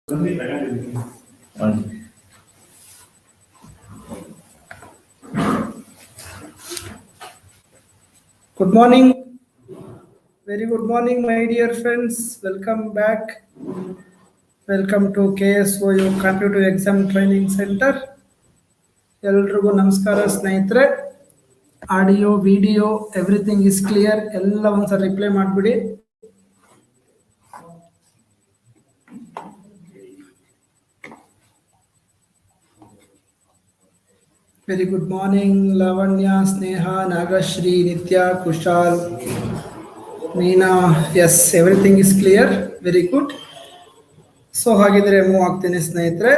Good morning. Very good morning, my dear friends. Welcome back. Welcome to KSOU Computer Exam Training Center. ಎಲ್ರಿಗೂ ನಮಸ್ಕಾರ ಸ್ನೇಹಿತರೆ. Audio video everything is clear. ಎಲ್ಲ ಒಂದ್ಸರಿ reply ಮಾಡಿಬಿಡಿ. Very good morning, Lavanya, Sneha, Nagashri, Nitya, Kushal, Meena. Yes, everything is clear. Very good. So, ಹಾಗಿದ್ರೆ move ಆಗ್ತೀನಿ ಸ್ನೇಹಿತರೆ.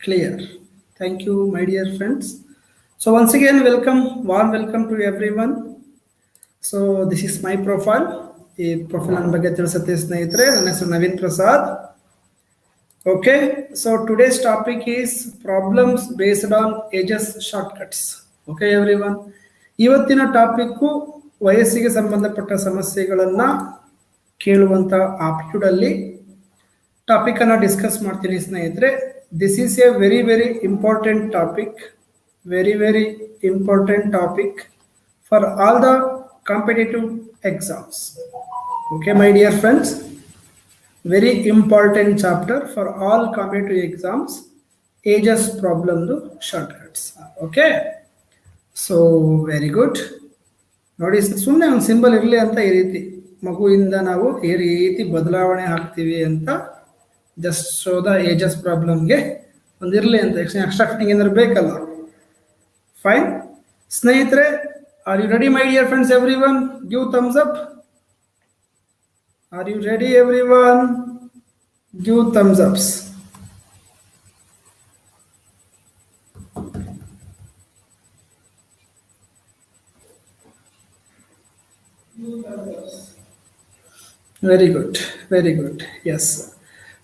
Clear. Thank you, my dear friends. So once again, warm welcome to everyone. So this is my profile. The profile ನನ್ನ ಬಗ್ಗೆ ತಿಳಿಸುತ್ತೆ ಸ್ನೇಹಿತರೆ. ನನ್ನ ಹೆಸರು Naveen Prasad. Okay, so today's topic is problems based on ages shortcuts. Okay everyone. ಇವತ್ತಿನ topic ವಯಸ್ಸಿಗೆ ಸಂಬಂಧಪಟ್ಟ ಸಮಸ್ಯೆಗಳನ್ನ ಕೇಳುವಂತ ಆಪ್ಟಿಟ್ಯೂಡ್ ಅಲ್ಲಿ ಟಾಪಿಕ್ ಅನ್ನ ಡಿಸ್ಕಸ್ ಮಾಡ್ತೀನಿ ಸ್ನೇಹಿತರೆ. This is a very important topic. Very important topic for all the competitive exams. Okay, my dear friends. Very important chapter for all competitive exams. Ages problem shortcuts. Okay. So very good. ನೋಡಿ ಸುಮ್ಮನೆ ಒಂದು symbol ಇರಲಿ ಅಂತ ಈ ರೀತಿ ಮಗುವಿಂದ ನಾವು ಈ ರೀತಿ ಬದಲಾವಣೆ ಹಾಕ್ತೀವಿ ಅಂತ ಜಸ್ಟ್ ಶೋ ದ ಏಜಸ್ ಪ್ರಾಬ್ಲಮ್ಗೆ ಒಂದಿರಲಿ ಅಂತ ಎಕ್ಸ್ಟ್ರಾ ಫಿಟ್ಟಿಂಗ್ ಏನಾದ್ರು ಬೇಕಲ್ಲ. ಫೈನ್ ಸ್ನೇಹಿತರೆ, are you ready my dear friends? Everyone give thumbs up. Are you ready everyone? Give thumbs ups. Very good. Yes.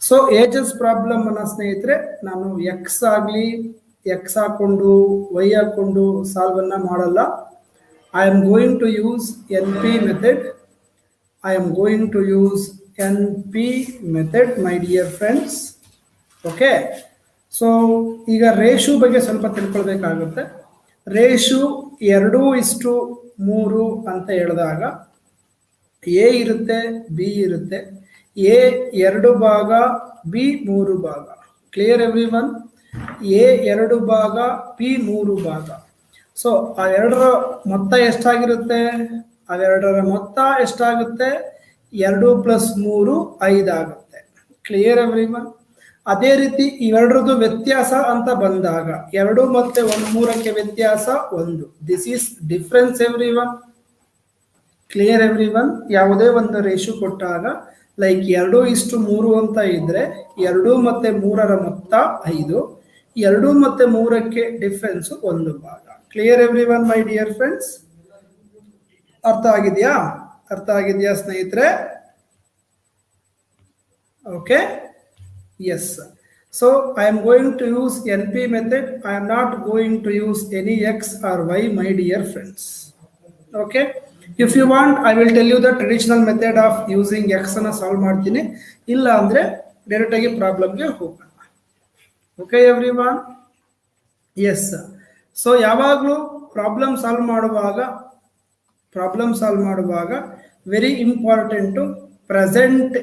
So ages problem ಅನ್ನ ಸ್ನೇಹಿತರೆ ನಾನು X ಹಾಕೊಂಡು ವೈ ಹಾಕೊಂಡು ಸಾಲ್ವ್ ಅನ್ನ ಮಾಡಲ್ಲ. I am going to use NP method my dear friends. Okay. So ಈಗ ರೇಷು ಬಗ್ಗೆ ಸ್ವಲ್ಪ ತಿಳ್ಕೊಳ್ಬೇಕಾಗುತ್ತೆ. ರೇಷು 2:3 ಅಂತ ಹೇಳಿದಾಗ ಎ ಇರುತ್ತೆ, ಬಿ ಇರುತ್ತೆ. ಎ 2 ಭಾಗ, ಬಿ 3 ಭಾಗ. Clear every one? ಎ 2 ಭಾಗ, ಬಿ 3 ಭಾಗ. ಸೊ ಆ 2ರ ಮೊತ್ತ ಎಷ್ಟಾಗಿರುತ್ತೆ? ಅವೆರಡರ ಮೊತ್ತ ಎಷ್ಟಾಗುತ್ತೆ? 2 + 3 5 ಆಗುತ್ತೆ. Clear every one? ಅದೇ ರೀತಿ ಇವೆರಡರದ್ದು ವ್ಯತ್ಯಾಸ ಅಂತ ಬಂದಾಗ 2 ಮತ್ತು 3ಕ್ಕೆ ವ್ಯತ್ಯಾಸ 1. This is difference every one. Clear every one? ಯಾವುದೇ ಒಂದು ರೇಷು ಕೊಟ್ಟಾಗ ಲೈಕ್ 2:3 ಅಂತ ಇದ್ರೆ 2 ಮತ್ತು 3ರ ಮೊತ್ತ 5, 2 ಮತ್ತು 3ಕ್ಕೆ ಡಿಫ್ರೆನ್ಸ್ 1 ಭಾಗ. Clear everyone my dear friends? ಅರ್ಥ ಆಗಿದೆಯಾ ಸ್ನೇಹಿತರೆ? Okay. Yes. So I am going to use NP method. I am not going to use any X or Y my dear friends. Okay. If you want I will tell you the traditional method of using X ಅನ್ನ solve ಮಾಡ್ತೀನಿ. ಇಲ್ಲ ಅಂದ್ರೆ direct ಆಗಿ ಪ್ರಾಬ್ಲಮ್ಗೆ ಹೋಗೋಣ. Okay everyone? Yes. So ಯಾವಾಗಲೂ problem solve ಮಾಡುವಾಗ very important present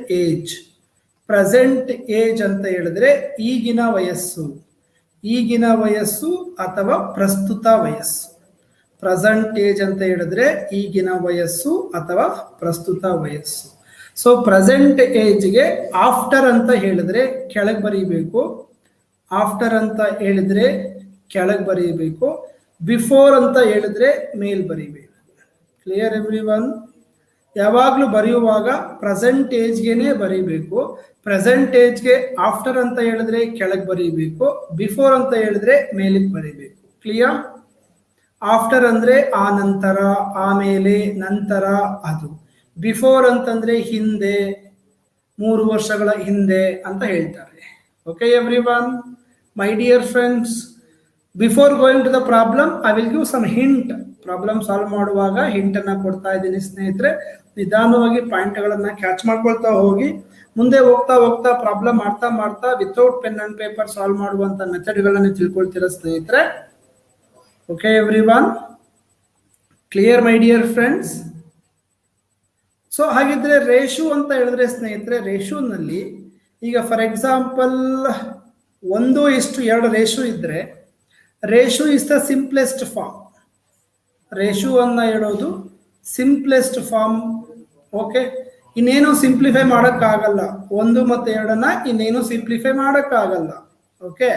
age ಅಂತ ಹೇಳಿದ್ರೆ ಈಗಿನ ವಯಸ್ಸು ಅಥವಾ ಪ್ರಸ್ತುತ ವಯಸ್ಸು. ಪ್ರೆಸೆಂಟ್ ಏಜ್ ಅಂತ ಹೇಳಿದ್ರೆ ಈಗಿನ ವಯಸ್ಸು ಅಥವಾ ಪ್ರಸ್ತುತ ವಯಸ್ಸು. ಸೊ ಪ್ರೆಸೆಂಟ್ ಏಜ್ಗೆ ಆಫ್ಟರ್ ಅಂತ ಹೇಳಿದ್ರೆ ಕೆಳಗೆ ಬರೀಬೇಕು. ಬಿಫೋರ್ ಅಂತ ಹೇಳಿದ್ರೆ ಮೇಲ್ ಬರೀಬೇಕು. Clear every one? ಯಾವಾಗಲೂ ಬರೆಯುವಾಗ ಪ್ರೆಸೆಂಟ್ ಏಜ್ಗೆನೆ ಬರೀಬೇಕು. ಪ್ರೆಸೆಂಟ್ ಏಜ್ಗೆ ಆಫ್ಟರ್ ಅಂತ ಹೇಳಿದ್ರೆ ಕೆಳಗೆ ಬರೀಬೇಕು. ಬಿಫೋರ್ ಅಂತ ಹೇಳಿದ್ರೆ ಮೇಲಿಗೆ ಬರೀಬೇಕು. ಕ್ಲಿಯರ್? ಆಫ್ಟರ್ ಅಂದ್ರೆ ಆ ನಂತರ, ಆಮೇಲೆ, ನಂತರ, ಅದು. ಬಿಫೋರ್ ಅಂತಂದ್ರೆ ಹಿಂದೆ, 3 ವರ್ಷಗಳ ಹಿಂದೆ ಅಂತ ಹೇಳ್ತಾರೆ. Okay everyone? My dear friends, before going to the problem I will give some hint. Problem solve ಮಾಡುವಾಗ ಹಿಂಟ್ ಅನ್ನ ಕೊಡ್ತಾ ಇದ್ದೀನಿ ಸ್ನೇಹಿತರೆ. ನಿಧಾನವಾಗಿ ಪಾಯಿಂಟ್ಗಳನ್ನ ಕ್ಯಾಚ್ ಮಾಡ್ಕೊಳ್ತಾ ಹೋಗಿ. ಮುಂದೆ ಹೋಗ್ತಾ ಹೋಗ್ತಾ ಪ್ರಾಬ್ಲಮ್ ಮಾಡ್ತಾ ಮಾಡ್ತಾ without pen and paper solve ಮಾಡುವಂತ ಮೆಥಡ್ಗಳನ್ನ ತಿಳ್ಕೊಳ್ತೀರಾ ಸ್ನೇಹಿತರೆ. Okay everyone, clear my dear friends? So ಹಾಗಿದ್ರೆ ರೇಷು ಅಂತ ಹೇಳಿದ್ರೆ ಸ್ನೇಹಿತರೆ, ರೇಷುನಲ್ಲಿ ಈಗ ಫಾರ್ ಎಕ್ಸಾಂಪಲ್ 1:2 ರೇಷು ಇದ್ರೆ ರೇಷು ಇಸ್ ದ ಸಿಂಪ್ಲೆಸ್ಟ್ ಫಾರ್ಮ್. ರೇಷು ಅನ್ನ ಹೇಳೋದು ಸಿಂಪ್ಲೆಸ್ಟ್ ಫಾರ್ಮ್. ಓಕೆ, ಇನ್ನೇನು ಸಿಂಪ್ಲಿಫೈ ಮಾಡೋಕ್ಕಾಗಲ್ಲ. 1 ಮತ್ತು 2 ಇನ್ನೇನು ಸಿಂಪ್ಲಿಫೈ ಮಾಡೋಕ್ಕಾಗಲ್ಲ. ಓಕೆ,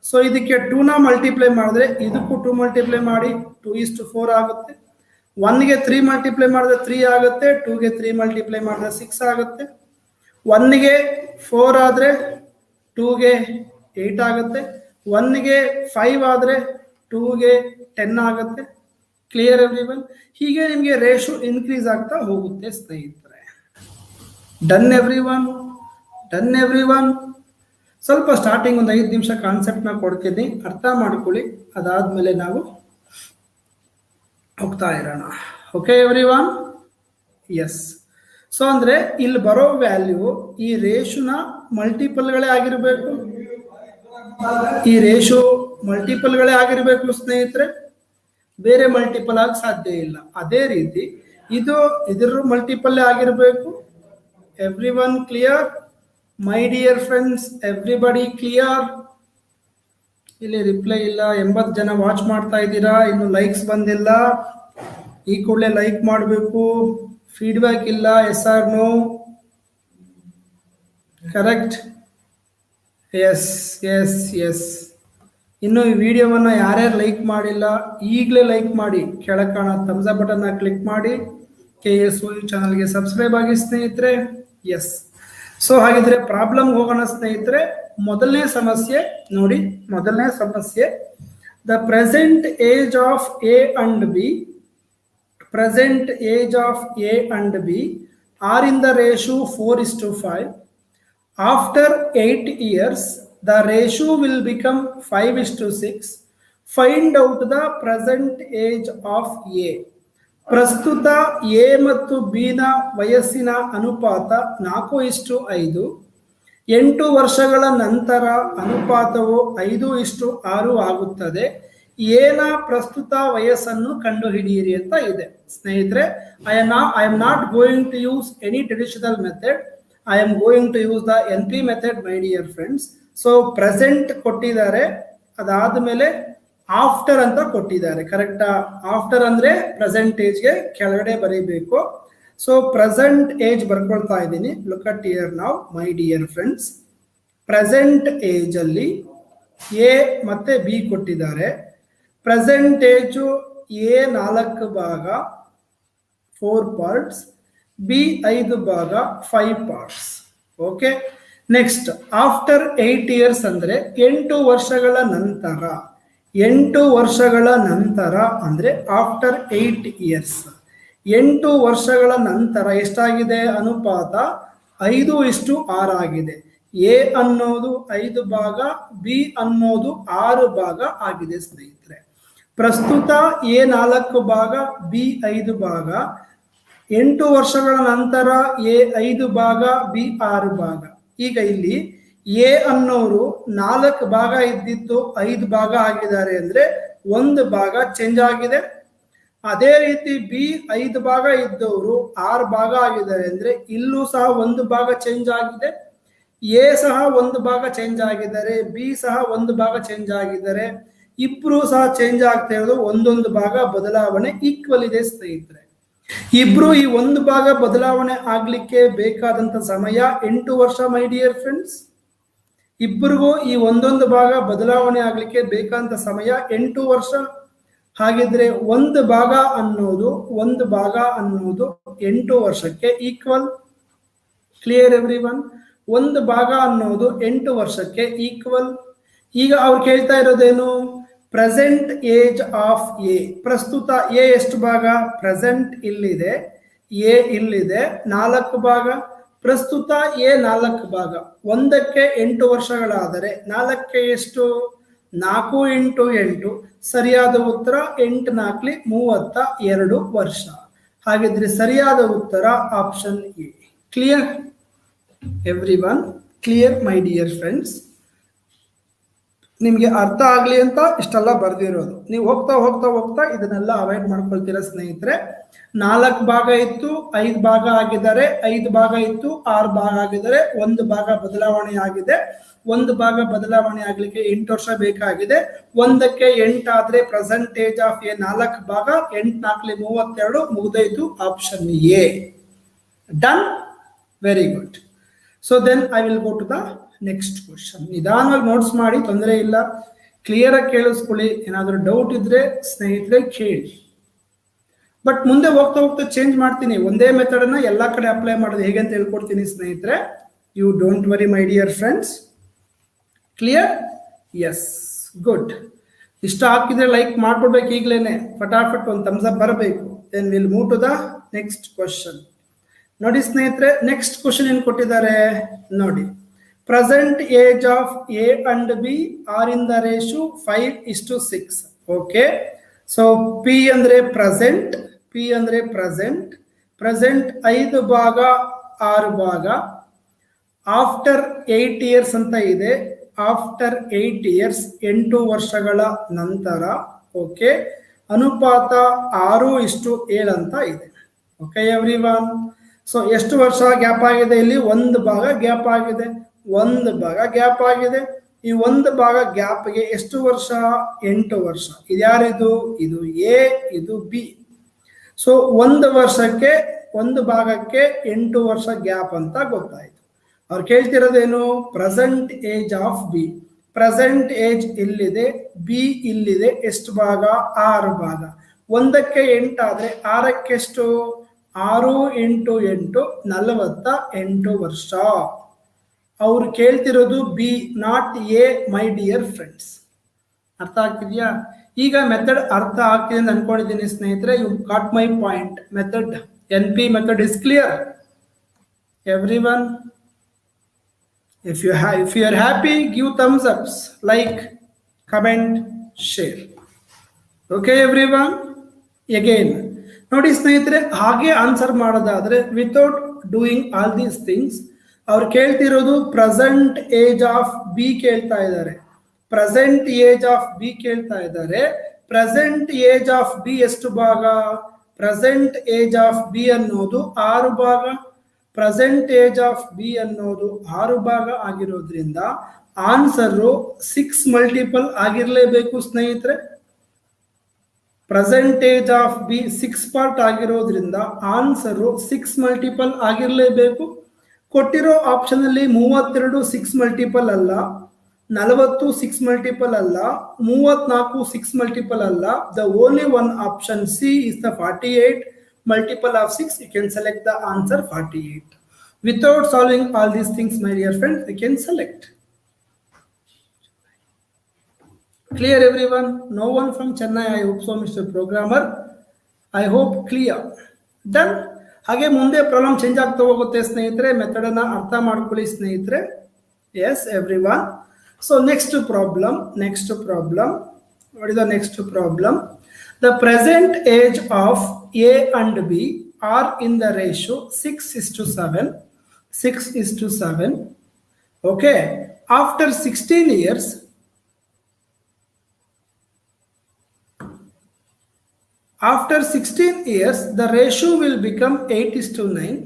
ಸೊ ಇದಕ್ಕೆ 2ನ ಮಲ್ಟಿಪ್ಲೈ ಮಾಡಿದ್ರೆ ಇದಕ್ಕೂ 2 ಮಲ್ಟಿಪ್ಲೈ ಮಾಡಿ 2:4 ಆಗುತ್ತೆ. 1ಗೆ 3 ಮಲ್ಟಿಪ್ಲೈ ಮಾಡಿದ್ರೆ 3 ಆಗುತ್ತೆ. 2ಗೆ 3 ಮಲ್ಟಿಪ್ಲೈ ಮಾಡಿದ್ರೆ 6 ಆಗುತ್ತೆ. 1ಗೆ 4 ಆದರೆ 2ಗೆ 8 ಆಗುತ್ತೆ. 1ಗೆ 5 ಆದರೆ 2ಗೆ 10 ಆಗುತ್ತೆ. Clear everyone? ಹೀಗೆ ನಿಮಗೆ ರೇಷು ಇನ್ಕ್ರೀಸ್ ಆಗ್ತಾ ಹೋಗುತ್ತೆ ಸ್ನೇಹಿತರೆ. Done everyone? Done everyone? ಸ್ವಲ್ಪ ಸ್ಟಾರ್ಟಿಂಗ್ ಒಂದು 5 ನಿಮಿಷ ಕಾನ್ಸೆಪ್ಟ್ನ ಕೊಡ್ತೀನಿ, ಅರ್ಥ ಮಾಡ್ಕೊಳ್ಳಿ. ಅದಾದ್ಮೇಲೆ ನಾವು ಹೋಗ್ತಾ ಇರೋಣ. Okay everyone? ಎಸ್. ಸೊ ಅಂದ್ರೆ ಇಲ್ಲಿ ಬರೋ ವ್ಯಾಲ್ಯೂ ಈ ರೇಷುನ ಮಲ್ಟಿಪಲ್ಗಳೇ ಆಗಿರಬೇಕು. ಈ ರೇಷು ಮಲ್ಟಿಪಲ್ಗಳೇ ಆಗಿರಬೇಕು ಸ್ನೇಹಿತರೆ, ಬೇರೆ ಮಲ್ಟಿಪಲ್ ಆಗಿ ಸಾಧ್ಯ ಇಲ್ಲ. ಅದೇ ರೀತಿ ಇದು ಇದರ ಮಲ್ಟಿಪಲ್ ಆಗಿರಬೇಕು. Everyone clear? My dear friends, everybody clear? ಇಲ್ಲಿ ರಿಪ್ಲೈ ಇಲ್ಲ. 80 ಜನ ವಾಚ್ ಮಾಡ್ತಾ ಇದ್ದೀರಾ, ಇನ್ನು ಲೈಕ್ಸ್ ಬಂದಿಲ್ಲ. ಈ ಕೂಡಲೇ ಲೈಕ್ ಮಾಡಬೇಕು. ಫೀಡ್ಬ್ಯಾಕ್ ಇಲ್ಲ. Yes or no? Correct? Yes yes yes. ಇನ್ನು ಈ ವಿಡಿಯೋವನ್ನ ಯಾರ್ಯಾರು ಲೈಕ್ ಮಾಡಿಲ್ಲ ಈಗಲೇ ಲೈಕ್ ಮಾಡಿ. ಕೆಳಗೆ ಕಾಣೋ ಥಮ್ಸ್ ಅಪ್ ಬಟನ್ ಕ್ಲಿಕ್ ಮಾಡಿ. KSOU ಚಾನಲ್ಗೆ ಸಬ್ಸ್ಕ್ರೈಬ್ ಆಗಿ ಸ್ನೇಹಿತರೆ. ಎಸ್. ಸೊ ಹಾಗಿದ್ರೆ ಪ್ರಾಬ್ಲಮ್ ಹೋಗೋಣ ಸ್ನೇಹಿತರೆ. ಮೊದಲನೇ ಸಮಸ್ಯೆ ನೋಡಿ. ಮೊದಲನೇ ಸಮಸ್ಯೆ, the present age of A and B, present age of A and B are in the ratio 4:5. After 8 years, the ratio will become 5:6. Find out the present age of A. ಪ್ರಸ್ತುತ A ಮತ್ತು B ನ ವಯಸ್ಸಿನ ಅನುಪಾತ 4:5. 8 ವರ್ಷಗಳ ನಂತರ ಅನುಪಾತವು 5:6 ಆಗುತ್ತದೆ. ಎನ ಪ್ರಸ್ತುತ ವಯಸ್ಸನ್ನು ಕಂಡುಹಿಡಿಯಿರಿ ಅಂತ ಇದೆ ಸ್ನೇಹಿತರೆ. I am not going to use any traditional method. I am going to use the NP method, my dear friends. So present ಕೊಟ್ಟಿದ್ದಾರೆ, ಅದಾದ್ಮೇಲೆ ಆಫ್ಟರ್ ಅಂತ ಕೊಟ್ಟಿದ್ದಾರೆ. ಕರೆಕ್ಟಾ? ಆಫ್ಟರ್ ಅಂದ್ರೆ ಪ್ರೆಸೆಂಟ್ ಏಜ್ಗೆ ಕೆಳಗಡೆ ಬರೀಬೇಕು. ಸೊ ಪ್ರೆಸೆಂಟ್ ಏಜ್ ಬರ್ಕೊಳ್ತಾ ಇದ್ದೀನಿ. Look at here now my dear friends. Present age ಅಲ್ಲಿ ಎ ಮತ್ತೆ ಬಿ ಕೊಟ್ಟಿದ್ದಾರೆ. ಪ್ರೆಸೆಂಟ್ ಏಜು ಎ 4 ಭಾಗ 4 ಪಾರ್ಟ್ಸ್, ಬಿ 5 ಭಾಗ 5 parts. Okay, next after 8 years ಅಂದ್ರೆ 8 ವರ್ಷಗಳ ನಂತರ. 8 ವರ್ಷಗಳ ನಂತರ ಅಂದ್ರೆ ಆಫ್ಟರ್ 8 ಇಯರ್ಸ್. 8 ವರ್ಷಗಳ ನಂತರ ಎಷ್ಟಾಗಿದೆ ಅನುಪಾತ? 5:6 ಆಗಿದೆ. ಎ ಅನ್ನೋದು 5 ಭಾಗ, ಬಿ ಅನ್ನೋದು 6 ಭಾಗ ಆಗಿದೆ ಸ್ನೇಹಿತರೆ. ಪ್ರಸ್ತುತ ಎ 4 ಭಾಗ, ಬಿ 5 ಭಾಗ. 8 ವರ್ಷಗಳ ನಂತರ ಎ 5 ಭಾಗ, ಬಿ 6 ಭಾಗ. ಈಗ ಇಲ್ಲಿ ಎ ಅನ್ನೋರು 4 ಭಾಗ ಇದ್ದಿದ್ದು 5 ಭಾಗ ಆಗಿದ್ದಾರೆ ಅಂದ್ರೆ 1 ಭಾಗ ಚೇಂಜ್ ಆಗಿದೆ. ಅದೇ ರೀತಿ ಬಿ 5 ಭಾಗ ಇದ್ದವರು 6 ಭಾಗ ಆಗಿದ್ದಾರೆ ಅಂದ್ರೆ ಇಲ್ಲೂ ಸಹ 1 ಭಾಗ ಚೇಂಜ್ ಆಗಿದೆ. ಎ ಸಹ 1 ಭಾಗ ಚೇಂಜ್ ಆಗಿದ್ದಾರೆ, ಬಿ ಸಹ 1 ಭಾಗ ಚೇಂಜ್ ಆಗಿದ್ದಾರೆ. ಇಬ್ರು ಸಹ ಚೇಂಜ್ ಆಗ್ತಾ ಇರೋದು 1 ಭಾಗ ಬದಲಾವಣೆ ಈಕ್ವಲ್ ಇದೆ ಸ್ನೇಹಿತರೆ. ಇಬ್ರು ಈ 1 ಭಾಗ ಬದಲಾವಣೆ ಆಗ್ಲಿಕ್ಕೆ ಬೇಕಾದಂತ ಸಮಯ 8 ವರ್ಷ ಮೈ ಡಿಯರ್ ಫ್ರೆಂಡ್ಸ್. ಇಬ್ಬರಿಗೂ ಈ 1 ಭಾಗ ಬದಲಾವಣೆ ಆಗ್ಲಿಕ್ಕೆ ಬೇಕಾದಂತ ಸಮಯ 8 ವರ್ಷ. ಹಾಗಿದ್ರೆ 1 ಭಾಗ ಅನ್ನೋದು 8 ವರ್ಷಕ್ಕೆ ಈಕ್ವಲ್. Clear everyone? 1 ಭಾಗ ಅನ್ನೋದು 8 ವರ್ಷಕ್ಕೆ ಈಕ್ವಲ್. ಈಗ ಅವ್ರು ಕೇಳ್ತಾ ಇರೋದೇನು? Present age of A. ಪ್ರಸ್ತುತ ಎ ಎಷ್ಟು ಭಾಗ? ಪ್ರೆಸೆಂಟ್ ಇಲ್ಲಿದೆ, ಎ ಇಲ್ಲಿದೆ 4 ಭಾಗ. ಪ್ರಸ್ತುತ ಎ 4 ಭಾಗ. 1ಕ್ಕೆ 8 ವರ್ಷಗಳಾದರೆ 4ಕ್ಕೆ ಎಷ್ಟು? 4 ಇಂಟು 8 ಸರಿಯಾದ ಉತ್ತರ 8 4 32 ವರ್ಷ. ಹಾಗಿದ್ರೆ ಸರಿಯಾದ ಉತ್ತರ option A. Clear everyone? Clear my dear friends? ನಿಮಗೆ ಅರ್ಥ ಆಗಲಿ ಅಂತ ಇಷ್ಟೆಲ್ಲ ಬರ್ದಿರೋದು. ನೀವು ಹೋಗ್ತಾ ಹೋಗ್ತಾ ಹೋಗ್ತಾ ಇದನ್ನೆಲ್ಲ ಅವಾಯ್ಡ್ ಮಾಡ್ಕೊಳ್ತೀರಾ ಸ್ನೇಹಿತರೆ. 4 ಭಾಗ ಇತ್ತು 5 ಭಾಗ ಆಗಿದ್ದಾರೆ, 5 ಭಾಗ ಇತ್ತು 6 ಭಾಗ ಆಗಿದ್ದಾರೆ, 1 ಭಾಗ ಬದಲಾವಣೆ ಆಗಿದೆ. 1 ಭಾಗ ಬದಲಾವಣೆ ಆಗ್ಲಿಕ್ಕೆ 8 ವರ್ಷ ಬೇಕಾಗಿದೆ. 1ಕ್ಕೆ 8 ಆದ್ರೆ ಪರ್ಸೆಂಟೇಜ್ ಆಫ್ ಎ 4 ಭಾಗ 8 4 32 ಮುಗಿದೋಯ್ತು. Option A. Done. Very good. So then I will go to the next question. ನಿಧಾನವಾಗಿ ನೋಟ್ಸ್ ಮಾಡಿ, ತೊಂದರೆ ಇಲ್ಲ. ಕ್ಲಿಯರ್ ಆಗಿ ಕೇಳಿಸ್ಕೊಳ್ಳಿ. ಏನಾದರೂ ಡೌಟ್ ಇದ್ರೆ ಸ್ನೇಹಿತರೆ ಕೇಳಿ. ಬಟ್ ಮುಂದೆ ಹೋಗ್ತಾ ಹೋಗ್ತಾ ಚೇಂಜ್ ಮಾಡ್ತೀನಿ. ಒಂದೇ ಮೆಥಡ್ ಅನ್ನ ಎಲ್ಲಾ ಕಡೆ ಅಪ್ಲೈ ಮಾಡೋದು ಹೇಗೆ ಅಂತ ಹೇಳ್ಕೊಡ್ತೀನಿ ಸ್ನೇಹಿತರೆ. You don't worry my dear friends. Clear? Yes, good. ಇಷ್ಟ ಹಾಕಿದ್ರೆ ಲೈಕ್ ಮಾಡ್ಕೊಡ್ಬೇಕು ಈಗಲೇನೆ. ಫಟಾಫಟ್ ಒಂದು ಥಮ್ಸ್ ಅಪ್ ಬರಬೇಕು. Then will move to the next question. ನೋಡಿ ಸ್ನೇಹಿತರೆ, ನೆಕ್ಸ್ಟ್ ಕ್ವಶನ್ ಏನ್ ಕೊಟ್ಟಿದ್ದಾರೆ ನೋಡಿ. Present age of A and B are in the ratio 5:6. Okay. So P ಅಂದ್ರೆ ಪ್ರೆಸೆಂಟ್, ಪಿ ಅಂದ್ರೆ ಪ್ರೆಸೆಂಟ್. ಪ್ರೆಸೆಂಟ್ 5 ಭಾಗ 6 ಭಾಗ. ಆಫ್ಟರ್ 8 ಇಯರ್ಸ್ ಅಂತ ಇದೆ. ಆಫ್ಟರ್ 8 ಇಯರ್ಸ್ 8 ವರ್ಷಗಳ ನಂತರ. ಓಕೆ. ಅನುಪಾತ 6:7 ಅಂತ ಇದೆ. Okay everyone. ಸೊ ಎಷ್ಟು ವರ್ಷ ಗ್ಯಾಪ್ ಆಗಿದೆ ಇಲ್ಲಿ? 1 ಭಾಗ ಗ್ಯಾಪ್ ಆಗಿದೆ. 1 ಭಾಗ ಗ್ಯಾಪ್ ಆಗಿದೆ. ಈ 1 ಭಾಗ ಗ್ಯಾಪ್ಗೆ ಎಷ್ಟು ವರ್ಷ? 8 ವರ್ಷ. ಇದ್ಯಾರಿದು? ಇದು ಎ, ಇದು ಬಿ. ಸೊ 1 ವರ್ಷಕ್ಕೆ 1 ಭಾಗಕ್ಕೆ 8 ವರ್ಷ ಗ್ಯಾಪ್ ಅಂತ ಗೊತ್ತಾಯ್ತು. ಅವ್ರು ಕೇಳ್ತಿರೋದೇನು? Present age of B. Present age ಇಲ್ಲಿದೆ, ಬಿ ಇಲ್ಲಿದೆ. ಎಷ್ಟು ಭಾಗ? 6 ಭಾಗ. 1ಕ್ಕೆ 8 ಆದ್ರೆ 6ಕ್ಕೆ ಎಷ್ಟು? 6 ಇಂಟು 8 48 ವರ್ಷ. ಅವ್ರು ಕೇಳ್ತಿರೋದು B, not A my dear friends. ಅರ್ಥ ಆಗ್ತಿದ್ಯಾ? ಈಗ ಮೆಥಡ್ ಅರ್ಥ ಆಗ್ತಿದೆ ಅಂತ ಅನ್ಕೊಂಡಿದ್ದೀನಿ ಸ್ನೇಹಿತರೆ. You got my point. Method NP method is clear everyone? If you are happy, give thumbs ups, like, comment, share. Okay everyone? Again ನೋಡಿ ಸ್ನೇಹಿತರೆ, ಹಾಗೆ ಆನ್ಸರ್ ಮಾಡೋದಾದ್ರೆ without doing all these things. ಅವ್ರು ಕೇಳ್ತಿರೋದು ಪ್ರೆಸೆಂಟ್ ಏಜ್ ಆಫ್ ಬಿ ಕೇಳ್ತಾ ಇದ್ದಾರೆ. Present age of B ಕೇಳ್ತಾ ಇದ್ದಾರೆ. ಪ್ರೆಸೆಂಟ್ ಏಜ್ ಆಫ್ ಬಿ ಎಷ್ಟು ಭಾಗ? ಪ್ರೆಸೆಂಟ್ ಏಜ್ ಆಫ್ ಬಿ ಅನ್ನೋದು 6 ಭಾಗ. ಪ್ರೆಸೆಂಟ್ ಏಜ್ ಆಫ್ ಬಿ ಅನ್ನೋದು 6 ಭಾಗ ಆಗಿರೋದ್ರಿಂದ ಆನ್ಸರ್ 6 ಮಲ್ಟಿಪಲ್ ಆಗಿರ್ಲೇಬೇಕು ಸ್ನೇಹಿತರೆ. Present age of B 6 part ಆಗಿರೋದ್ರಿಂದ ಆನ್ಸರ್ 6 ಮಲ್ಟಿಪಲ್ ಆಗಿರ್ಲೇಬೇಕು. ಕೊಟ್ಟಿರೋ ಆಪ್ಷನ್ ಅಲ್ಲಿ 32 6 ಮಲ್ಟಿಪಲ್ ಅಲ್ಲ, 40 6 ಮಲ್ಟಿಪಲ್ ಅಲ್ಲ, 34 6 ಮಲ್ಟಿಪಲ್ ಅಲ್ಲ. The only one option C is the 48 multiple of 6. You can select the answer 48. Without solving all these things, my dear friends, you can select. Clear everyone? No one from Chennai, I hope so, Mr. Programmer. I hope clear. Done. ಹಾಗೆ ಮುಂದೆ problem change ಆಗ್ತಾ ಹೋಗುತ್ತೆ ಸ್ನೇಹಿತರೆ. Method ಅನ್ನ ಅರ್ಥ ಮಾಡ್ಕೊಳ್ಳಿ ಸ್ನೇಹಿತರೆ. Yes everyone. So next problem. What is the next problem? The present age of A and B are in the ratio 6:7. 6:7. Okay. After 16 years, the ratio will become 8:9.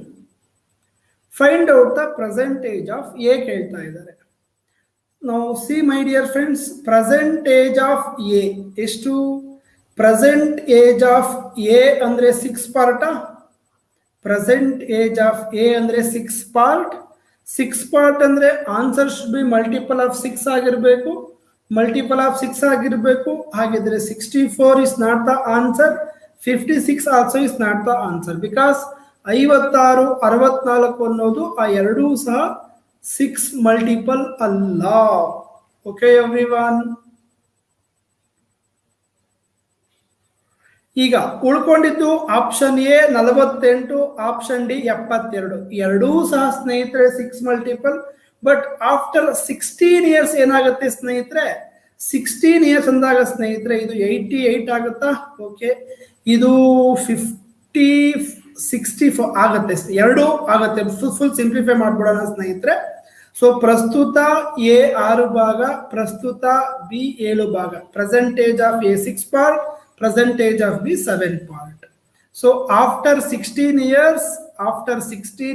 Find out the present age of A ಕೇಳ್ತಾ ಇದ್ದಾರೆ. Now see my dear friends, present age of A ಎಷ್ಟು? Present age of A ಅಂದ್ರೆ 6 part. Present age of A ಅಂದ್ರೆ 6 part. 6 part ಅಂದ್ರೆ answer should be multiple of 6 ಆಗಿರಬೇಕು. Multiple of 6 ಆಗಿರಬೇಕು. ಹಾಗಿದ್ರೆ 64 is not the answer. 56 also is not the answer. Because 56 64 ಅನ್ನೋದು ಆ ಎರಡೂ ಸಹ 6 ಮಲ್ಟಿಪಲ್ ಅಲ್ಲ. Okay everyone? ಈಗ ಉಳ್ಕೊಂಡಿದ್ದು ಆಪ್ಷನ್ ಎ 48, ಆಪ್ಷನ್ ಡಿ 72. ಎರಡೂ ಸಹ ಸ್ನೇಹಿತರೆ 6 ಮಲ್ಟಿಪಲ್. ಬಟ್ ಆಫ್ಟರ್ 16 ಇಯರ್ಸ್ ಏನಾಗುತ್ತೆ ಸ್ನೇಹಿತರೆ? 16 ಇಯರ್ಸ್ ಅಂದಾಗ ಸ್ನೇಹಿತರೆ ಇದು 88 ಆಗುತ್ತಾ? ಓಕೆ, ಇದು 64 ಆಗುತ್ತೆ, ಎರಡು ಆಗುತ್ತೆ. ಫುಲ್ ಸಿಂಪ್ಲಿಫೈ ಮಾಡ್ಬಿಡೋಣ ಸ್ನೇಹಿತರೆ. ಸೊ ಪ್ರಸ್ತುತ ಎ 6 ಭಾಗ, ಪ್ರಸ್ತುತ ಬಿ 7 ಭಾಗ. Percentage of A 6 part, percentage of B 7 part. So after 16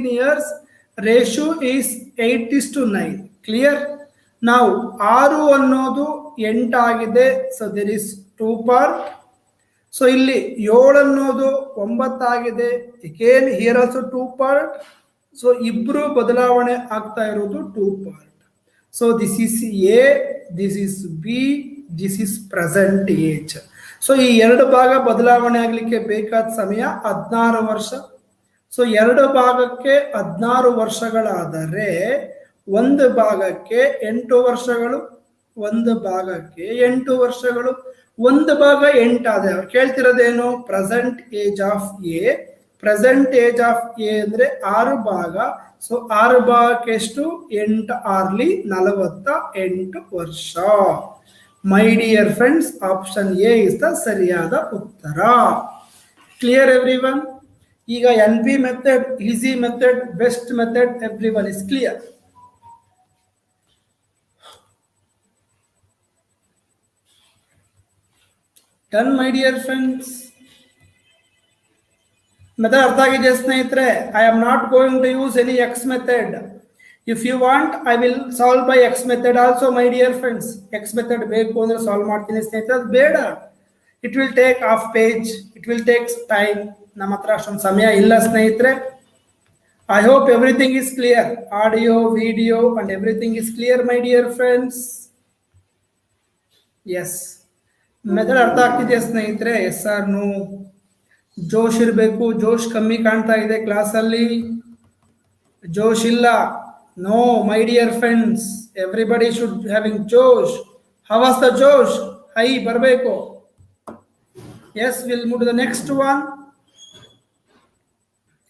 years, ratio is 8:9. Clear? Now 6 ಅನ್ನೋದು 8 ಆಗಿದೆ. So there is 2 part. So ಇಲ್ಲಿ 7 ಅನ್ನೋದು 9 ಆಗಿದೆ. Again here also 2 part. So ಇಬ್ರು ಬದಲಾವಣೆ ಆಗ್ತಾ ಇರೋದು 2 part. So this is A, this is B, this is present age. So ಈ 2 ಭಾಗ ಬದಲಾವಣೆ ಆಗಲಿಕ್ಕೆ ಬೇಕಾದ ಸಮಯ 16 ವರ್ಷ. ಸೊ 2 ಭಾಗಕ್ಕೆ 16 ವರ್ಷಗಳಾದರೆ 1 ಭಾಗಕ್ಕೆ 8 ವರ್ಷಗಳು, 1 ಭಾಗಕ್ಕೆ 8 ವರ್ಷಗಳು, 1 ಭಾಗ 8 ಆದ್ರೆ ಕೇಳ್ತಿರೋದೇನು? Present age of A. Present age of A ಅಂದ್ರೆ 6 ಭಾಗ. ಸೊ 6 ಭಾಗಕ್ಕೆ ಎಷ್ಟು? 8 ಆರ್ಲಿ 48 ವರ್ಷ. My dear friends, option A is the ಸರಿಯಾದ ಉತ್ತರ. Clear everyone? ಈಗ NP method, easy method, best method, everyone is clear. Done, my dear friends? Method ಅರ್ಥ ಆಗಿದೆ ಸ್ನೇಹಿತರೆ? I am not going to use any X method. If you want, I will solve by X method also, my dear friends. X method ಬೇಕು ಅಂದ್ರೆ solve ಮಾಡ್ತೀನಿ ಸ್ನೇಹಿತರೆ, ಅದು ಬೇಡ. It will take half page, it will take time. ನಮ್ಮ ಹತ್ರ ಅಷ್ಟೊಂದು ಸಮಯ ಇಲ್ಲ ಸ್ನೇಹಿತರೆ. I hope everything is clear. Audio, video and everything is clear, my dear friends. Yes. Method ಅರ್ಥ ಆಗ್ತಿದೆಯಾ ಸ್ನೇಹಿತರೆ? S or no? ಜೋಶ್ ಇರಬೇಕು. ಜೋಶ್ ಕಮ್ಮಿ ಕಾಣ್ತಾ ಇದೆ ಕ್ಲಾಸಲ್ಲಿ, ಜೋಶ್ ಇಲ್ಲ. No, my dear friends, everybody should having Josh. How was the Josh? Hi, barbeko. Yes, we'll move to the next one.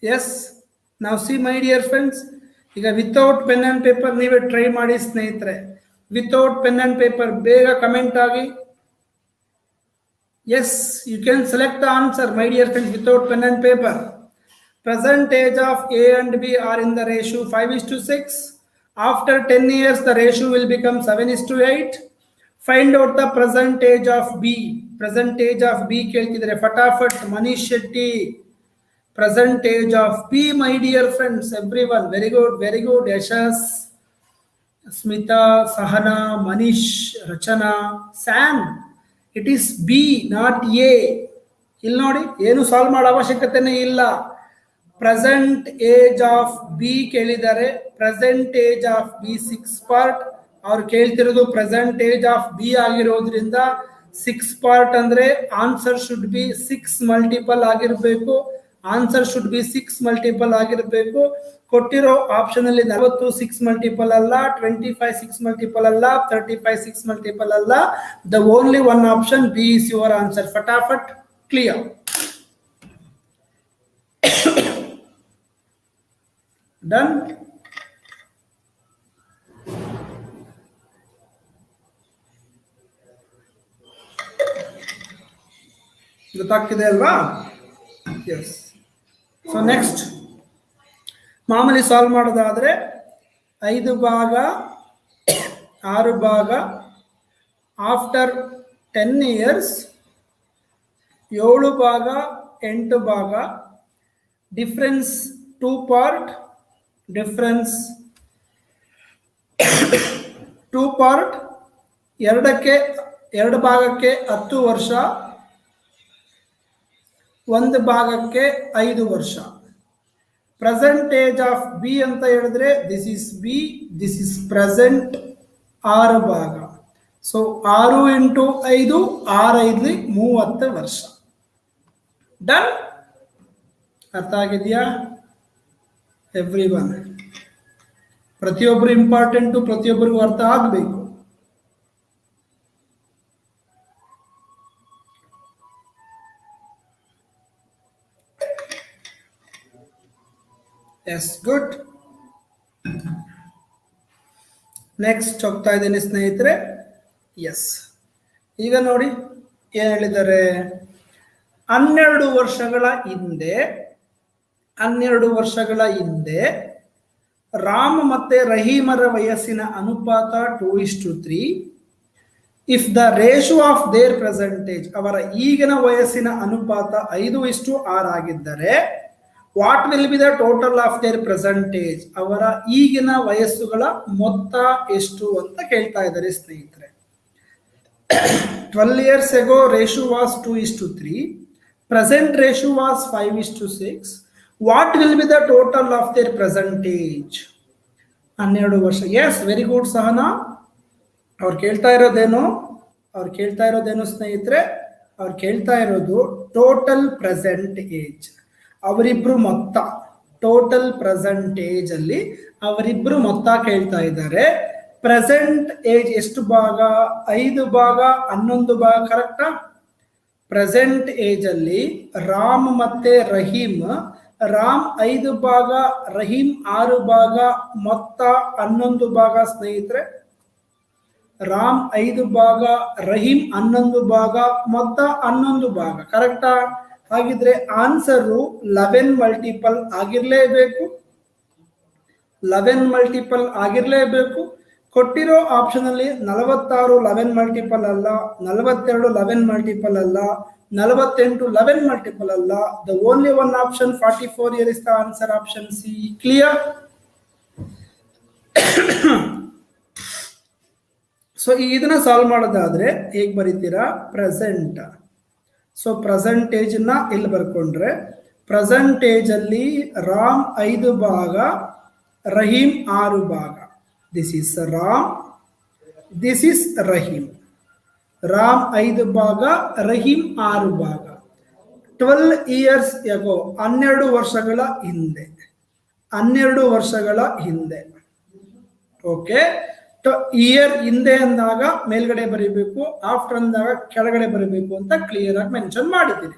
Yes, now see, my dear friends, ಈಗ without pen and paper ನೀವೇ try ಮಾಡಿ ಸ್ನೇಹಿತರೆ. Without pen and paper ಬೇಗ comment ಆಗಿ. Yes, you can select the answer, my dear friends, without pen and paper. Present age of A and B are in the ratio 5:6. After 10 years, the ratio will become 7:8. Find out the present age of B. Present age of B ಕೇಳ್ತಿದ್ರೆ ಫಟಾಫಟ್ Manish Shetty. Present age of B, my dear friends, everyone. Very good, very good. Yashas, Smita, Sahana, Manish, Rachana, Sam. It is B, not A. ಇಲ್ಲಿ ನೋಡಿ, ಏನು solve ಮಾಡೋ ಅವಶ್ಯಕತೆನೇ ಇಲ್ಲ. Present age of B ಕೇಳಿದ್ದಾರೆ. Present age of B 6 part. ಅವ್ರು ಕೇಳ್ತಿರೋದು ಪ್ರೆಸೆಂಟ್ ಏಜ್ ಆಫ್ ಬಿ ಆಗಿರೋದ್ರಿಂದ 6 ಪಾರ್ಟ್ ಅಂದ್ರೆ ಆನ್ಸರ್ ಶುಡ್ ಬಿ 6 ಮಲ್ಟಿಪಲ್ ಆಗಿರಬೇಕು. ಆನ್ಸರ್ ಶುಡ್ ಬಿ 6 ಮಲ್ಟಿಪಲ್ ಆಗಿರಬೇಕು. ಕೊಟ್ಟಿರೋ ಆಪ್ಷನ್ ಅಲ್ಲಿ 40 6 ಮಲ್ಟಿಪಲ್ ಅಲ್ಲ, 25 6 ಮಲ್ಟಿಪಲ್ ಅಲ್ಲ, 35 6 ಮಲ್ಟಿಪಲ್ ಅಲ್ಲ. The only one option B is your answer. ಫಟಾಫಟ್ ಕ್ಲಿಯರ್. Done. ಗೊತ್ತಾಗ್ತಿದೆ ಅಲ್ವಾ? ಎಸ್. ಸೊ ನೆಕ್ಸ್ಟ್ ಮಾಮೂಲಿ ಸಾಲ್ವ್ ಮಾಡೋದಾದ್ರೆ 5 ಭಾಗ 6 ಭಾಗ ಆಫ್ಟರ್ 10 years 7 ಭಾಗ 8 ಭಾಗ ಡಿಫರೆನ್ಸ್ 2 part. Difference 2 part. 2 ಭಾಗಕ್ಕೆ 10 ವರ್ಷ, 1 ಭಾಗಕ್ಕೆ 5 ವರ್ಷ. ಪ್ರೆಸೆಂಟ್ ಏಜ್ ಆಫ್ ಬಿ ಅಂತ ಹೇಳಿದ್ರೆ this is B, this is present 6 ಭಾಗ. ಸೊ 6 × 5 6 5 30 ವರ್ಷ. ಡನ್. ಅರ್ಥ ಆಗಿದೆಯಾ ಎವ್ರಿವನ್? ಪ್ರತಿಯೊಬ್ಬರು ಇಂಪಾರ್ಟೆಂಟು, ಪ್ರತಿಯೊಬ್ಬರಿಗೂ ಅರ್ಥ ಆಗಬೇಕು. S, good. ನೆಕ್ಸ್ಟ್ ಹೋಗ್ತಾ ಇದ್ದೇನೆ ಸ್ನೇಹಿತರೆ. ಎಸ್. ಈಗ ನೋಡಿ ಏನ್ ಹೇಳಿದ್ದಾರೆ, 12 ವರ್ಷಗಳ ಹಿಂದೆ ರಾಮ್ ಮತ್ತೆ ರಹೀಮರ ವಯಸ್ಸಿನ ಅನುಪಾತ 2:3. If the ratio of there percentage, ಅವರ ಈಗಿನ ವಯಸ್ಸಿನ ಅನುಪಾತ 5:6 ಆಗಿದ್ದರೆ what will be the total of their percentage, ಅವರ ಈಗಿನ ವಯಸ್ಸುಗಳ ಮೊತ್ತ ಎಷ್ಟು ಅಂತ ಕೇಳ್ತಾ ಇದ್ದಾರೆ ಸ್ನೇಹಿತರೆ. 12 years ago ratio was 2:3, present ratio was 5:6. what will be the total of their percentage? 12 ವರ್ಷ. Yes, very good Sahana. ಅವ್ರು ಕೇಳ್ತಾ ಇರೋದೇನು ಸ್ನೇಹಿತರೆ, ಅವ್ರು ಕೇಳ್ತಾ ಇರೋದು ಟೋಟಲ್ ಪ್ರೆಸೆಂಟ್ ಏಜ್, ಅವರಿಬ್ರು ಮೊತ್ತ. ಟೋಟಲ್ ಪ್ರೆಸೆಂಟೇಜ್ ಅಲ್ಲಿ ಅವರಿಬ್ರು ಮೊತ್ತ ಕೇಳ್ತಾ ಇದ್ದಾರೆ. ಪ್ರೆಸೆಂಟ್ ಏಜ್ ಎಷ್ಟು ಭಾಗ? 5 ಭಾಗ 11 ಭಾಗ. ಕರೆಕ್ಟಾ? ಪ್ರೆಸೆಂಟ್ ಏಜ್ ಅಲ್ಲಿ ರಾಮ್ ಮತ್ತೆ ರಾಮ್ 5 ಭಾಗ, ರಹೀಮ್ 6 ಭಾಗ, ಮೊತ್ತ 11 ಭಾಗ ಸ್ನೇಹಿತರೆ. ರಾಮ್ 5 ಭಾಗ, ರಹೀಮ್ 11 ಭಾಗ, ಮೊತ್ತ 11 ಭಾಗ. ಕರೆಕ್ಟಾ? ಹಾಗಿದ್ರೆ ಆನ್ಸರು 11 ಮಲ್ಟಿಪಲ್ ಆಗಿರ್ಲೇಬೇಕು. 11 ಮಲ್ಟಿಪಲ್ ಆಗಿರ್ಲೇಬೇಕು. ಕೊಟ್ಟಿರೋ ಆಪ್ಷನ್ ಅಲ್ಲಿ 46 11 ಮಲ್ಟಿಪಲ್ ಅಲ್ಲ, 42 11 ಮಲ್ಟಿಪಲ್ ಅಲ್ಲ, 48 11 ಮಲ್ಟಿಪಲ್ ಅಲ್ಲ. The only one option 44 here is the answer, option C. Clear? So ಇದನ್ನ ಸಾಲ್ವ್ ಮಾಡೋದಾದ್ರೆ ಹೇಗೆ ಬರೀತೀರಾ? ಪ್ರೆಸೆಂಟ್. ಸೊ ಪ್ರೆಸೆಂಟೇಜ್ ನ ಇಲ್ಲಿ ಬರ್ಕೊಂಡ್ರೆ, ಪ್ರೆಸೆಂಟೇಜ್ ಅಲ್ಲಿ ರಾಮ್ 5 ಭಾಗ, ರಹೀಮ್ 6 ಭಾಗ. This is Ram, this is Rahim. Ram 5 ಭಾಗ, ರಹೀಮ್ 6 ಭಾಗ. 12 years ago, 12 ವರ್ಷಗಳ ಹಿಂದೆ. 12 ವರ್ಷಗಳ ಹಿಂದೆ. ಓಕೆ. ಇಯರ್ ಹಿಂದೆ ಅಂದಾಗ ಮೇಲ್ಗಡೆ ಬರೀಬೇಕು, ಆಫ್ಟರ್ ಅಂದಾಗ ಕೆಳಗಡೆ ಬರೀಬೇಕು ಅಂತ ಕ್ಲಿಯರ್ ಆಗಿ ಮೆನ್ಷನ್ ಮಾಡಿದ್ದೀನಿ.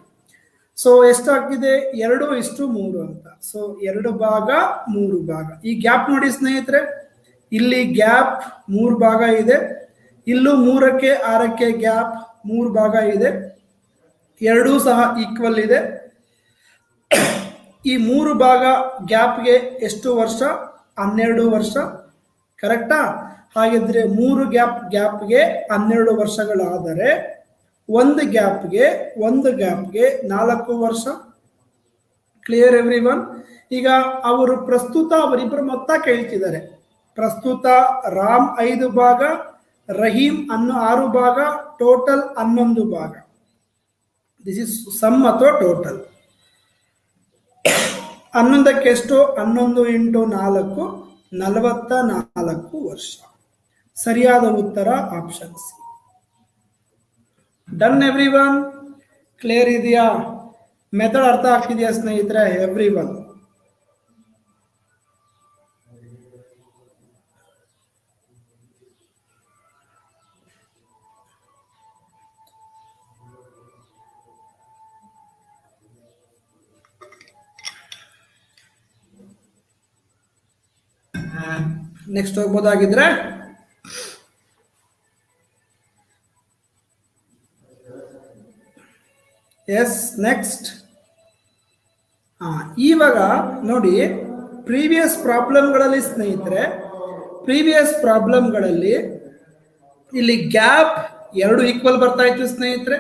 ಸೊ ಎಷ್ಟಾಗ್ತಿದೆ? 2:3 ಅಂತ. ಸೊ 2 ಭಾಗ 3 ಭಾಗ. ಈ ಗ್ಯಾಪ್ ನೋಡಿ ಸ್ನೇಹಿತರೆ, ಇಲ್ಲಿ ಗ್ಯಾಪ್ 3 ಭಾಗ ಇದೆ, ಇಲ್ಲೂ 3ಕ್ಕೆ 6ಕ್ಕೆ ಗ್ಯಾಪ್ 3 ಭಾಗ ಇದೆ. ಎರಡೂ ಸಹ ಈಕ್ವಲ್ ಇದೆ. ಈ 3 ಭಾಗ ಗ್ಯಾಪ್ಗೆ ಎಷ್ಟು ವರ್ಷ? 12 ವರ್ಷ. ಕರೆಕ್ಟಾ? ಹಾಗಿದ್ರೆ 3 ಗ್ಯಾಪ್ಗೆ 12 ವರ್ಷಗಳಾದರೆ ಒಂದು ಗ್ಯಾಪ್ಗೆ 4 ವರ್ಷ. Clear everyone? ಈಗ ಅವರು ಪ್ರಸ್ತುತ ಅವರಿಬ್ಬರು ಮೊತ್ತ ಕೇಳ್ತಿದ್ದಾರೆ. ಪ್ರಸ್ತುತ ರಾಮ್ 5 ಭಾಗ, ರಹೀಮ್ 6 ಭಾಗ, ಟೋಟಲ್ 11 ಭಾಗ. ದಿಸ್ ಇಸ್ ಸಮ್ ಅಥವಾ ಟೋಟಲ್. 11ಕ್ಕೆ ಎಷ್ಟು? 11 × 4 44 ವರ್ಷ. ಸರಿಯಾದ ಉತ್ತರ option C. Done everyone? Clear ಇದೆಯಾ? ಮೆಥಡ್ ಅರ್ಥ ಆಗ್ತಿದೆಯಾ ಸ್ನೇಹಿತರೆ? Everyone. ನೆಕ್ಸ್ಟ್ ಹೋಗ್ಬೋದಾಗಿದ್ರೆ, ಎಸ್ ನೆಕ್ಸ್ಟ್. ಇವಾಗ ನೋಡಿ, ಪ್ರೀವಿಯಸ್ ಪ್ರಾಬ್ಲಮ್ಗಳಲ್ಲಿ ಸ್ನೇಹಿತರೆ, ಪ್ರೀವಿಯಸ್ ಪ್ರಾಬ್ಲಮ್ಗಳಲ್ಲಿ ಇಲ್ಲಿ ಗ್ಯಾಪ್ 2 ಈಕ್ವಲ್ ಬರ್ತಾ ಇತ್ತು ಸ್ನೇಹಿತರೆ.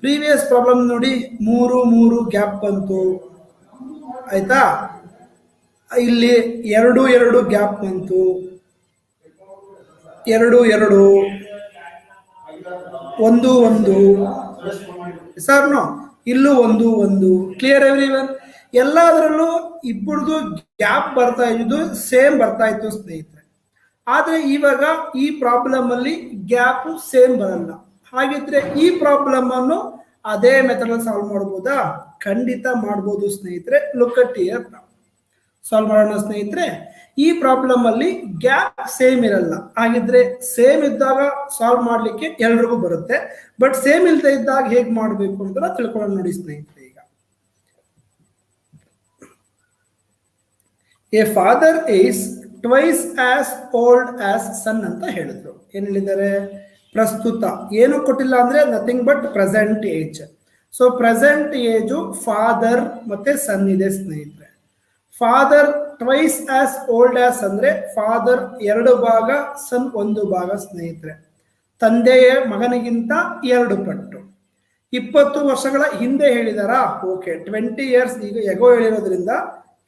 ಪ್ರೀವಿಯಸ್ ಪ್ರಾಬ್ಲಮ್ ನೋಡಿ, 3 ಗ್ಯಾಪ್ ಬಂತು. ಆಯ್ತಾ? ಇಲ್ಲಿ 2 ಗ್ಯಾಪ್ ಬಂತು. 2 1 ಸರ್ ನೋ, ಇಲ್ಲೂ 1. Clear every one? ಎಲ್ಲದರಲ್ಲೂ ಇಬ್ಬರದು ಗ್ಯಾಪ್ ಬರ್ತಾ ಇದ್ದು ಸೇಮ್ ಬರ್ತಾ ಇತ್ತು ಸ್ನೇಹಿತರೆ. ಆದ್ರೆ ಇವಾಗ ಈ ಪ್ರಾಬ್ಲಮ್ ಅಲ್ಲಿ ಗ್ಯಾಪ್ ಸೇಮ್ ಬರಲ್ಲ. ಹಾಗಿದ್ರೆ ಈ ಪ್ರಾಬ್ಲಮ್ ಅನ್ನು ಅದೇ ಮೆಥಡ್ ಅಲ್ಲಿ ಸಾಲ್ವ್ ಮಾಡ್ಬೋದಾ? ಖಂಡಿತ ಮಾಡ್ಬೋದು ಸ್ನೇಹಿತರೆ. Look at here. ಸಾಲ್ವ್ ಮಾಡೋಣ ಸ್ನೇಹಿತರೆ. ಈ ಪ್ರಾಬ್ಲಮ್ ಅಲ್ಲಿ ಗ್ಯಾಪ್ ಸೇಮ್ ಇರಲ್ಲ. ಹಾಗಿದ್ರೆ ಸೇಮ್ ಇದ್ದಾಗ ಸಾಲ್ವ್ ಮಾಡ್ಲಿಕ್ಕೆ ಎಲ್ರಿಗೂ ಬರುತ್ತೆ. ಬಟ್ ಸೇಮ್ ಇಲ್ಲದೆ ಇದ್ದಾಗ ಹೇಗೆ ಮಾಡಬೇಕು ಅಂತ ತಿಳ್ಕೊಳ್ಳೋಣ ನೋಡಿ ಸ್ನೇಹಿತರೆ. ಈಗ a father is twice as old as son ಅಂತ ಹೇಳಿದ್ರು. ಏನ್ ಹೇಳಿದ್ದಾರೆ? ಪ್ರಸ್ತುತ ಏನು ಕೊಟ್ಟಿಲ್ಲ ಅಂದ್ರೆ nothing but present age. So present age father ಮತ್ತೆ ಸನ್ ಇದೆ ಸ್ನೇಹಿತರೆ. Father twice as old as ಅಂದ್ರೆ ಫಾದರ್ 2 ಭಾಗ, ಸನ್ 1 ಭಾಗ ಸ್ನೇಹಿತರೆ. ತಂದೆಯ ಮಗನಿಗಿಂತ 2 ಪಟ್ಟು. 20 ವರ್ಷಗಳ ಹಿಂದೆ ಹೇಳಿದಾರಾ? ಓಕೆ, 20 ಇಯರ್ಸ್ ಈಗ ಎಗೋ ಹೇಳಿರೋದ್ರಿಂದ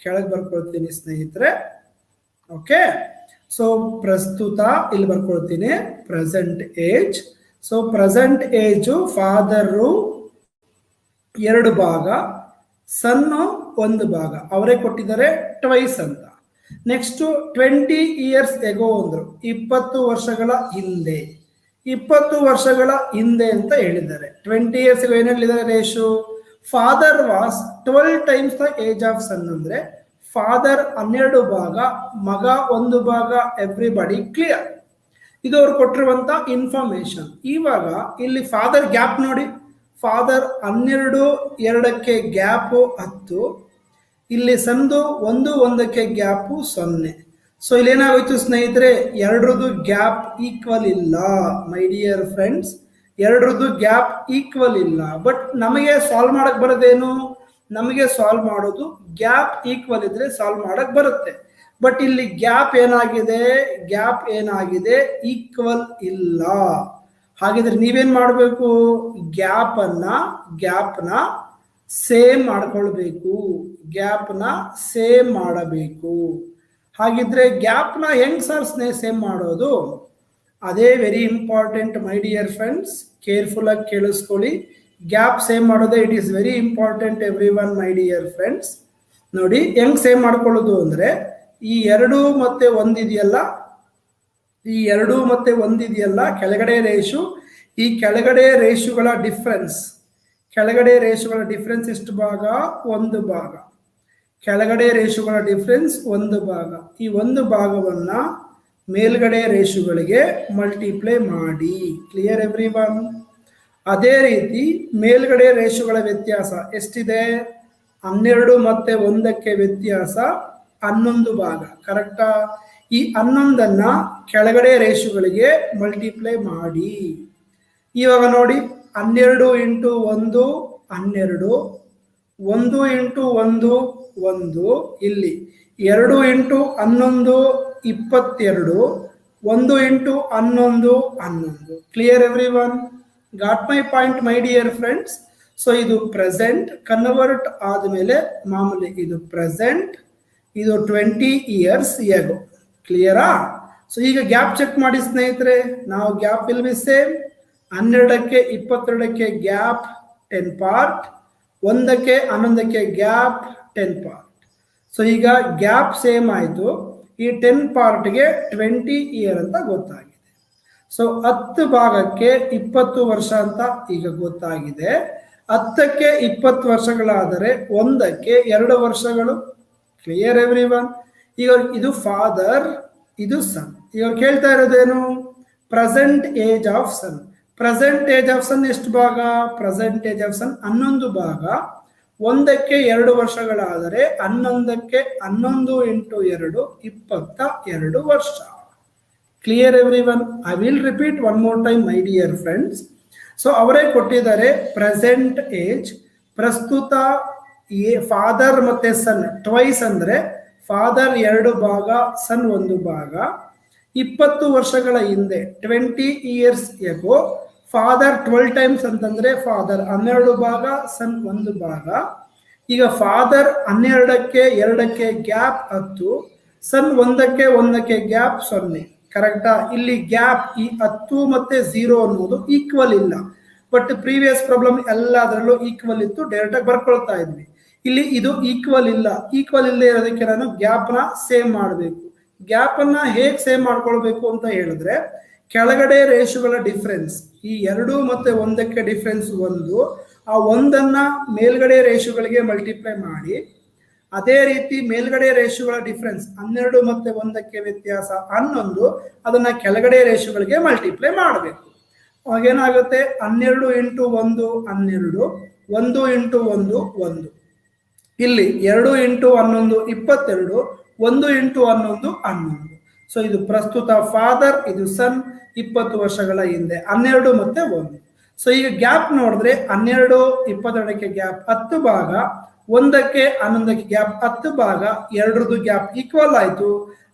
ಕೆಳಗೆ ಬರ್ಕೊಳ್ತೀನಿ ಸ್ನೇಹಿತರೆ. ಓಕೆ, ಸೊ ಪ್ರಸ್ತುತ ಇಲ್ಲಿ ಬರ್ಕೊಳ್ತೀನಿ present age. So present age father 2 ಭಾಗ, ಸನ್ನು 1 ಭಾಗ. ಅವರೇ ಕೊಟ್ಟಿದ್ದಾರೆ ಟ್ವೈಸ್ ಅಂತ. ನೆಕ್ಸ್ಟ್ 20 ಇಯರ್ಸ್ ಎಗೋ ಅಂದ್ರು, 20 ವರ್ಷಗಳ ಹಿಂದೆ. 20 ವರ್ಷಗಳ ಹಿಂದೆ ಅಂತ ಹೇಳಿದ್ದಾರೆ. 20 ಇಯರ್ಸ್ ಏನ್ ಹೇಳಿದ್ದಾರೆ ratio? Father was 12 times the age of son ಅಂದ್ರೆ ಫಾದರ್ 12 ಭಾಗ, ಮಗ 1 ಭಾಗ. Everybody clear? ಇದು ಅವ್ರು ಕೊಟ್ಟಿರುವಂತ ಇನ್ಫಾರ್ಮೇಶನ್. ಇವಾಗ ಇಲ್ಲಿ ಫಾದರ್ ಗ್ಯಾಪ್ ನೋಡಿ, ಫಾದರ್ 12 2ಕ್ಕೆ ಗ್ಯಾಪು 10, ಇಲ್ಲಿ ಸಂದು 1 1ಕ್ಕೆ ಗ್ಯಾಪು 0. ಸೊ ಇಲ್ಲಿ ಏನಾಗೋಯ್ತು ಸ್ನೇಹಿತರೆ, 2ರದ್ದು ಗ್ಯಾಪ್ ಈಕ್ವಲ್ ಇಲ್ಲ ಮೈ ಡಿಯರ್ ಫ್ರೆಂಡ್ಸ್, 2ರದ್ದು ಗ್ಯಾಪ್ ಈಕ್ವಲ್ ಇಲ್ಲ. ಬಟ್ ನಮಗೆ ಸಾಲ್ವ್ ಮಾಡಕ್ ಬರೋದೇನು? ನಮಗೆ ಸಾಲ್ವ್ ಮಾಡೋದು ಗ್ಯಾಪ್ ಈಕ್ವಲ್ ಇದ್ರೆ ಸಾಲ್ವ್ ಮಾಡಕ್ ಬರುತ್ತೆ. ಬಟ್ ಇಲ್ಲಿ ಗ್ಯಾಪ್ ಏನಾಗಿದೆ? ಗ್ಯಾಪ್ ಏನಾಗಿದೆ? ಈಕ್ವಲ್ ಇಲ್ಲ. ಹಾಗಿದ್ರೆ ನೀವೇನ್ ಮಾಡಬೇಕು? ಗ್ಯಾಪ್ನ ಸೇಮ್ ಮಾಡ್ಕೊಳ್ಬೇಕು, ಗ್ಯಾಪ್ನ ಸೇಮ್ ಮಾಡಬೇಕು. ಹಾಗಿದ್ರೆ ಗ್ಯಾಪ್ನ ಹೆಂಗ್ ಸರ್ ಸೇಮ್ ಮಾಡೋದು? ಅದೇ ವೆರಿ ಇಂಪಾರ್ಟೆಂಟ್ ಮೈ ಡಿಯರ್ ಫ್ರೆಂಡ್ಸ್, ಕೇರ್ಫುಲ್ ಆಗಿ ಕೇಳಿಸ್ಕೊಳ್ಳಿ. ಗ್ಯಾಪ್ ಸೇಮ್ ಮಾಡೋದೇ it is very important every one my dear friends. ನೋಡಿ ಹೆಂಗ್ ಸೇಮ್ ಮಾಡ್ಕೊಳ್ಳೋದು ಅಂದ್ರೆ, ಈ 2 ಮತ್ತೆ 1 ಇದೆಯಲ್ಲ, ಈ 2 ಮತ್ತೆ 1 ಇದೆಯಲ್ಲ ಕೆಳಗಡೆ ರೇಷು, ಈ ಕೆಳಗಡೆ ರೇಷುಗಳ ಡಿಫ್ರೆನ್ಸ್, ಕೆಳಗಡೆ ರೇಷುಗಳ ಡಿಫ್ರೆನ್ಸ್ ಎಷ್ಟು ಭಾಗ? 1 ಭಾಗ. ಕೆಳಗಡೆ ರೇಷುಗಳ ಡಿಫ್ರೆನ್ಸ್ 1 ಭಾಗ. ಈ 1 ಭಾಗವನ್ನ ಮೇಲ್ಗಡೆ ರೇಷುಗಳಿಗೆ ಮಲ್ಟಿಪ್ಲೈ ಮಾಡಿ. Clear every one? ಅದೇ ರೀತಿ ಮೇಲ್ಗಡೆ ರೇಷುಗಳ ವ್ಯತ್ಯಾಸ ಎಷ್ಟಿದೆ? 12 ಮತ್ತೆ 1ಕ್ಕೆ ವ್ಯತ್ಯಾಸ 11 ಭಾಗ. ಕರೆಕ್ಟಾ? ಈ 11ಅನ್ನ ಕೆಳಗಡೆ ರೇಷುಗಳಿಗೆ ಮಲ್ಟಿಪ್ಲೈ ಮಾಡಿ. ಇವಾಗ ನೋಡಿ, 12 ಇಂಟು 1 12, 1 ಇಂಟು 1 1, ಇಲ್ಲಿ 2 into 11 22, 1 into 11 11. Clear everyone? Got my point my dear friends? So ಇದು ಪ್ರೆಸೆಂಟ್ ಕನ್ವರ್ಟ್ ಆದ್ಮೇಲೆ ಮಾಮೂಲಿ ಇದು ಪ್ರೆಸೆಂಟ್, ಇದು 20 ಇಯರ್ಸ್ ಎಗೋ. ಕ್ಲಿಯರಾ? ಸೊ ಈಗ ಗ್ಯಾಪ್ ಚೆಕ್ ಮಾಡಿ ಸ್ನೇಹಿತರೆ. ನಾವು ಗ್ಯಾಪ್ ವಿಲ್ ಬಿ ಸೇಮ್. 12ಕ್ಕೆ 22ಕ್ಕೆ ಗ್ಯಾಪ್ 10 ಪಾರ್ಟ್, 1ಕ್ಕೆ 11ಕ್ಕೆ ಗ್ಯಾಪ್ 10 ಪಾರ್ಟ್. ಸೊ ಈಗ ಗ್ಯಾಪ್ ಸೇಮ್ ಆಯಿತು. ಈ 10 ಪಾರ್ಟ್ಗೆ 20 ಇಯರ್ ಅಂತ ಗೊತ್ತಾಗಿದೆ. ಸೊ 10 ಭಾಗಕ್ಕೆ 20 ವರ್ಷ ಅಂತ ಈಗ ಗೊತ್ತಾಗಿದೆ. 10ಕ್ಕೆ 20 ವರ್ಷಗಳಾದರೆ 1ಕ್ಕೆ 2 ವರ್ಷಗಳು. Clear everyone? ಈಗ ಇದು ಫಾದರ್, ಇದು ಸನ್. ಈಗ ಕೇಳ್ತಾ ಇರೋದೇನು? Present age of son. Present age of son ಎಷ್ಟು ಭಾಗ? ಪ್ರೆಸೆಂಟ್ ಏಜ್ ಆಫ್ ಸನ್ 11 ಭಾಗ. 1ಕ್ಕೆ 2 ವರ್ಷಗಳಾದರೆ 11ಕ್ಕೆ 11 ಇಂಟು 2 22 ವರ್ಷ. Clear every one? I will repeat one more time my dear friends. So ಅವರೇ ಕೊಟ್ಟಿದ್ದಾರೆ ಪ್ರೆಸೆಂಟ್ ಏಜ್, ಪ್ರಸ್ತುತ ಫಾದರ್ ಮತ್ತೆ ಸನ್ ಟ್ವೈಸ್ ಅಂದ್ರೆ ಫಾದರ್ 2 ಭಾಗ, ಸನ್ 1 ಭಾಗ. 20 ವರ್ಷಗಳ ಹಿಂದೆ 20 ಇಯರ್ಸ್ ಎಗೋ ಫಾದರ್ 12 ಟೈಮ್ಸ್ ಅಂತಂದ್ರೆ ಫಾದರ್ 12 ಭಾಗ, ಸನ್ 1 ಭಾಗ. ಈಗ ಫಾದರ್ 12ಕ್ಕೆ 2ಕ್ಕೆ ಗ್ಯಾಪ್ 10, ಸನ್ 1ಕ್ಕೆ 1ಕ್ಕೆ ಗ್ಯಾಪ್ 0. ಕರೆಕ್ಟಾ? ಇಲ್ಲಿ ಗ್ಯಾಪ್ ಈ 10 ಮತ್ತೆ 0 ಅನ್ನೋದು ಈಕ್ವಲ್ ಇಲ್ಲ. ಬಟ್ ಪ್ರೀವಿಯಸ್ ಪ್ರಾಬ್ಲಮ್ ಎಲ್ಲದರಲ್ಲೂ ಈಕ್ವಲ್ ಇತ್ತು, ಡೈರೆಕ್ಟ್ ಆಗಿ ಬರ್ಕೊಳ್ತಾ ಇದ್ವಿ. ಇಲ್ಲಿ ಇದು ಈಕ್ವಲ್ ಇಲ್ಲ. ಈಕ್ವಲ್ ಇಲ್ಲದೆ ಇರೋದಕ್ಕೆ ನಾನು ಗ್ಯಾಪ್ನ ಸೇಮ್ ಮಾಡಬೇಕು. ಗ್ಯಾಪ್ ಅನ್ನ ಹೇಗೆ ಸೇಮ್ ಮಾಡ್ಕೊಳ್ಬೇಕು ಅಂತ ಹೇಳಿದ್ರೆ, ಕೆಳಗಡೆ ರೇಷುಗಳ ಡಿಫ್ರೆನ್ಸ್, ಈ 2 ಮತ್ತೆ 1ಕ್ಕೆ ಡಿಫ್ರೆನ್ಸ್ 1, ಆ 1ಅನ್ನ ಮೇಲ್ಗಡೆ ರೇಷುಗಳಿಗೆ ಮಲ್ಟಿಪ್ಲೈ ಮಾಡಿ. ಅದೇ ರೀತಿ ಮೇಲ್ಗಡೆ ರೇಷುಗಳ ಡಿಫ್ರೆನ್ಸ್ 12 ಮತ್ತೆ 1ಕ್ಕೆ ವ್ಯತ್ಯಾಸ 11, ಅದನ್ನ ಕೆಳಗಡೆ ರೇಷುಗಳಿಗೆ ಮಲ್ಟಿಪ್ಲೈ ಮಾಡಬೇಕು. ಅವಾಗೇನಾಗುತ್ತೆ? 12 ಇಂಟು 1 12, 1 ಇಂಟು 1 1, ಇಲ್ಲಿ 2 ಇಂಟು 11 22, 1 ಇಂಟು 11 11. ಸೊ ಇದು ಪ್ರಸ್ತುತ ಫಾದರ್, ಇದು ಸನ್, 20 ವರ್ಷಗಳ ಹಿಂದೆ 12 ಮತ್ತೆ 1. ಸೊ ಈಗ ಗ್ಯಾಪ್ ನೋಡಿದ್ರೆ 12 22ಕ್ಕೆ ಗ್ಯಾಪ್ 10 ಭಾಗ, 1ಕ್ಕೆ 11ಕ್ಕೆ ಗ್ಯಾಪ್ 10 ಭಾಗ, 2ರದ್ದು ಗ್ಯಾಪ್ ಈಕ್ವಲ್ ಆಯ್ತು.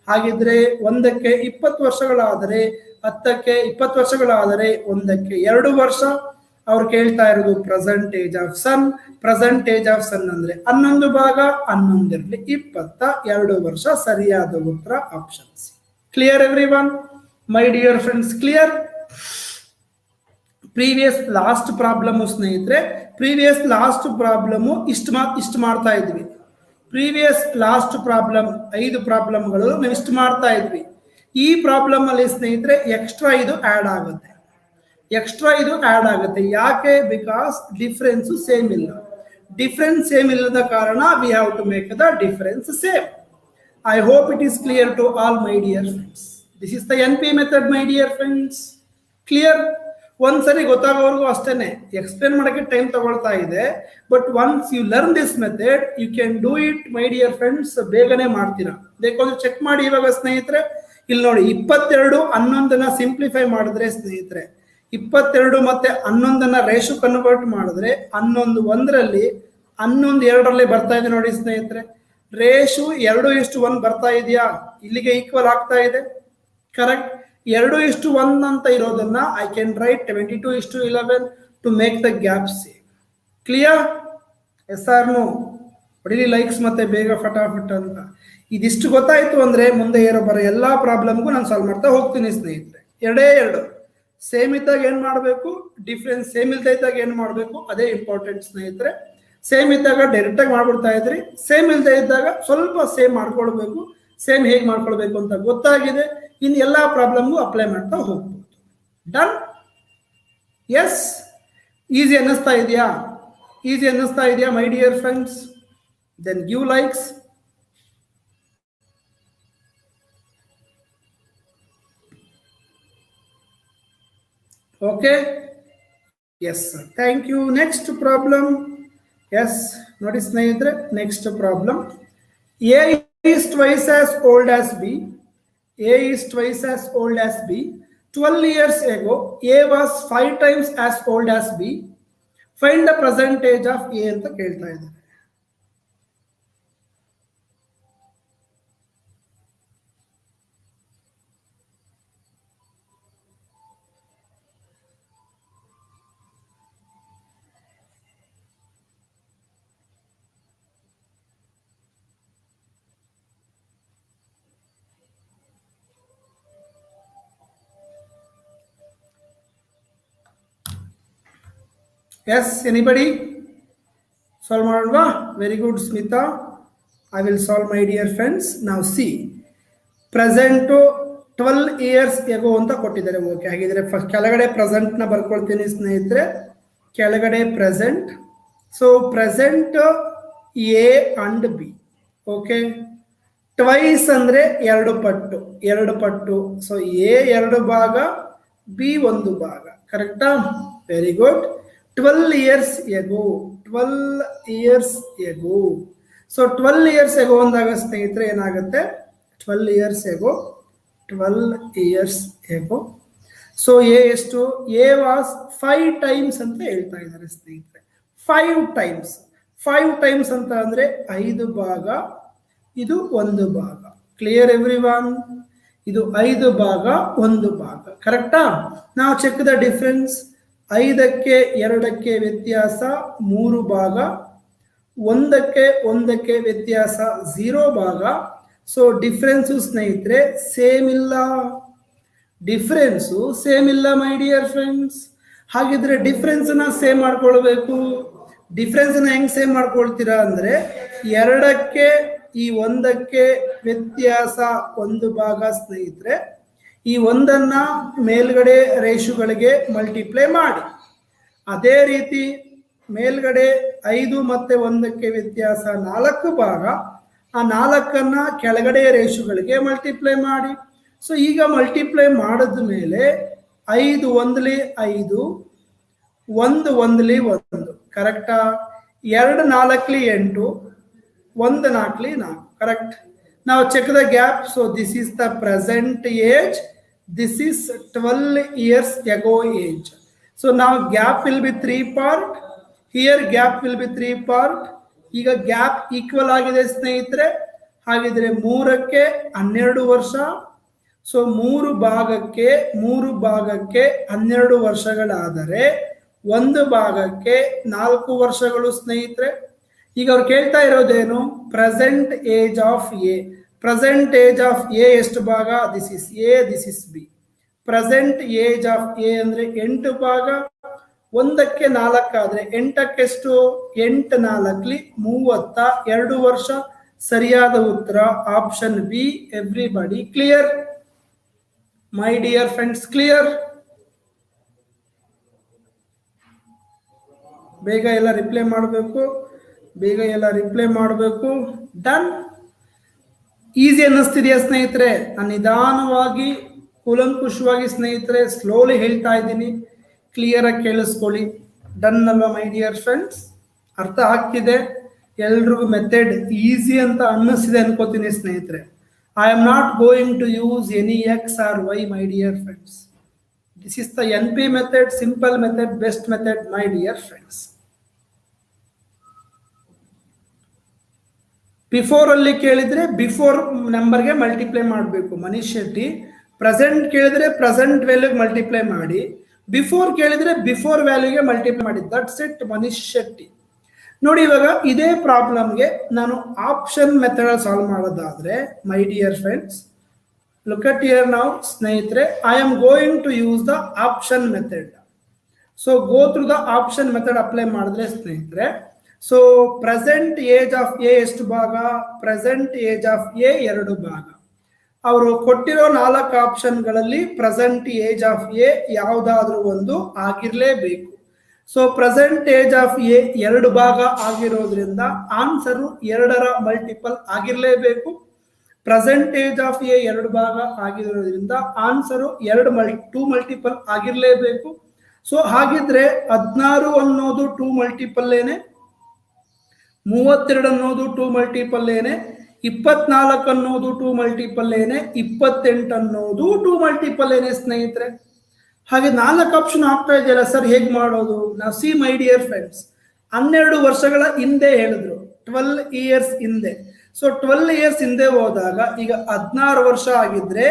ಹಾಗಿದ್ರೆ 1ಕ್ಕೆ 20 ವರ್ಷಗಳಾದರೆ 10ಕ್ಕೆ 20 ವರ್ಷಗಳಾದರೆ 1ಕ್ಕೆ 2 ವರ್ಷ. ಅವ್ರು ಕೇಳ್ತಾ ಇರೋದು present age of son. Present age of son ಅಂದ್ರೆ 11 ಭಾಗ 11 ಇರಲಿ 22 ವರ್ಷ. ಸರಿಯಾದ ಉತ್ತರ option C. Clear everyone? My dear friends, clear? Previous last problem ಸ್ನೇಹಿತರೆ, ಪ್ರೀವಿಯಸ್ ಲಾಸ್ಟ್ ಪ್ರಾಬ್ಲಮ್ ಇಷ್ಟು ಮಾಡ್ತಾ ಇದ್ವಿ. ಪ್ರೀವಿಯಸ್ ಲಾಸ್ಟ್ ಪ್ರಾಬ್ಲಮ್ 5 ಪ್ರಾಬ್ಲಮ್ಗಳು ನಾವು ಇಷ್ಟು ಮಾಡ್ತಾ ಇದ್ವಿ. ಈ ಪ್ರಾಬ್ಲಮ್ ಅಲ್ಲಿ ಸ್ನೇಹಿತರೆ ಎಕ್ಸ್ಟ್ರಾ ಇದು ಆಡ್ ಆಗುತ್ತೆ. ಯಾಕೆ? ಬಿಕಾಸ್ ಡಿಫರೆನ್ಸ್ ಸೇಮ್ ಇಲ್ಲ. ಡಿಫರೆನ್ಸ್ ಸೇಮ್ ಇಲ್ಲದ ಕಾರಣ we have to make the difference same. I hope it is clear to all my dear friends. This is the NP method my dear friends. Clear? ಒಂದ್ಸರಿ ಗೊತ್ತಾಗೋವರೆಗೂ ಅಷ್ಟೇನೆ, explain ಮಾಡೋಕ್ಕೆ time ತಗೊಳ್ತಾ ಇದೆ. But once you learn this method you can do it my dear friends. ಬೇಗನೆ ಮಾಡ್ತೀರಾ. ಬೇಕಂದ್ರೆ check ಮಾಡಿ ಇವಾಗ ಸ್ನೇಹಿತರೆ. ಇಲ್ಲಿ ನೋಡಿ 22 11ನ್ನ ಸಿಂಪ್ಲಿಫೈ ಮಾಡಿದ್ರೆ ಸ್ನೇಹಿತರೆ, 22 ಮತ್ತೆ 11ನ್ನ ರೇಷು ಕನ್ವರ್ಟ್ ಮಾಡಿದ್ರೆ 11 1ರಲ್ಲಿ 11 2ರಲ್ಲಿ ಬರ್ತಾ ಇದೆ ನೋಡಿ ಸ್ನೇಹಿತರೆ. ರೇಷು 2:1 ಬರ್ತಾ ಇದೆಯಾ? ಇಲ್ಲಿಗೆ ಈಕ್ವಲ್ ಆಗ್ತಾ ಇದೆ. ಕರೆಕ್ಟ್? 2:1 ಅಂತ ಇರೋದನ್ನ I can write 22:11 to make the gap same. Clear? Yes or no? ಹೊಡಿಲಿ ಲೈಕ್ಸ್ ಮತ್ತೆ ಬೇಗ ಫಟಾಫಟ್ ಅಂತ. ಇದಿಷ್ಟು ಗೊತ್ತಾಯ್ತು ಅಂದ್ರೆ ಮುಂದೆ ಬರೋ ಎಲ್ಲಾ ಪ್ರಾಬ್ಲಮ್ಗೂ ನಾನು ಸಾಲ್ವ್ ಮಾಡ್ತಾ ಹೋಗ್ತೀನಿ ಸ್ನೇಹಿತರೆ. 2 ಸೇಮ್ ಇದ್ದಾಗ ಏನ್ ಮಾಡಬೇಕು, ಡಿಫ್ರೆನ್ಸ್ ಸೇಮ್ ಇಲ್ತಾ ಇದ್ದಾಗ ಏನ್ ಮಾಡಬೇಕು, ಅದೇ ಇಂಪಾರ್ಟೆಂಟ್ ಸ್ನೇಹಿತರೆ. ಸೇಮ್ ಇದ್ದಾಗ ಡೈರೆಕ್ಟ್ ಆಗಿ ಮಾಡ್ಬಿಡ್ತಾ ಇದ್ರಿ, ಸೇಮ್ ಇಲ್ದೇ ಇದ್ದಾಗ ಸ್ವಲ್ಪ ಸೇಮ್ ಮಾಡ್ಕೊಳ್ಬೇಕು. ಸೇಮ್ ಹೇಗೆ ಮಾಡ್ಕೊಳ್ಬೇಕು ಅಂತ ಗೊತ್ತಾಗಿದೆ. ಇನ್ನು ಎಲ್ಲಾ ಪ್ರಾಬ್ಲಮ್ಗೂ ಅಪ್ಲೈ ಮಾಡ್ತಾ ಹೋಗ್ಬೋದು. ಡನ್? ಎಸ್? ಈಸಿ ಅನ್ನಿಸ್ತಾ ಇದೆಯಾ my dear friends? Then give likes. Okay, yes sir, thank you. Next problem. Yes, notice ಸ್ನೇಹಿತರೆ, next problem. A is twice as old as B. A is twice as old as B. 12 years ago A was 5 times as old as B. Find the present age of A ಅಂತ ಕೇಳ್ತಾ ಇದ್ದಾರೆ. Yes, anybody? Solve ಮಾಡೋಣವಾ? Very good, Smita. I will solve my dear friends. Now see, present 12 years ago ಅಂತ ಕೊಟ್ಟಿದ್ದಾರೆ. Okay, ಹಾಗಿದ್ರೆ first ಕೆಳಗಡೆ present ನ ಬರ್ಕೊಳ್ತೀನಿ ಸ್ನೇಹಿತರೆ. ಕೆಳಗಡೆ present. So present A and B. Okay, twice ಅಂದ್ರೆ 2 ಪಟ್ಟು. ಸೊ A 2 ಭಾಗ, B 1 ಭಾಗ. ಕರೆಕ್ಟಾ? Very good. 12 years ago. So 12 years ago ಅಂದಾಗ ಸ್ನೇಹಿತರೆ ಏನಾಗುತ್ತೆ? 12 years ago. ಸೊ ಎ ಎಷ್ಟು? ಎ ವಾಸ್ 5 ಟೈಮ್ಸ್ ಅಂತ ಹೇಳ್ತಾ ಇದ್ದಾರೆ ಸ್ನೇಹಿತರೆ. 5 ಟೈಮ್ಸ್ ಅಂತ ಅಂದ್ರೆ 5 ಭಾಗ, ಇದು 1 ಭಾಗ. Clear everyone? ಇದು 5 ಭಾಗ 1 ಭಾಗ. ಕರೆಕ್ಟಾ? ನಾವು ಚೆಕ್ ದ ಡಿಫರೆನ್ಸ್. 5ಕ್ಕೆ 2ಕ್ಕೆ ವ್ಯತ್ಯಾಸ 3 ಭಾಗ, 1ಕ್ಕೆ ವ್ಯತ್ಯಾಸ 0 ಭಾಗ. ಸೊ ಡಿಫರೆನ್ಸು ಸ್ನೇಹಿತರೆ ಸೇಮ್ ಇಲ್ಲ ಮೈ ಡಿಯರ್ ಫ್ರೆಂಡ್ಸ್. ಹಾಗಿದ್ರೆ ಡಿಫರೆನ್ಸ್ ನ ಸೇಮ್ ಮಾಡ್ಕೊಳ್ಬೇಕು. ಡಿಫರೆನ್ಸ್ ನ ಹೆಂಗ್ ಸೇಮ್ ಮಾಡ್ಕೊಳ್ತೀರಾ ಅಂದ್ರೆ 2ಕ್ಕೆ ಈ 1ಕ್ಕೆ ವ್ಯತ್ಯಾಸ 1 ಭಾಗ ಸ್ನೇಹಿತರೆ. ಈ 1ಅನ್ನ ಮೇಲ್ಗಡೆ ರೇಷುಗಳಿಗೆ ಮಲ್ಟಿಪ್ಲೈ ಮಾಡಿ. ಅದೇ ರೀತಿ ಮೇಲ್ಗಡೆ 5 ಮತ್ತೆ 1ಕ್ಕೆ ವ್ಯತ್ಯಾಸ 4 ಭಾಗ, ಆ 4ಅನ್ನ ಕೆಳಗಡೆ ರೇಷುಗಳಿಗೆ ಮಲ್ಟಿಪ್ಲೈ ಮಾಡಿ. ಸೊ ಈಗ ಮಲ್ಟಿಪ್ಲೈ ಮಾಡಿದ ಮೇಲೆ 5 1ಲಿ 5, 1 1ಲಿ 1. ಕರೆಕ್ಟಾ? 2 4ಲಿ 8, 1 4ಲಿ 4. Correct? Now check the gap. So this is the present age. This is 12 years ago age. So now gap will be 3 part. Here gap will be 3 part. ಈಗ ಗ್ಯಾಪ್ ಈಕ್ವಲ್ ಆಗಿದೆ ಸ್ನೇಹಿತರೆ. ಹಾಗಿದ್ರೆ 3ಕ್ಕೆ 12 ವರ್ಷ. So 3 ಭಾಗಕ್ಕೆ 12 ವರ್ಷಗಳಾದರೆ 1 ಭಾಗಕ್ಕೆ 4 ವರ್ಷಗಳು ಸ್ನೇಹಿತರೆ. ಈಗ ಅವ್ರು ಕೇಳ್ತಾ ಇರೋದೇನು? Present age of A. Present age of A ಎಷ್ಟು ಭಾಗ? This is A, this is B. Present age of A ಅಂದ್ರೆ 8 ಭಾಗ. 1ಕ್ಕೆ 4 ಆದ್ರೆ 8ಕ್ಕೆ ಎಷ್ಟು? 8 4 32 ವರ್ಷ. ಸರಿಯಾದ ಉತ್ತರ option B. Everybody clear? My dear friends, clear? ಬೇಗ ಎಲ್ಲ ರಿಪ್ಲೈ ಮಾಡಬೇಕು. ಡನ್. ಈಸಿ ಅನ್ನಿಸ್ತಿದೆಯಾ ಸ್ನೇಹಿತರೆ? ನಾನು ನಿಧಾನವಾಗಿ ಕೂಲಂಕುಷವಾಗಿ ಸ್ನೇಹಿತರೆ ಸ್ಲೋಲಿ ಹೇಳ್ತಾ ಇದ್ದೀನಿ, ಕ್ಲಿಯರ್ ಆಗಿ ಕೇಳಿಸ್ಕೊಳ್ಳಿ. ಡನ್ ಅಲ್ವಾ ಮೈ ಡಿಯರ್ ಫ್ರೆಂಡ್ಸ್? ಅರ್ಥ ಆಗ್ತಿದೆ ಎಲ್ರಿಗೂ? ಮೆಥಡ್ ಈಸಿ ಅಂತ ಅನ್ನಿಸ್ತಿದೆ ಅನ್ಕೋತೀನಿ ಸ್ನೇಹಿತರೆ. I am not going to use any X or Y my dear friends. This is the NP method, simple method, best method my dear friends. Before ಅಲ್ಲಿ ಕೇಳಿದ್ರೆ before ನಂಬರ್ಗೆ ಮಲ್ಟಿಪ್ಲೈ ಮಾಡಬೇಕು. ಮನೀಶ್ ಶೆಟ್ಟಿ. ಪ್ರೆಸೆಂಟ್ ಕೇಳಿದ್ರೆ present ವ್ಯಾಲ್ಯೂಗೆ ಮಲ್ಟಿಪ್ಲೈ ಮಾಡಿ. Before ಕೇಳಿದ್ರೆ before ವ್ಯಾಲ್ಯೂಗೆ multiply ಮಾಡಿ. That's it Manish Shetty. ನೋಡಿ, ಇವಾಗ ಇದೇ ಪ್ರಾಬ್ಲಮ್ಗೆ ನಾನು ಆಪ್ಷನ್ ಮೆಥಡ್ ಸಾಲ್ವ್ ಮಾಡೋದಾದ್ರೆ my dear friends, look at here ನಾವು ಸ್ನೇಹಿತರೆ, I am going to use the option method. So go through the option method apply ಮಾಡಿದ್ರೆ ಸ್ನೇಹಿತರೆ, so present age of A ಎಷ್ಟು ಭಾಗ? ಪ್ರೆಸೆಂಟ್ ಏಜ್ ಆಫ್ ಎ 2 ಭಾಗ. ಅವರು ಕೊಟ್ಟಿರೋ 4 ಆಪ್ಷನ್ಗಳಲ್ಲಿ ಪ್ರೆಸೆಂಟ್ ಏಜ್ ಆಫ್ ಎ ಯಾವುದಾದ್ರೂ ಒಂದು ಆಗಿರ್ಲೇಬೇಕು. So present age of A 2 ಭಾಗ ಆಗಿರೋದ್ರಿಂದ ಆನ್ಸರು 2ರ ಮಲ್ಟಿಪಲ್ ಆಗಿರ್ಲೇಬೇಕು. ಪ್ರೆಸೆಂಟ್ ಏಜ್ ಆಫ್ ಎ 2 ಭಾಗ ಆಗಿರೋದ್ರಿಂದ ಆನ್ಸರು 2 ಮಲ್ಟಿಪಲ್ ಆಗಿರ್ಲೇಬೇಕು. ಸೊ ಹಾಗಿದ್ರೆ 16 ಅನ್ನೋದು 2 ಮಲ್ಟಿಪಲ್ ಏನೆ, 32 ಅನ್ನೋದು 2 ಮಲ್ಟಿಪಲ್ ಏನೆ, 24 ಅನ್ನೋದು 2 ಮಲ್ಟಿಪಲ್ ಏನೆ, 28 ಅನ್ನೋದು 2 ಮಲ್ಟಿಪಲ್ ಏನೆ ಸ್ನೇಹಿತರೆ. ಹಾಗೆ 4 ಆಪ್ಷನ್ ಆಗ್ತಾ ಇದೆಯಲ್ಲ ಸರ್, ಹೇಗೆ ಮಾಡೋದು? ನಾವು ಸಿ ಮೈ ಡಿಯರ್ ಫ್ರೆಂಡ್ಸ್, 12 ವರ್ಷಗಳ ಹಿಂದೆ ಹೇಳಿದ್ರು, 12 ಇಯರ್ಸ್ ಹಿಂದೆ. ಸೊ 12 ಇಯರ್ಸ್ ಹಿಂದೆ ಹೋದಾಗ ಈಗ 16 ವರ್ಷ ಆಗಿದ್ರೆ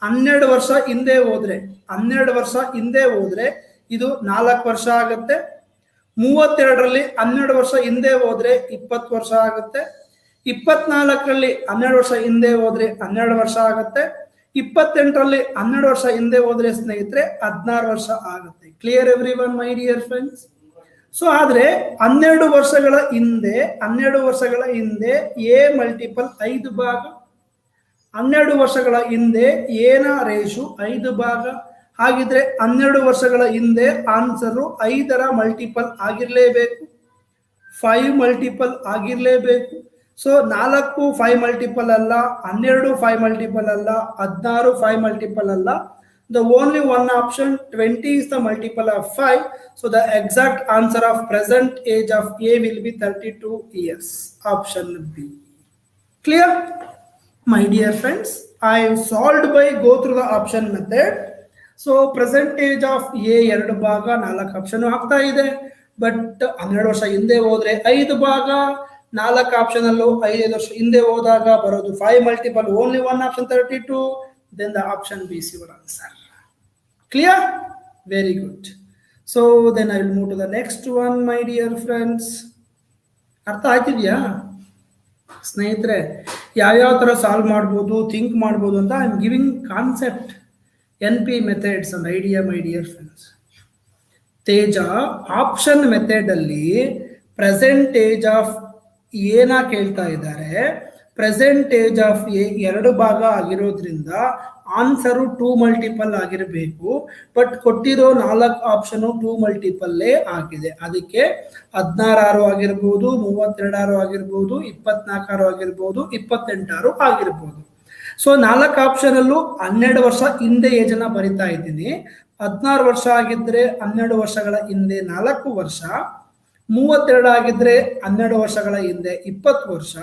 12 ವರ್ಷ ಹಿಂದೆ ಹೋದ್ರೆ 12 ವರ್ಷ ಹಿಂದೆ ಹೋದ್ರೆ ಇದು 4 ವರ್ಷ ಆಗುತ್ತೆ. 32ರಲ್ಲಿ 12 ವರ್ಷ ಹಿಂದೆ ಹೋದ್ರೆ 20 ವರ್ಷ ಆಗುತ್ತೆ. 24ರಲ್ಲಿ 12 ವರ್ಷ ಹಿಂದೆ ಹೋದ್ರೆ 12 ವರ್ಷ ಆಗುತ್ತೆ. 28ರಲ್ಲಿ 12 ವರ್ಷ ಹಿಂದೆ ಹೋದ್ರೆ ಸ್ನೇಹಿತರೆ 16 ವರ್ಷ ಆಗುತ್ತೆ. Clear everyone my dear friends? So ಆದ್ರೆ 12 ವರ್ಷಗಳ ಹಿಂದೆ ಎ ಮಲ್ಟಿಪಲ್ 5 ಭಾಗ. 12 ವರ್ಷಗಳ ಹಿಂದೆ ಎನ ರೇಷು 5 ಭಾಗ. ಹಾಗಿದ್ರೆ 12 ವರ್ಷಗಳ ಹಿಂದೆ ಆನ್ಸರು 5ರ ಮಲ್ಟಿಪಲ್ ಆಗಿರ್ಲೇಬೇಕು, 5 ಮಲ್ಟಿಪಲ್ ಆಗಿರ್ಲೇಬೇಕು. ಸೊ 4 5 ಮಲ್ಟಿಪಲ್ ಅಲ್ಲ, 12 5 ಮಲ್ಟಿಪಲ್ ಅಲ್ಲ, 16 5 ಮಲ್ಟಿಪಲ್ ಅಲ್ಲ. The only one option 20 is the multiple of 5. So the exact answer of present age of A will be 32 years. Option B. Clear? My dear friends, I have solved by go through the option method. So present age of A 2 ಭಾಗ, 4 option ಆಗ್ತಾ ಇದೆ. But 12 ವರ್ಷ ಹಿಂದೆ ಹೋದ್ರೆ 5 ಭಾಗ, 4 option ಅಲ್ಲೂ 5 ವರ್ಷ ಹಿಂದೆ ಹೋದಾಗ ಬರೋದು 5 multiple, only one option 32. Then the option B is your answer. Clear? Very good. So then I will move to the next one, my dear friends. ಅರ್ಥ ಆಯ್ತಿದ್ಯಾ ಸ್ನೇಹಿತರೆ? ಯಾವ್ಯಾವ ತರ ಸಾಲ್ವ್ ಮಾಡ್ಬೋದು, ಥಿಂಕ್ ಮಾಡ್ಬೋದು ಅಂತ I am giving concept, NP methods and idea my dear friends. Teja option method ಅಲ್ಲಿ present age of ಏನ ಕೇಳ್ತಾ ಇದ್ದಾರೆ. ಪ್ರೆಸೆಂಟ್ ಏಜ್ ಆಫ್ ಎ 2 ಭಾಗ ಆಗಿರೋದ್ರಿಂದ ಆನ್ಸರು 2 ಮಲ್ಟಿಪಲ್ ಆಗಿರಬೇಕು. ಬಟ್ ಕೊಟ್ಟಿರೋ 4 ಆಪ್ಷನ್ 2 ಮಲ್ಟಿಪಲ್ಲೇ ಆಗಿದೆ. ಅದಕ್ಕೆ 16 ಆಗಿರ್ಬೋದು, 32 ಆಗಿರ್ಬೋದು, 24 ಆಗಿರ್ಬೋದು, 28 ಆಗಿರ್ಬೋದು. ಸೊ 4 ಆಪ್ಷನ್ ಅಲ್ಲೂ 12 ವರ್ಷ ಹಿಂದೆ ಏಜ್ ಅನ್ನ ಬರಿತಾ ಇದ್ದೀನಿ. 16 ವರ್ಷ ಆಗಿದ್ರೆ 12 ವರ್ಷಗಳ ಹಿಂದೆ 4 ವರ್ಷ, 32 ಆಗಿದ್ರೆ 12 ವರ್ಷಗಳ ಹಿಂದೆ 20 ವರ್ಷ,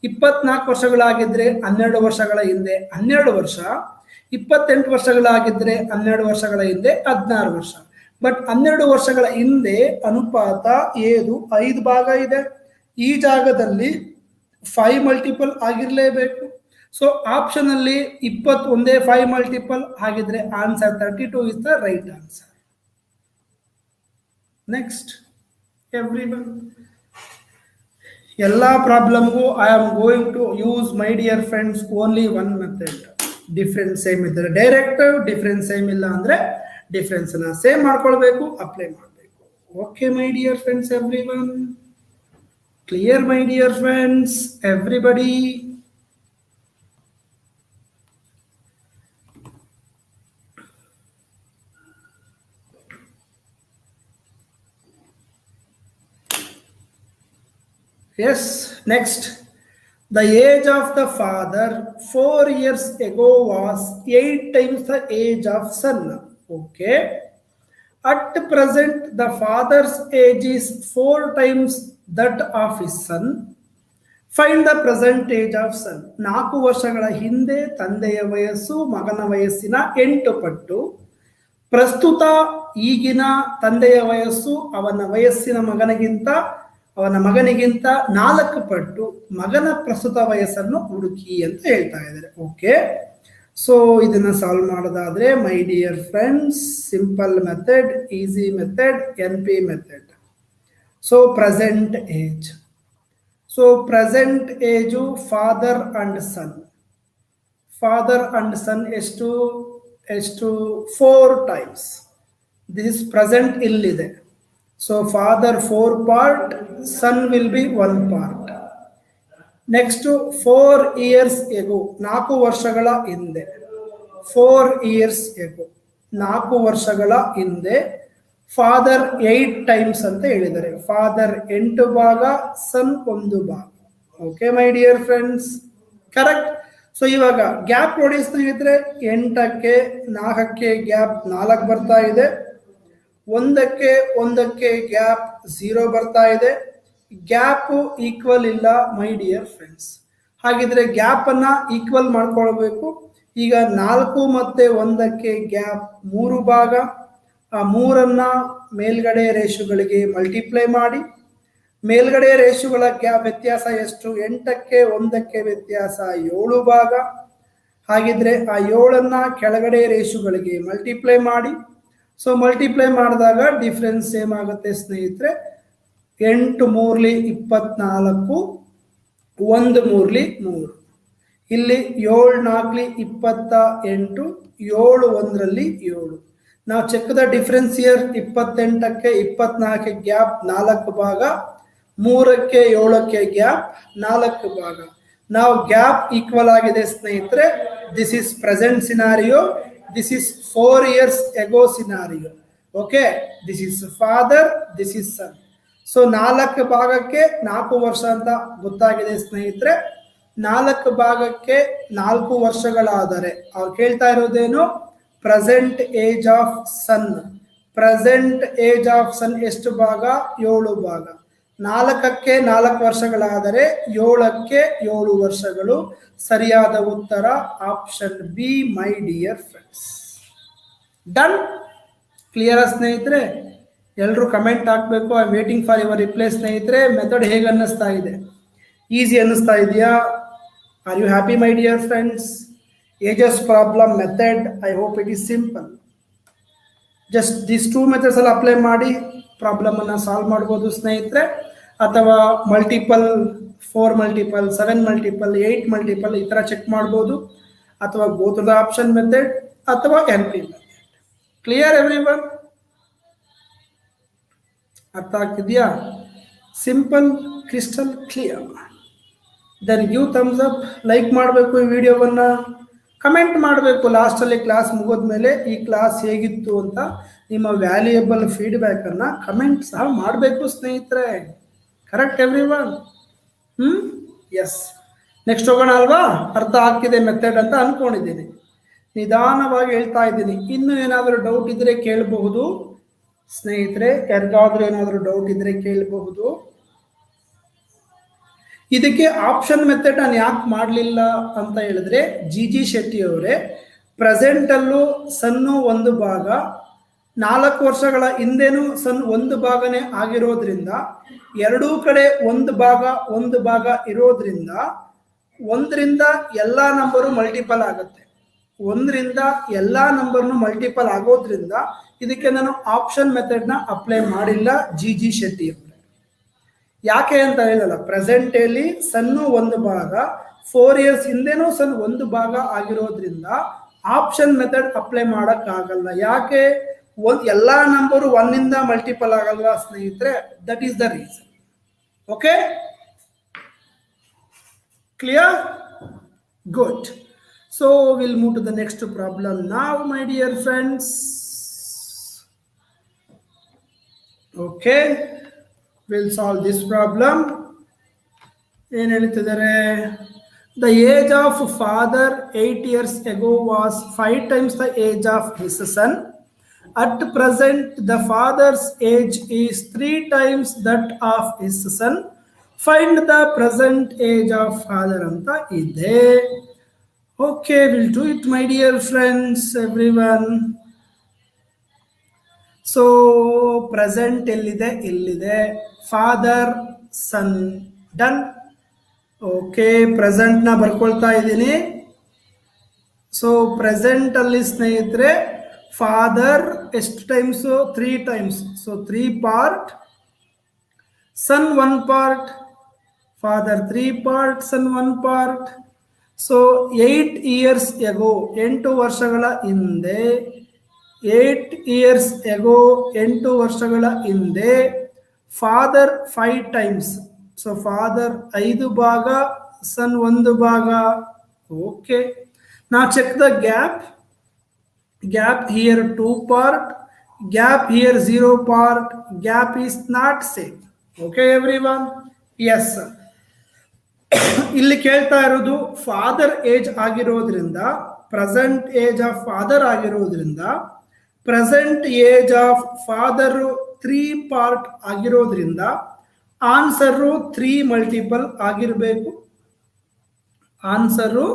24 ವರ್ಷಗಳಾಗಿದ್ರೆ 12 ವರ್ಷಗಳ ಹಿಂದೆ 12 ವರ್ಷ, 28 ವರ್ಷಗಳಾಗಿದ್ರೆ 12 ವರ್ಷಗಳ ಹಿಂದೆ 16 ವರ್ಷ. ಬಟ್ 12 ವರ್ಷಗಳ ಹಿಂದೆ ಅನುಪಾತ ಏದು 5 ಭಾಗ ಇದೆ. ಈ ಜಾಗದಲ್ಲಿ 5 ಮಲ್ಟಿಪಲ್ ಆಗಿರಲೇಬೇಕು. ಸೊ ಆಪ್ಷನ್ ಅಲ್ಲಿ 21 5 ಮಲ್ಟಿಪಲ್ ಆಗಿದ್ರೆ answer 32 is the right answer. Next, everyone, ಎಲ್ಲ ಪ್ರಾಬ್ಲಮ್ಗೂ I am going to use my dear friends only one method. Difference same ಇದ್ದರೆ ಡೈರೆಕ್ಟ್, ಡಿಫ್ರೆನ್ಸ್ ಸೇಮ್ ಇಲ್ಲ ಅಂದ್ರೆ ಡಿಫ್ರೆನ್ಸ್ ನ ಸೇಮ್ ಮಾಡ್ಕೊಳ್ಬೇಕು, ಅಪ್ಲೈ ಮಾಡಬೇಕು. Okay my dear friends, everyone clear my dear friends, everybody? Yes, next. The age of the father 4 years ago was 8 times the age of son. Okay. At present, the father's age is 4 times that of his son. Find the present age of son. 4 ವರ್ಷಗಳ ಹಿಂದೆ ತಂದೆಯ ವಯಸ್ಸು ಮಗನ ವಯಸ್ಸಿನ 8 ಪಟ್ಟು. ಪ್ರಸ್ತುತ ಈಗಿನ ತಂದೆಯ ವಯಸ್ಸು ಅವನ ವಯಸ್ಸಿನ ಅವನ ಮಗನಿಗಿಂತ 4 ಪಟ್ಟು ಮಗನ ಪ್ರಸ್ತುತ ವಯಸ್ಸನ್ನು ಹುಡುಕಿ ಅಂತ ಹೇಳ್ತಾ ಇದ್ದಾರೆ. ಓಕೆ, ಸೊ ಇದನ್ನ ಸಾಲ್ವ್ ಮಾಡೋದಾದ್ರೆ my dear friends, simple method, easy method, NP method. So present age. So present age father and sun. Father and ಸನ್ ಎಷ್ಟು 4 ಟೈಮ್ಸ್. ದಿಸ್ ಪ್ರೆಸೆಂಟ್ ಇಲ್ಲಿದೆ. So father 4 part, son will be 1 part. Next, 4 years ago, 4 ವರ್ಷಗಳ ಹಿಂದೆ. 4 years ago, 4 ವರ್ಷಗಳ ಹಿಂದೆ father 8 times ಅಂತ ಹೇಳಿದ್ದಾರೆ. Father 8 ಭಾಗ, ಸನ್ 1 ಭಾಗ. Okay my dear friends, correct. So ಇವಾಗ ಗ್ಯಾಪ್ ನೋಡಿ ಸ್ನೇಹಿತರೆ, 8ಕ್ಕೆ 4ಕ್ಕೆ ಗ್ಯಾಪ್ 4 ಬರ್ತಾ ಇದೆ. 1ಕ್ಕೆ ಗ್ಯಾಪ್ 0 ಬರ್ತಾ ಇದೆ. ಗ್ಯಾಪ್ ಈಕ್ವಲ್ ಇಲ್ಲ ಮೈ ಡಿಯರ್ ಫ್ರೆಂಡ್ಸ್. ಹಾಗಿದ್ರೆ ಗ್ಯಾಪ್ ಅನ್ನ ಈಕ್ವಲ್ ಮಾಡ್ಕೊಳ್ಬೇಕು. ಈಗ 4 ಮತ್ತೆ 1ಕ್ಕೆ ಗ್ಯಾಪ್ 3 ಭಾಗ. ಆ 3ಅನ್ನ ಮೇಲ್ಗಡೆ ರೇಷುಗಳಿಗೆ ಮಲ್ಟಿಪ್ಲೈ ಮಾಡಿ. ಮೇಲ್ಗಡೆ ರೇಷುಗಳ ಗ್ಯಾಪ್ ವ್ಯತ್ಯಾಸ ಎಷ್ಟು? 8ಕ್ಕೆ 1ಕ್ಕೆ ವ್ಯತ್ಯಾಸ 7 ಭಾಗ. ಹಾಗಿದ್ರೆ ಆ 7ಅನ್ನ ಕೆಳಗಡೆ ರೇಷುಗಳಿಗೆ ಮಲ್ಟಿಪ್ಲೈ ಮಾಡಿ. ಸೊ ಮಲ್ಟಿಪ್ಲೈ ಮಾಡಿದಾಗ ಡಿಫ್ರೆನ್ಸ್ ಸೇಮ್ ಆಗುತ್ತೆ ಸ್ನೇಹಿತರೆ. 8 3 24, 1 3 3. ಇಲ್ಲಿ 7 4 28, 7 1 7. ನಾವು ಚೆಕ್ ದ ಡಿಫ್ರೆನ್ಸ್ ಇಯರ್. 28ಕ್ಕೆ 24ಕ್ಕೆ ಗ್ಯಾಪ್ 4 ಭಾಗ, 3ಕ್ಕೆ 7ಕ್ಕೆ ಗ್ಯಾಪ್ 4 ಭಾಗ. ನಾವು ಗ್ಯಾಪ್ ಈಕ್ವಲ್ ಆಗಿದೆ ಸ್ನೇಹಿತರೆ. This is present scenario. This is 4 years ago scenario. Okay, this is father, this is son. So 4 ಭಾಗಕ್ಕೆ 4 ವರ್ಷ ಅಂತ ಗೊತ್ತಾಗಿದೆ ಸ್ನೇಹಿತರೆ. 4 ಭಾಗಕ್ಕೆ 4 ವರ್ಷಗಳಾದರೆ ಅವ್ರು ಕೇಳ್ತಾ ಇರೋದೇನು? Present age of son. Present age of son ಎಷ್ಟು ಭಾಗ? 7 ಭಾಗ. 4ಕ್ಕೆ 4 ವರ್ಷಗಳಾದರೆ 7ಕ್ಕೆ 7 ವರ್ಷಗಳು. ಸರಿಯಾದ ಉತ್ತರ option B my dear friends. Done? Clear ಸ್ನೇಹಿತರೆ? ಎಲ್ಲರೂ ಕಮೆಂಟ್ ಹಾಕಬೇಕು. I waiting for your reply ಸ್ನೇಹಿತರೆ. ಮೆಥಡ್ ಹೇಗೆ ಅನ್ನಿಸ್ತಾ ಇದೆ? ಈಸಿ ಅನ್ನಿಸ್ತಾ ಇದೆಯಾ? Are you happy my dear friends? Ages problem method, I hope it is simple. Just this 2 methods ಅಲ್ಲಿ ಅಪ್ಲೈ ಮಾಡಿ ಪ್ರಾಬ್ಲಮ್ ಅನ್ನ ಸಾಲ್ವ್ ಮಾಡ್ಬೋದು ಸ್ನೇಹಿತರೆ. ಅಥವಾ ಮಲ್ಟಿಪಲ್ 4 ಮಲ್ಟಿಪಲ್ 7 ಮಲ್ಟಿಪಲ್ 8 ಮಲ್ಟಿಪಲ್ ಈ ತರ ಚೆಕ್ ಮಾಡ್ಬೋದು. ಅಥವಾ go to the option method ಅಥವಾ NP ಮೆಥಡ್. Clear everyone? ಅರ್ಥ ಆಗ್ತಿದೆಯಾ? Simple, crystal clear. Then give thumbs up. Like ಮಾಡಬೇಕು ಈ ವಿಡಿಯೋವನ್ನ. ಕಮೆಂಟ್ ಮಾಡಬೇಕು ಲಾಸ್ಟಲ್ಲಿ ಕ್ಲಾಸ್ ಮುಗಿದ್ಮೇಲೆ ಈ ಕ್ಲಾಸ್ ಹೇಗಿತ್ತು ಅಂತ ನಿಮ್ಮ ವ್ಯಾಲ್ಯೂಯಬಲ್ ಫೀಡ್ಬ್ಯಾಕ್ ಅನ್ನ ಕಮೆಂಟ್ ಸಹ ಮಾಡಬೇಕು ಸ್ನೇಹಿತರೆ. Correct everyone? ಎಸ್. ನೆಕ್ಸ್ಟ್ ಹೋಗೋಣ ಅಲ್ವಾ? ಅರ್ಥ ಆಗ್ತಿದೆ ಮೆಥಡ್ ಅಂತ ಅನ್ಕೊಂಡಿದ್ದೀನಿ. ನಿಧಾನವಾಗಿ ಹೇಳ್ತಾ ಇದ್ದೀನಿ. ಇನ್ನು ಏನಾದರೂ ಡೌಟ್ ಇದ್ರೆ ಕೇಳಬಹುದು ಸ್ನೇಹಿತರೆ. ಯಾರಿಗಾದ್ರೂ ಏನಾದರೂ ಡೌಟ್ ಇದ್ರೆ ಕೇಳಬಹುದು. ಇದಕ್ಕೆ ಆಪ್ಷನ್ ಮೆಥಡ್ ನಾನು ಯಾಕೆ ಮಾಡಲಿಲ್ಲ ಅಂತ ಹೇಳಿದ್ರೆ ಜಿ ಶೆಟ್ಟಿ ಅವರೇ ಪ್ರೆಸೆಂಟ್ ಅಲ್ಲೂ ಸನ್ನು ಒಂದು ಭಾಗ 4 ವರ್ಷಗಳ ಹಿಂದೆನೂ ಸನ್ ಒಂದು ಭಾಗನೇ ಆಗಿರೋದ್ರಿಂದ ಎರಡೂ ಕಡೆ ಒಂದು ಭಾಗ ಇರೋದ್ರಿಂದ 1ರಿಂದ ಎಲ್ಲ ನಂಬರು ಮಲ್ಟಿಪಲ್ ಆಗುತ್ತೆ. 1ರಿಂದ ಎಲ್ಲ ನಂಬರ್ನು ಮಲ್ಟಿಪಲ್ ಆಗೋದ್ರಿಂದ ಇದಕ್ಕೆ ನಾನು ಆಪ್ಷನ್ ಮೆಥಡ್ನ ಅಪ್ಲೈ ಮಾಡಿಲ್ಲ ಜಿ ಶೆಟ್ಟಿ ಅವರೇ. ಯಾಕೆ ಅಂತ ಹೇಳಲ್ಲ, ಪ್ರೆಸೆಂಟಲ್ಲಿ ಸನ್ನು ಒಂದು ಭಾಗ 4 ಇಯರ್ಸ್ ಹಿಂದೆನೂ ಸನ್ ಒಂದು ಭಾಗ ಆಗಿರೋದ್ರಿಂದ ಆಪ್ಷನ್ ಮೆಥಡ್ ಅಪ್ಲೈ ಮಾಡೋಕ್ಕಾಗಲ್ಲ. ಯಾಕೆ? ಎಲ್ಲ ನಂಬರು 1ಇಂದ ಮಲ್ಟಿಪಲ್ ಆಗಲ್ವಾ ಸ್ನೇಹಿತರೆ? That is the reason. Okay, clear? Good. So will move to the next problem ನಾವ್ my dear friends. Okay, will solve this problem. ಏನು ಹೇಳ್ತಿದ್ದಾರೆ? The age of father 8 years ago was 5 times the age of his son. At present, the father's age is 3 times that of his son. Find the present age of father anta ide. Okay, we'll do it, my dear friends, everyone. So, present illide, father, son, done. Okay, ಪ್ರೆಸೆಂಟ್ನ ಬರ್ಕೊಳ್ತಾ ಇದ್ದೀನಿ. ಸೊ present ಅಲ್ಲಿ ಸ್ನೇಹಿತರೆ father ಎಷ್ಟು times? 3 times. So 3 part, son 1 part, father 3 part, son 1 part. So 8 years ago, 8 ವರ್ಷಗಳ ಹಿಂದೆ, 8 years ago 8 ವರ್ಷಗಳ ಹಿಂದೆ ಫಾದರ್ 5 ಟೈಮ್ಸ್. ಸೊ ಫಾದರ್ 5 ಭಾಗ, ಸನ್ 1 ಭಾಗ. ಓಕೆ, ನಾ check the gap. Gap here 2 part, gap here 0 part. Gap is not same. Okay everyone? Yes. ಇಲ್ಲಿ ಕೇಳ್ತಾ ಇರೋದು ಫಾದರ್ ಏಜ್ ಆಗಿರೋದ್ರಿಂದ, ಪ್ರೆಸೆಂಟ್ ಏಜ್ ಆಫ್ ಫಾದರ್ ಆಗಿರೋದ್ರಿಂದ, present age of father 3 part ಆಗಿರೋದ್ರಿಂದ answer 3 multiple ಆಗಿರಬೇಕು. ಆನ್ಸರು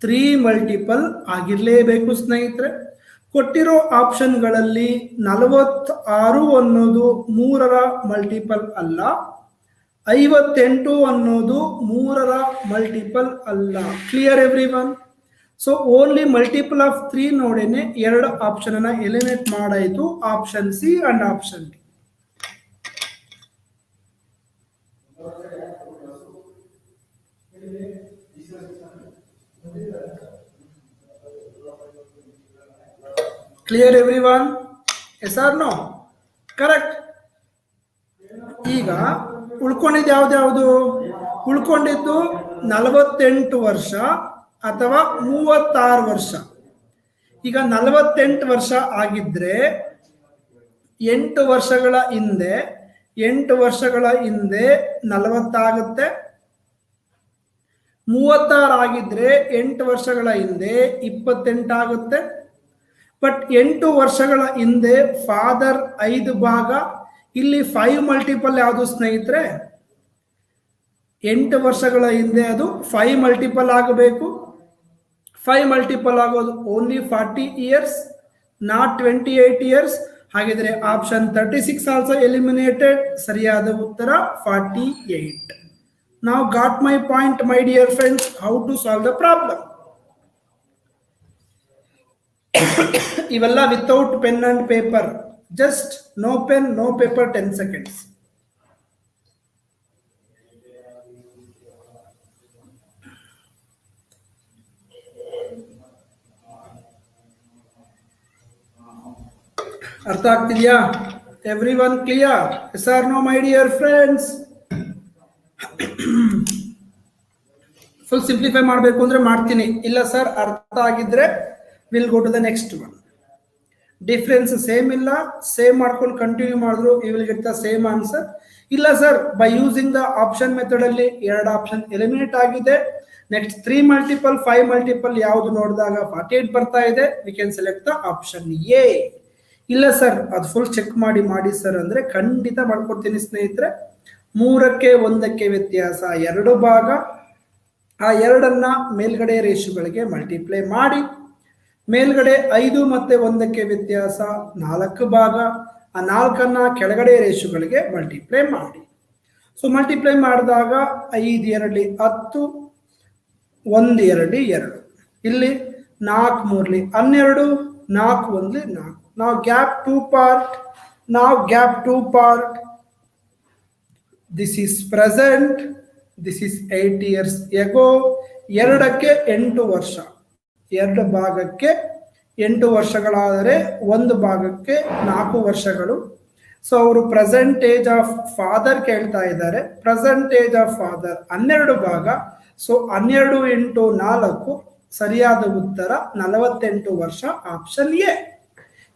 3 ಮಲ್ಟಿಪಲ್ ಆಗಿರಲೇಬೇಕು ಸ್ನೇಹಿತರೆ. ಕೊಟ್ಟಿರೋ ಆಪ್ಷನ್ಗಳಲ್ಲಿ 46 ಅನ್ನೋದು 3ರ ಮಲ್ಟಿಪಲ್ ಅಲ್ಲ, 58 ಅನ್ನೋದು 3ರ ಮಲ್ಟಿಪಲ್ ಅಲ್ಲ. Clear everyone? So only multiple of 3 ನೋಡೇನೆ 2 ಆಪ್ಷನ್ ಅನ್ನ ಎಲಿಮಿನೇಟ್ ಮಾಡಾಯಿತು, option C and option D. Clear everyone? Yes or no? Correct. ಈಗ ಉಳ್ಕೊಂಡಿದ್ದು ಯಾವ್ದು? ಉಳ್ಕೊಂಡಿದ್ದು 48 ವರ್ಷ ಅಥವಾ 36 ವರ್ಷ. ಈಗ 48 ವರ್ಷ ಆಗಿದ್ರೆ 8 ವರ್ಷಗಳ ಹಿಂದೆ 40 ಆಗುತ್ತೆ. 36 ಆಗಿದ್ರೆ 8 ವರ್ಷಗಳ ಹಿಂದೆ 28 ಆಗುತ್ತೆ. ಬಟ್ 8 ವರ್ಷಗಳ ಹಿಂದೆ ಫಾದರ್ 5 ಭಾಗ, ಇಲ್ಲಿ 5 ಮಲ್ಟಿಪಲ್ ಯಾವುದು ಸ್ನೇಹಿತರೆ? 8 ವರ್ಷಗಳ ಹಿಂದೆ ಅದು 5 ಮಲ್ಟಿಪಲ್ ಆಗಬೇಕು. 5 ಮಲ್ಟಿಪಲ್ ಆಗೋದು ಓನ್ಲಿ 40 ಇಯರ್ಸ್, ನಾಟ್ 28 ಇಯರ್ಸ್. ಹಾಗಿದ್ರೆ ಆಪ್ಷನ್ 36 ಆಲ್ಸೋ ಎಲಿಮಿನೇಟೆಡ್. ಸರಿಯಾದ ಉತ್ತರ 48. Now got my point, my dear friends, how to solve the problem. ಇವೆಲ್ಲ without pen and paper. Just no pen no paper, 10 seconds. ಅರ್ಥ ಆಗ್ತಿದ್ಯಾ? Everyone clear? Yes or no my dear friends? Full simplify ಮಾಡಬೇಕು ಅಂದ್ರೆ ಮಾಡ್ತೀನಿ, ಇಲ್ಲ sir ಅರ್ಥ ಆಗಿದ್ರೆ will go to the next one. Difference same ಇಲ್ಲ, ಸೇಮ್ ಮಾಡ್ಕೊಂಡು ಕಂಟಿನ್ಯೂ ಮಾಡಿದ್ರು you will get the same answer. ಇಲ್ಲ sir by using the option method ಅಲ್ಲಿ 2 ಆಪ್ಷನ್ ಎಲಿಮಿನೇಟ್ ಆಗಿದೆ. ನೆಕ್ಸ್ಟ್ 3 ಮಲ್ಟಿಪಲ್ 5 ಮಲ್ಟಿಪಲ್ ಯಾವುದು ನೋಡಿದಾಗ 48 ಬರ್ತಾ ಇದೆ. We can select the option A. ಇಲ್ಲ ಸರ್ ಅದು ಫುಲ್ ಚೆಕ್ ಮಾಡಿ ಸರ್ ಅಂದ್ರೆ ಖಂಡಿತ ಮಾಡ್ಕೊಡ್ತೀನಿ ಸ್ನೇಹಿತರೆ. ಮೂರಕ್ಕೆ ಒಂದಕ್ಕೆ ವ್ಯತ್ಯಾಸ 2 ಭಾಗ. ಆ 2ಅನ್ನ ಮೇಲ್ಗಡೆ ರೇಷುಗಳಿಗೆ ಮಲ್ಟಿಪ್ಲೈ ಮಾಡಿ. ಮೇಲ್ಗಡೆ 5 ಮತ್ತೆ 1ಕ್ಕೆ ವ್ಯತ್ಯಾಸ 4 ಭಾಗ. ಆ 4ಅನ್ನ ಕೆಳಗಡೆ ರೇಷುಗಳಿಗೆ ಮಲ್ಟಿಪ್ಲೈ ಮಾಡಿ. ಸೊ ಮಲ್ಟಿಪ್ಲೈ ಮಾಡಿದಾಗ 5 2 10, 1 2 2. ಇಲ್ಲಿ 4 3 12, 4 1 4. Now gap 2 part. Now gap 2 part. This is present. This is 8 years ago. 2ಕ್ಕೆ 8 ವರ್ಷ. 2 ಭಾಗಕ್ಕೆ 8 ವರ್ಷಗಳಾದರೆ 1 ಭಾಗಕ್ಕೆ 4 ವರ್ಷಗಳು. ಸೊ ಅವರು ಪ್ರೆಸೆಂಟ್ ಏಜ್ ಆಫ್ ಫಾದರ್ ಕೇಳ್ತಾ ಇದ್ದಾರೆ. ಪ್ರೆಸೆಂಟ್ ಏಜ್ ಆಫ್ ಫಾದರ್ 12 ಭಾಗ. ಸೊ 12 × 4 ಸರಿಯಾದ ಉತ್ತರ 48 ವರ್ಷ. Option A.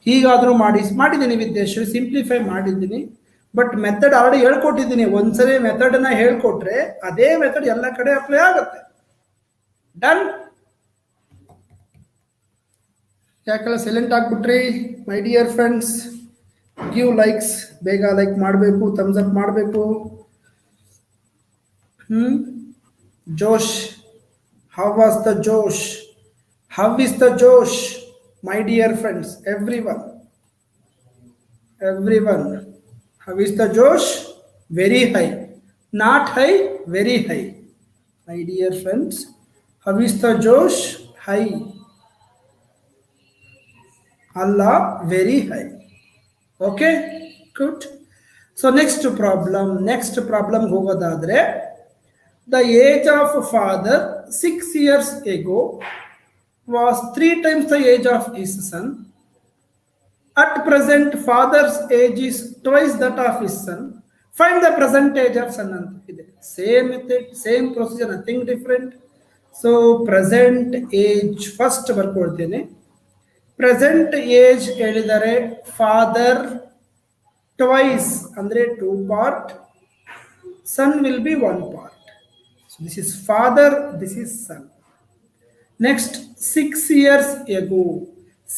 ಹೀಗಾದ್ರೂ ಮಾಡಿದ್ದೀನಿ ವಿದ್ಯಾಶ್ರೀ, ಸಿಂಪ್ಲಿಫೈ ಮಾಡಿದ್ದೀನಿ. ಬಟ್ ಮೆಥಡ್ ಆಲ್ರೆಡಿ ಹೇಳ್ಕೊಟ್ಟಿದ್ದೀನಿ. ಒಂದ್ಸರಿ ಮೆಥಡ್ನ ಹೇಳ್ಕೊಟ್ರೆ ಅದೇ ಮೆಥಡ್ ಎಲ್ಲ ಕಡೆ ಅಪ್ಲೈ ಆಗುತ್ತೆ. ಡನ್. ಯಾಕೆಲ್ಲ ಸೈಲೆಂಟ್ ಆಗ್ಬಿಟ್ರಿ my dear friends? Give likes. ಬೇಗ ಲೈಕ್ ಮಾಡಬೇಕು, ಥಮ್ಸ್ ಅಪ್ ಮಾಡಬೇಕು. ಜೋಶ್. ಹೌ ವಾಸ್ ದ ಜೋಶ್? ಹೌ ಇಸ್ ದ ಜೋಶ್ my dear friends? Everyone. How is the Josh? Very high. Not high, very high. My dear friends, how is the Josh? High. Allah, very high. Okay, good. So next problem hogodadre. The age of father 6 years ago was 3 times the age of his son. At present, father's age is twice that of his son. Find the present age of son. Same method, same procedure, nothing different. So, present age first ಬರ್ಕೊಳ್ತೇನೆ. Present age ಹೇಳಿದರೆ father twice ಅಂದರೆ 2 part. Son will be 1 part. So, this is father, this is son. Next, 6 years ago.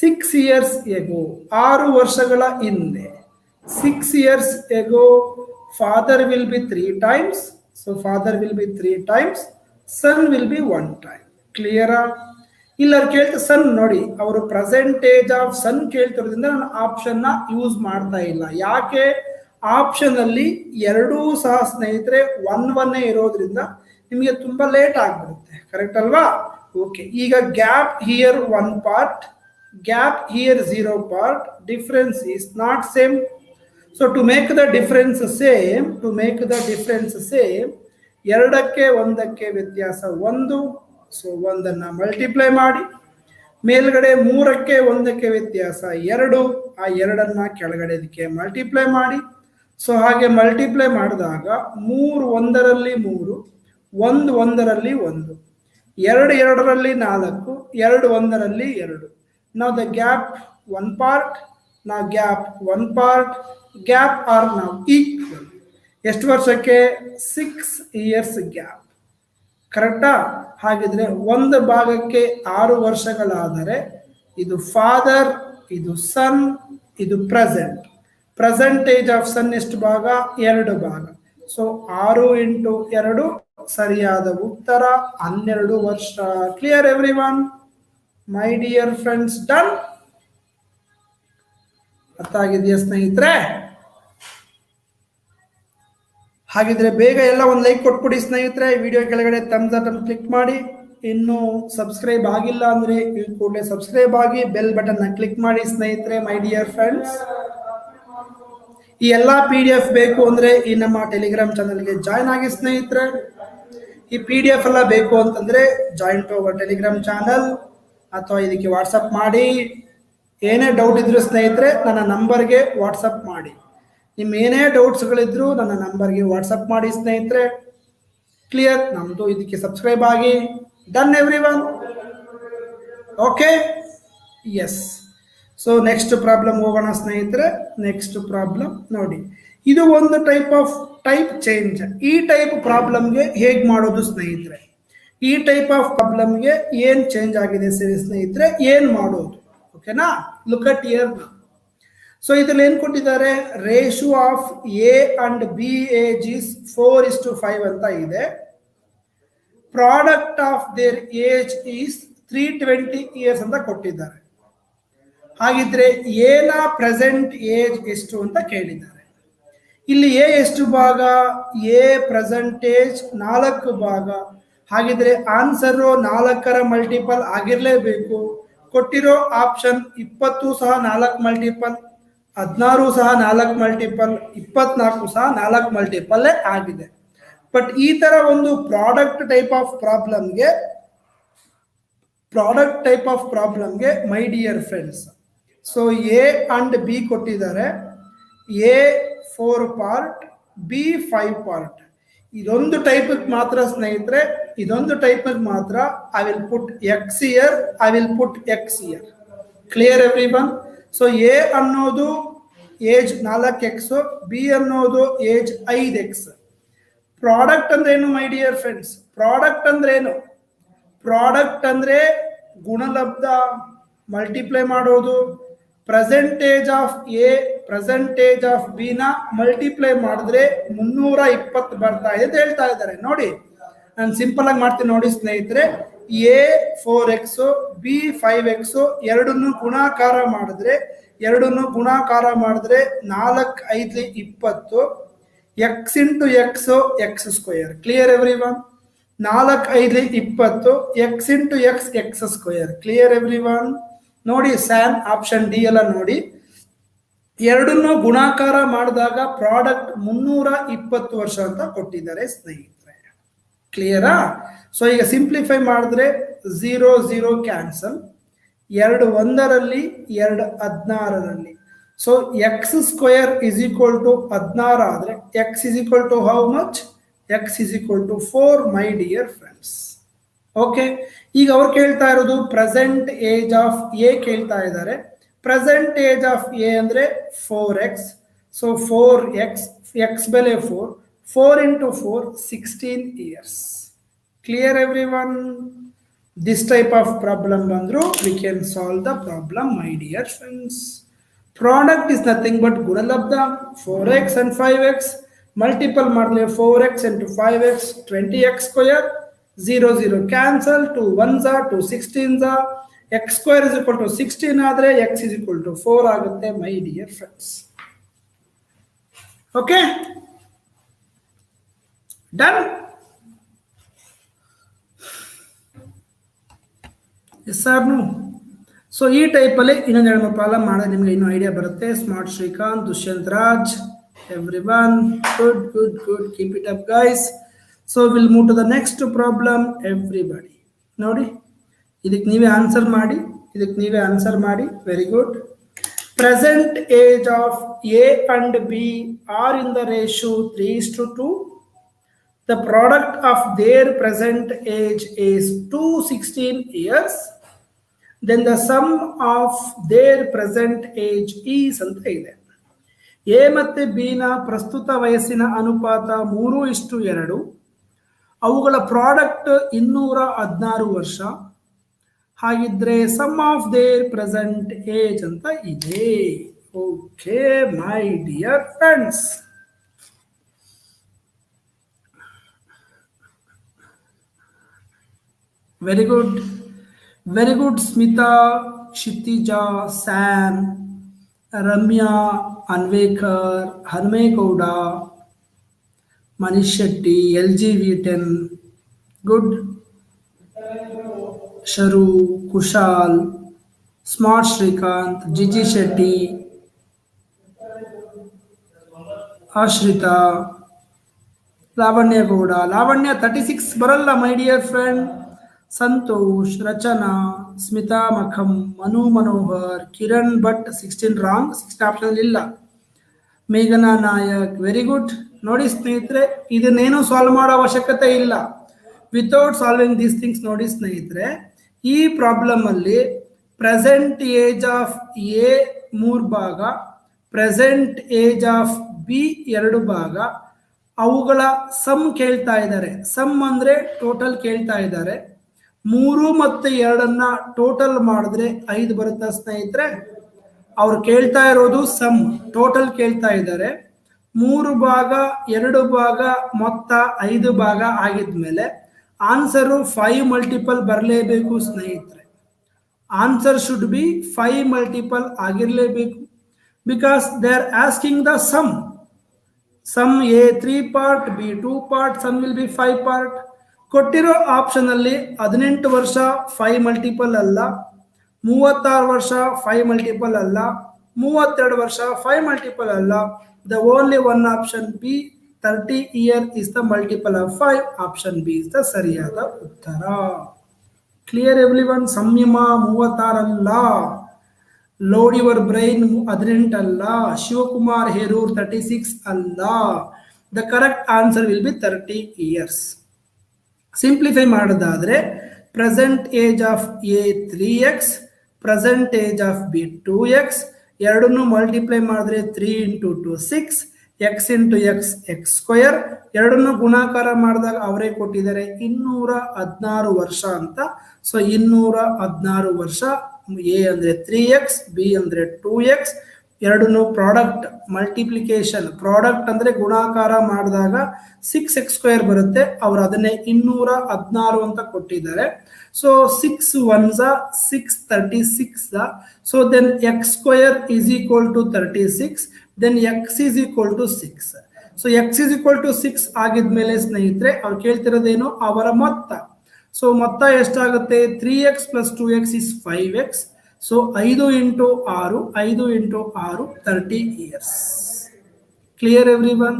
6 years ago, 6 ವರ್ಷಗಳ ಹಿಂದೆ. 6 years ago, father will be 3 times. So father will be 3 times. Son will be 1 time. Clear? ಇಲ್ಲರ್ ಕೇಳ್ತ ಸನ್ ನೋಡಿ, ಅವರು present age of ಸನ್ ಕೇಳ್ತಿರೋದ್ರಿಂದ ನಾನು option ನ use ಮಾಡ್ತಾ ಇಲ್ಲ. ಯಾಕೆ? ಆಪ್ಷನ್ ಅಲ್ಲಿ 2 ಸಹ ಸ್ನೇಹಿತರೆ 1 ಇರೋದ್ರಿಂದ ನಿಮಗೆ ತುಂಬಾ ಲೇಟ್ ಆಗ್ಬಿಡುತ್ತೆ. ಕರೆಕ್ಟ್ ಅಲ್ವಾ? ಓಕೆ. ಈಗ gap here 1 part. Gap here 0 part. Difference is not same. So to make the difference same, 2ಕ್ಕೆ 1ಕ್ಕೆ ವ್ಯತ್ಯಾಸ 1. ಸೊ 1ಅನ್ನ ಮಲ್ಟಿಪ್ಲೈ ಮಾಡಿ. ಮೇಲ್ಗಡೆ 3ಕ್ಕೆ 1ಕ್ಕೆ ವ್ಯತ್ಯಾಸ 2. ಆ 2ಅನ್ನ ಕೆಳಗಡೆ ಇದಕ್ಕೆ ಮಲ್ಟಿಪ್ಲೈ ಮಾಡಿ. ಸೊ ಹಾಗೆ ಮಲ್ಟಿಪ್ಲೈ ಮಾಡಿದಾಗ 3 1ರಲ್ಲಿ 3, 1 1ರಲ್ಲಿ 1, 2 2ರಲ್ಲಿ 4, 2 1ರಲ್ಲಿ 2. Now the gap 1 part, now gap 1 part, gap are now equal. ಎಷ್ಟು ವರ್ಷಕ್ಕೆ? 6 years gap. ಕರೆಕ್ಟಾ? ಹಾಗಿದ್ರೆ 1 ಭಾಗಕ್ಕೆ 6 ವರ್ಷಗಳಾದರೆ ಇದು ಫಾದರ್, ಇದು ಸನ್, ಇದು present. Present age of son ಎಷ್ಟು ಭಾಗ? 2 ಭಾಗ. ಸೊ 6 × 2 ಸರಿಯಾದ ಉತ್ತರ 12 ವರ್ಷ. Clear everyone? My dear friends, done. ಅರ್ಥ ಆಗಿದೆಯಾ ಸ್ನೇಹಿತರೆ? ಹಾಗಿದ್ರೆ ಬೇಗ ಎಲ್ಲ ಒಂದು ಲೈಕ್ ಕೊಟ್ಬಿಡಿ ಸ್ನೇಹಿತರೆ. ವಿಡಿಯೋ ಕೆಳಗಡೆ ಥಮ್ಸ್ ಅಪ್ ಕ್ಲಿಕ್ ಮಾಡಿ. ಇನ್ನು ಸಬ್ಸ್ಕ್ರೈಬ್ ಆಗಿಲ್ಲ ಅಂದ್ರೆ ಈ ಕೂಡಲೇ ಸಬ್ಸ್ಕ್ರೈಬ್ ಆಗಿ ಬೆಲ್ ಬಟನ್ ನ ಕ್ಲಿಕ್ ಮಾಡಿ ಸ್ನೇಹಿತರೆ. ಮೈ ಡಿಯರ್ ಫ್ರೆಂಡ್ಸ್, ಈ ಎಲ್ಲಾ PDF ಬೇಕು ಅಂದ್ರೆ ಈ ನಮ್ಮ ಟೆಲಿಗ್ರಾಮ್ ಚಾನಲ್ಗೆ ಜಾಯ್ನ್ ಆಗಿ ಸ್ನೇಹಿತರೆ. ಈ PDF ಎಲ್ಲ ಬೇಕು ಅಂತಂದ್ರೆ join to our Telegram channel ಅಥವಾ ಇದಕ್ಕೆ ವಾಟ್ಸಪ್ ಮಾಡಿ. ಏನೇ ಡೌಟ್ ಇದ್ರು ಸ್ನೇಹಿತರೆ ನನ್ನ ನಂಬರ್ಗೆ ವಾಟ್ಸಪ್ ಮಾಡಿ. ನಿಮ್ಮ ಏನೇ ಡೌಟ್ಸ್ಗಳಿದ್ರು ನನ್ನ ನಂಬರ್ಗೆ ವಾಟ್ಸಪ್ ಮಾಡಿ ಸ್ನೇಹಿತರೆ. ಕ್ಲಿಯರ್? ನಮ್ದು ಇದಕ್ಕೆ ಸಬ್ಸ್ಕ್ರೈಬ್ ಆಗಿ. Done everyone? Okay, yes. So next problem ಹೋಗೋಣ ಸ್ನೇಹಿತರೆ. ನೆಕ್ಸ್ಟ್ ಪ್ರಾಬ್ಲಮ್ ನೋಡಿ, ಇದು ಒಂದು ಟೈಪ್ ಚೇಂಜ್. ಈ ಟೈಪ್ ಪ್ರಾಬ್ಲಮ್ಗೆ ಹೇಗೆ ಮಾಡೋದು ಸ್ನೇಹಿತರೆ? ಈ ಟೈಪ್ ಆಫ್ ಪ್ರಾಬ್ಲಮ್ಗೆ ಏನ್ ಚೇಂಜ್ ಆಗಿದೆ ಸರಿ ಸ್ನೇಹಿತರೆ, ಏನ್ ಮಾಡೋದು? ಓಕೆನಾ? Look at here. ಸೊ ಇದ್ರಲ್ಲಿ ಏನ್ ಕೊಟ್ಟಿದ್ದಾರೆ, ratio of A and B age is 4:5 ಅಂತ ಇದೆ. Product of their age is 320 years ಅಂತ ಕೊಟ್ಟಿದ್ದಾರೆ. ಹಾಗಿದ್ರೆ ಎನ ಪ್ರೆಸೆಂಟ್ ಏಜ್ ಎಷ್ಟು ಅಂತ ಕೇಳಿದ್ದಾರೆ. ಇಲ್ಲಿ ಎ ಎಷ್ಟು ಭಾಗ, ಎ ಪ್ರೆಸೆಂಟೇಜ್ 4 ಭಾಗ. ಹಾಗಿದ್ರೆ ಆನ್ಸರ್ 4ರ ಮಲ್ಟಿಪಲ್ ಆಗಿರ್ಲೇಬೇಕು. ಕೊಟ್ಟಿರೋ ಆಪ್ಷನ್ 20 ಸಹ 4 ಮಲ್ಟಿಪಲ್, 16 ಸಹ 4 ಮಲ್ಟಿಪಲ್, 24 ಸಹ 4 ಮಲ್ಟಿಪಲ್ ಆಗಿದೆ. ಬಟ್ ಈ ತರ ಒಂದು ಪ್ರಾಡಕ್ಟ್ ಟೈಪ್ ಆಫ್ ಪ್ರಾಬ್ಲಮ್ಗೆ my dear friends, so A and B ಕೊಟ್ಟಿದ್ದಾರೆ. A 4 part, B 5 part. ಇದೊಂದು ಟೈಪ್ ಮಾತ್ರ ಸ್ನೇಹಿತರೆ, ಇದೊಂದು ಟೈಪ್ ಮಾತ್ರ I will put x year, I will put x year. Clear everyone? So A ಅನ್ನೋದು ಏಜ್ 4x, ಬಿ ಅನ್ನೋದು age 5x. Product ಅಂದ್ರೆ ಏನು ಮೈ ಡಿಯರ್ ಫ್ರೆಂಡ್ಸ್? ಪ್ರಾಡಕ್ಟ್ ಅಂದ್ರೆ ಏನು? ಪ್ರಾಡಕ್ಟ್ ಅಂದ್ರೆ ಗುಣಲಬ್ಧ ಮಲ್ಟಿಪ್ಲೈ ಮಾಡೋದು. Percentage of A percentage of B ನ multiply ಮಾಡಿದ್ರೆ 320 ಬರ್ತಾ ಇದೆ ಅಂತ ಹೇಳ್ತಾ ಇದ್ದಾರೆ. ನೋಡಿ, ನಾನು ಸಿಂಪಲ್ ಆಗಿ ಮಾಡ್ತೀನಿ ನೋಡಿ ಸ್ನೇಹಿತರೆ. ಎ 4x, ಬಿ 5x, ಎರಡನ್ನು ಗುಣಾಕಾರ ಮಾಡಿದ್ರೆ 4 5 20, X into x X square. Clear every one? 4 5 20, X into x X square. Clear every one? ನೋಡಿ ಸ್ಯಾನ್ ಆಪ್ಷನ್ ಡಿ ಎಲ್ಲ ನೋಡಿ, ಎರಡನ್ನು ಗುಣಾಕಾರ ಮಾಡಿದಾಗ ಪ್ರಾಡಕ್ಟ್ 320 ವರ್ಷ ಅಂತ ಕೊಟ್ಟಿದ್ದಾರೆ ಸ್ನೇಹಿತರೆ. ಕ್ಲಿಯರಾ? ಸೊ ಈಗ ಸಿಂಪ್ಲಿಫೈ ಮಾಡಿದ್ರೆ 0 0 ಕ್ಯಾನ್ಸಲ್, 2 1ರಲ್ಲಿ 2 16ರಲ್ಲಿ. So x square is equal to 16 ಆದ್ರೆ x is equal to how much? X is equal to 4 my dear friends. Okay, ಈಗ ಅವ್ರು ಕೇಳ್ತಾ ಇರೋದು ಪ್ರೆಸೆಂಟ್ ಏಜ್ ಆಫ್ ಎ ಕೇಳ್ತಾ ಇದ್ದಾರೆ. ಪ್ರೆಸೆಂಟ್ ಏಜ್ ಆಫ್ ಎ ಅಂದ್ರೆ 4x. ಸೊ 4x, ಎಕ್ಸ್ ಬೆಲೆ 4, 4 into 4 16 years. Clear everyone? This type of problem ಬಂದ್ರು we can solve the problem my dear friends. Product is nothing but ಗುಣಲಬ್ಧ. 4x and 5x multiple ಮಾಡಿದ್ರೆ 4x into 5x 20x square. 0 0 cancel, 2 1s 2 16s. X square is equal to 16 ಆದ್ರೆ x is equal to 4 ಆಗುತ್ತೆ my dear friends. Okay, done? Yes or no? So ಈ type ಅಲ್ಲಿ ಇನ್ನೊಂದು 2-3 problem ಮಾಡೋದು ನಿಮ್ಗೆ ಇನ್ನೂ idea ಬರುತ್ತೆ. Smart Srikanth, Dushyant Raj, everyone, good, keep it up guys. So we'll move to the next problem. Everybody ನೋಡಿ, ಇದಕ್ಕೆ ನೀವೇ ಆನ್ಸರ್ ಮಾಡಿ. Very good. Present age of A and B are in the ratio 3:2. The product of their present age is 216 years. Then the sum of their present age is ಅಂತ ಇದೆ. A ಮತ್ತೆ B ನ ಪ್ರಸ್ತುತ ವಯಸ್ಸಿನ ಅನುಪಾತ 3:2. ಅವುಗಳ product 216 ವರ್ಷ. ಹಾಗಿದ್ರೆ sum of their present age ಅಂತ ಇದೆ. Okay my dear friends, very good. Smita, Kshitija, Sam, Ramya, Anvekar, Hanumegowda, Manish Shetty, LGV10, good. Sharu, Kushal, smart Srikanth, ಜಿಜಿ ಶೆಟ್ಟಿ, ಆಶ್ರಿತಾ, ಲಾವಣ್ಯ ಗೌಡ. ಲಾವಣ್ಯ 36 ಬರಲ್ಲ my dear friend. Santosh, Rachana, Smita Makam, Manu Manohar, Kiran Bhat 16 wrong, 16 option ಇಲ್ಲ. ಮೇಘನಾ ನಾಯಕ್, ವೆರಿ ಗುಡ್. ನೋಡಿ ಸ್ನೇಹಿತರೆ, ಇದನ್ನೇನು ಸಾಲ್ವ್ ಮಾಡೋ ಅವಶ್ಯಕತೆ ಇಲ್ಲ. ವಿತೌಟ್ ಸಾಲ್ವಿಂಗ್ ದೀಸ್ ಥಿಂಗ್ಸ್ ನೋಡಿ ಸ್ನೇಹಿತರೆ, ಈ ಪ್ರಾಬ್ಲಮ್ ಅಲ್ಲಿ ಪ್ರೆಸೆಂಟ್ ಏಜ್ ಆಫ್ ಎ 3 ಭಾಗ, ಪ್ರೆಸೆಂಟ್ ಏಜ್ ಆಫ್ ಬಿ 2 ಭಾಗ, ಅವುಗಳ ಸಮ್ ಕೇಳ್ತಾ ಇದ್ದಾರೆ. ಸಮ್ ಅಂದ್ರೆ ಟೋಟಲ್ ಕೇಳ್ತಾ ಇದ್ದಾರೆ. 3 ಮತ್ತು 2 ಟೋಟಲ್ ಮಾಡಿದ್ರೆ 5 ಬರುತ್ತಾ ಸ್ನೇಹಿತರೆ? ಅವ್ರು ಕೇಳ್ತಾ ಇರೋದು ಸಮ್ ಟೋಟಲ್ ಕೇಳ್ತಾ ಇದ್ದಾರೆ. 3 ಭಾಗ 2 ಭಾಗ ಮೊತ್ತ 5 ಭಾಗ ಆಗಿದ್ಮೇಲೆ ಆನ್ಸರು 5 ಮಲ್ಟಿಪಲ್ ಬರಲೇಬೇಕು ಸ್ನೇಹಿತರೆ. ಆನ್ಸರ್ ಶುಡ್ ಬಿ 5 ಮಲ್ಟಿಪಲ್ ಆಗಿರಲೇಬೇಕು. Because they are asking the sum. Sum A 3 part, B 2 part, sum will be 5 part. ಕೊಟ್ಟಿರೋ ಆಪ್ಷನ್ ಅಲ್ಲಿ 18 ವರ್ಷ 5 ಮಲ್ಟಿಪಲ್ ಅಲ್ಲ, 36 ವರ್ಷ 5 ಮಲ್ಟಿಪಲ್ ಅಲ್ಲ, 32 ವರ್ಷ 5 ಮಲ್ಟಿಪಲ್ ಅಲ್ಲ. The only one option B 30 year is the multiple of 5. Option B is the ಸರಿಯಾದ ಉತ್ತರ. Clear every one? ಸಂಯಮ 36 ಅಲ್ಲ. ಲೋಡ್ ಯುವರ್ ಬ್ರೈನ್ 18 ಅಲ್ಲ. ಶಿವಕುಮಾರ್ ಹೇರೂರ್ 36 ಅಲ್ಲ. The correct answer will be 30 years. Simplify ಮಾಡೋದಾದ್ರೆ present age of A 3x, present age of B 2x, ಎರಡನ್ನು multiply ಮಾಡಿದ್ರೆ 3 into 2 6, x into x x square, ಎರಡನ್ನು ಗುಣಾಕಾರ ಮಾಡಿದಾಗ ಅವರೇ ಕೊಟ್ಟಿದ್ದಾರೆ 216 ವರ್ಷ ಅಂತ. ಸೊ 216 ವರ್ಷ. ಎ ಅಂದ್ರೆ 3x, ಬಿ ಅಂದ್ರೆ 2x, ಎರಡನ್ನು ಪ್ರಾಡಕ್ಟ್ ಮಲ್ಟಿಪ್ಲಿಕೇಶನ್, ಪ್ರಾಡಕ್ಟ್ ಅಂದ್ರೆ ಗುಣಾಕಾರ ಮಾಡಿದಾಗ 6x ಸ್ಕ್ವೇರ್ ಬರುತ್ತೆ. ಅವರು ಅದನ್ನೇ 216 ಅಂತ ಕೊಟ್ಟಿದ್ದಾರೆ. So 6 1s 6 36. So then X square is equal to 36, then X is equal to 6. So X is equal to 6 ಆಗಿದ್ಮೇಲೆ ಸ್ನೇಹಿತರೆ ಅವ್ರು ಕೇಳ್ತಿರೋದೇನು? ಅವರ ಮೊತ್ತ. ಸೊ ಮೊತ್ತ ಎಷ್ಟಾಗುತ್ತೆ? 3x plus 2x is 5x. So 5 into 6, 5 into 6 30 years. Clear everyone?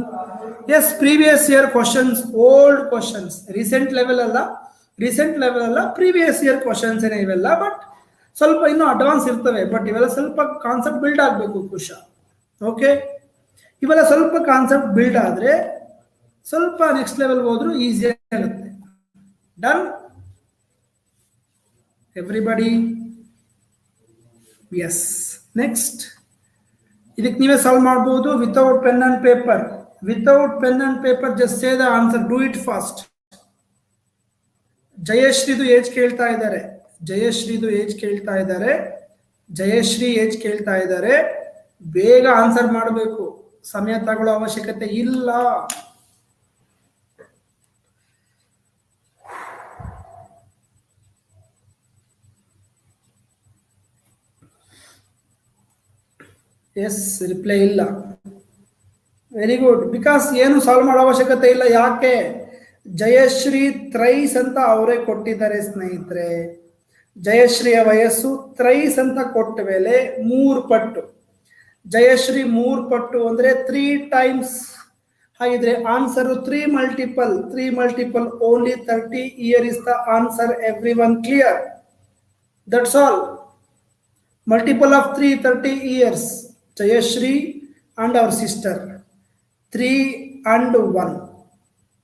Yes, previous year questions, old questions, recent level ಅಲ್ಲ, previous year questions ಏನೇ ಇವೆಲ್ಲ. ಬಟ್ ಸ್ವಲ್ಪ ಇನ್ನೂ ಅಡ್ವಾನ್ಸ್ ಇರ್ತವೆ. ಬಟ್ ಇವೆಲ್ಲ ಸ್ವಲ್ಪ ಕಾನ್ಸೆಪ್ಟ್ ಬಿಲ್ಡ್ ಆಗಬೇಕು ಕುಶ. ಓಕೆ, ಇವೆಲ್ಲ ಸ್ವಲ್ಪ ಕಾನ್ಸೆಪ್ಟ್ ಬಿಲ್ಡ್ ಆದ್ರೆ ಸ್ವಲ್ಪ ನೆಕ್ಸ್ಟ್ ಲೆವೆಲ್ ಹೋದ್ರು ಈಸಿ ಆಗುತ್ತೆ. Done everybody? ಎಸ್. ನೆಕ್ಸ್ಟ್ ಇದಕ್ಕೆ ನೀವೇ ಸಾಲ್ವ್ ಮಾಡಬಹುದು without pen and paper. Without pen and paper just say the answer. Do it fast. ಜಯಶ್ರೀದು ಏಜ್ ಕೇಳ್ತಾ ಇದ್ದಾರೆ. ಜಯಶ್ರೀ ಏಜ್ ಕೇಳ್ತಾ ಇದ್ದಾರೆ. ಬೇಗ ಆನ್ಸರ್ ಮಾಡಬೇಕು, ಸಮಯ ತಗೊಳ್ಳೋ ಅವಶ್ಯಕತೆ ಇಲ್ಲ. ಎಸ್, ರಿಪ್ಲೈ ಇಲ್ಲ. Very good. ಬಿಕಾಸ್ ಏನು ಸಾಲ್ವ್ ಮಾಡೋ ಅವಶ್ಯಕತೆ ಇಲ್ಲ. ಯಾಕೆ? ಜಯಶ್ರೀ ತ್ರೈಸ್ ಅಂತ ಅವರೇ ಕೊಟ್ಟಿದ್ದಾರೆ ಸ್ನೇಹಿತರೆ. ಜಯಶ್ರೀಯ ವಯಸ್ಸು ತ್ರೈಸ್ ಅಂತ ಕೊಟ್ಟ ಮೇಲೆ 3 ಪಟ್ಟು. ಜಯಶ್ರೀ 3 ಪಟ್ಟು ಅಂದ್ರೆ 3 ಟೈಮ್ಸ್. ಹಾಗಿದ್ರೆ answer 3 multiple only 30 year is the answer. Every one clear? That's all. Multiple of 3 30 years. Jayashree and our sister 3 and 1,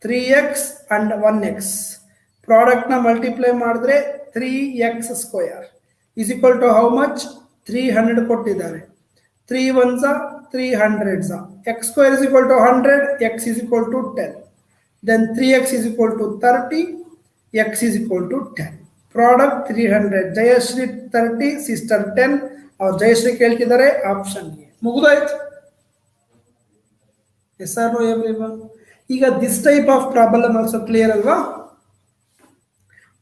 3x and 1x. Product ನ ಮಲ್ಟಿಪ್ಲೈ ಮಾಡಿದ್ರೆ 3x square is equal to how much? 300 ಕೊಟ್ಟಿದ್ದಾರೆ. 3 1s 300s. x square is equal to 100, x is equal to 10. Then 3x is equal to 30, x is equal to 10. Product 300. Jayashree 30, sister 10. ಅವ್ರು ಜಯಶ್ರೀ ಕೇಳ್ತಿದ್ದಾರೆ option A. ಮುಗಿದೋಯ್ತು. Yes or no everyone? ಈಗ this type of problem also clear ಅಲ್ವಾ?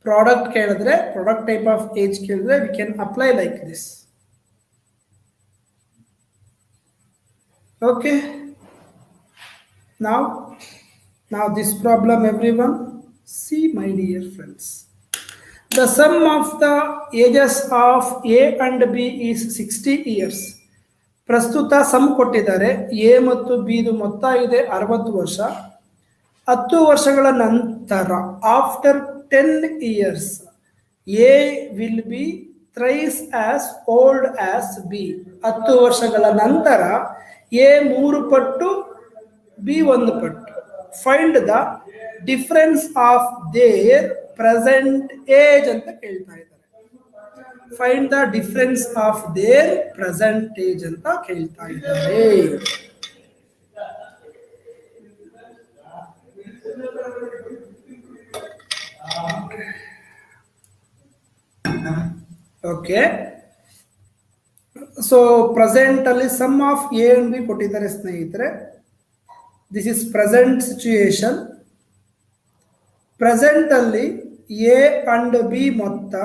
Product ಕೇಳಿದ್ರೆ, product type of age ಕೇಳಿದ್ರೆ we can apply like this. Okay, now this problem everyone, see my dear friends. The sum of the ages of A and B is 60 years. ಪ್ರಸ್ತುತ sum ಕೊಟ್ಟಿದ್ದಾರೆ. A ಮತ್ತು B ದು ಮೊತ್ತ ಇದೆ 60 ವರ್ಷ. 10 ವರ್ಷಗಳ ನಂತರ after 10 years A will be thrice as old as B. 10 ವರ್ಷಗಳ ನಂತರ ಎ 3 ಪಟ್ಟು, ಬಿ 1 ಪಟ್ಟು. Find the difference of their present age ಅಂತ ಕೇಳ್ತಾ ಇದ್ದಾರೆ. Find the difference of their present age ಅಂತ ಕೇಳ್ತಾ ಇದ್ದಾರೆ. ಓಕೆ, ಸೊ ಪ್ರೆಸೆಂಟ್ ಅಲ್ಲಿ sum of A and B ಕೊಟ್ಟಿದ್ದಾರೆ ಸ್ನೇಹಿತರೆ. This is present situation. Present ಅಲ್ಲಿ ಎ ಅಂಡ್ ಬಿ ಮೊತ್ತ